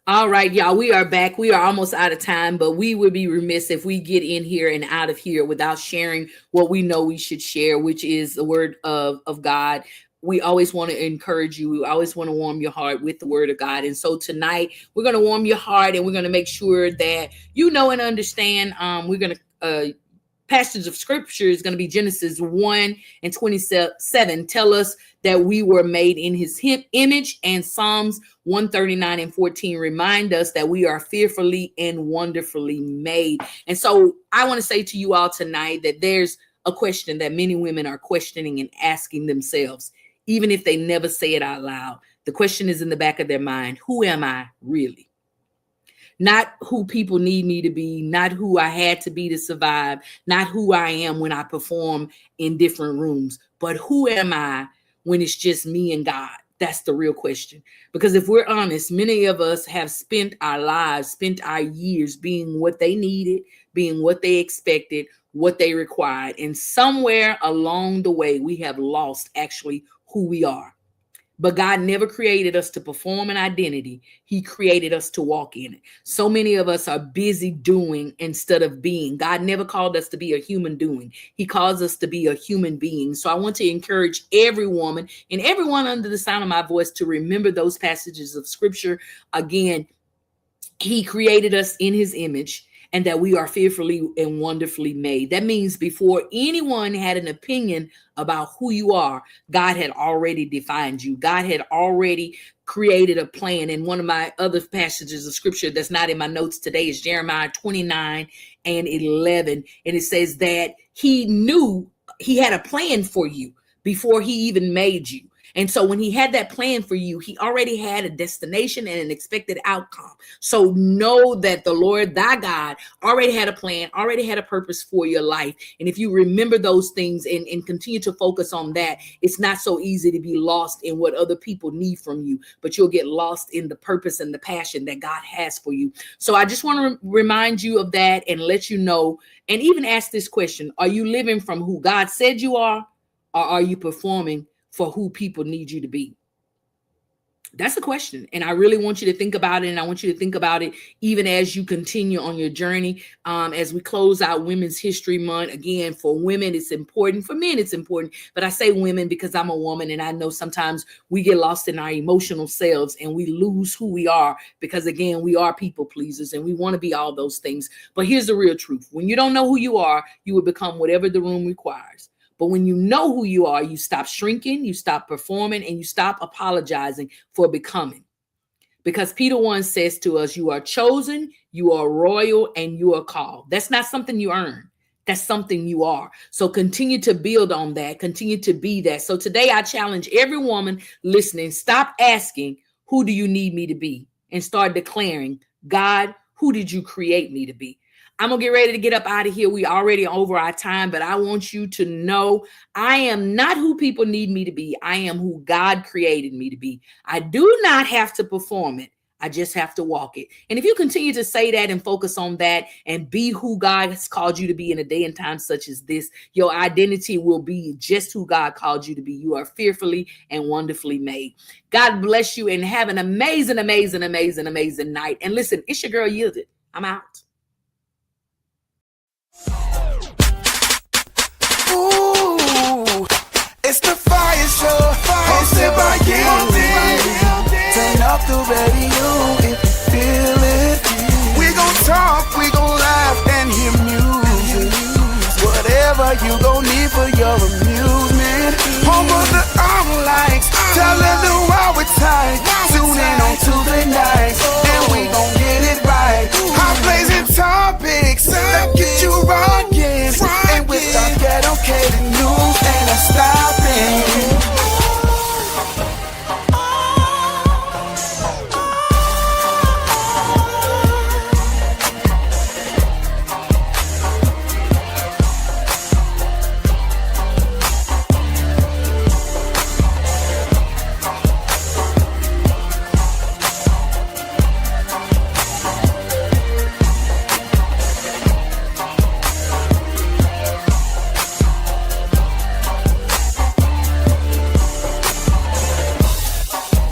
All right, y'all, we are back. We are almost out of time, but we would be remiss if we get in here and out of here without sharing what we know we should share, which is the word of God. We always want to encourage you. We always want to warm your heart with the word of God. And so tonight we're going to warm your heart and we're going to make sure that you know and understand. We're going to passage of scripture is going to be Genesis 1:27. Tell us that we were made in his image, and Psalms 139:14 remind us that we are fearfully and wonderfully made. And so I want to say to you all tonight that there's a question that many women are questioning and asking themselves, even if they never say it out loud. The question is in the back of their mind: who am I really? Not who people need me to be, not who I had to be to survive, not who I am when I perform in different rooms, but who am I when it's just me and God? That's the real question. Because if we're honest, many of us have spent our lives, spent our years being what they needed, being what they expected, what they required. And somewhere along the way, we have lost actually who we are. But God never created us to perform an identity. He created us to walk in it. So many of us are busy doing instead of being. God never called us to be a human doing. He calls us to be a human being. So I want to encourage every woman and everyone under the sound of my voice to remember those passages of scripture. Again, he created us in his image, and that we are fearfully and wonderfully made. That means before anyone had an opinion about who you are, God had already defined you. God had already created a plan. And one of my other passages of scripture that's not in my notes today is Jeremiah 29:11. And it says that he knew he had a plan for you before he even made you. And so when he had that plan for you, he already had a destination and an expected outcome. So know that the Lord, thy God, already had a plan, already had a purpose for your life. And if you remember those things and continue to focus on that, it's not so easy to be lost in what other people need from you, but you'll get lost in the purpose and the passion that God has for you. So I just want to remind you of that and let you know, and even ask this question: are you living from who God said you are, or are you performing for who people need you to be? That's the question. And I really want you to think about it. And I want you to think about it even as you continue on your journey. As we close out Women's History Month, again, for women, it's important. For men, it's important. But I say women because I'm a woman, and I know sometimes we get lost in our emotional selves and we lose who we are because, again, we are people pleasers and we want to be all those things. But here's the real truth. When you don't know who you are, you will become whatever the room requires. But when you know who you are, you stop shrinking, you stop performing, and you stop apologizing for becoming. Because Peter 1 says to us, you are chosen, you are royal, and you are called. That's not something you earn. That's something you are. So continue to build on that. Continue to be that. So today I challenge every woman listening, stop asking, who do you need me to be? And start declaring, God, who did you create me to be? I'm going to get ready to get up out of here. We already over our time, but I want you to know I am not who people need me to be. I am who God created me to be. I do not have to perform it. I just have to walk it. And if you continue to say that and focus on that and be who God has called you to be in a day and time such as this, your identity will be just who God called you to be. You are fearfully and wonderfully made. God bless you and have an amazing, amazing, amazing, amazing night. And listen, it's your girl Yielded. I'm out. Ooh, it's the Fire Show, hosted by Yielded. Turn up the radio.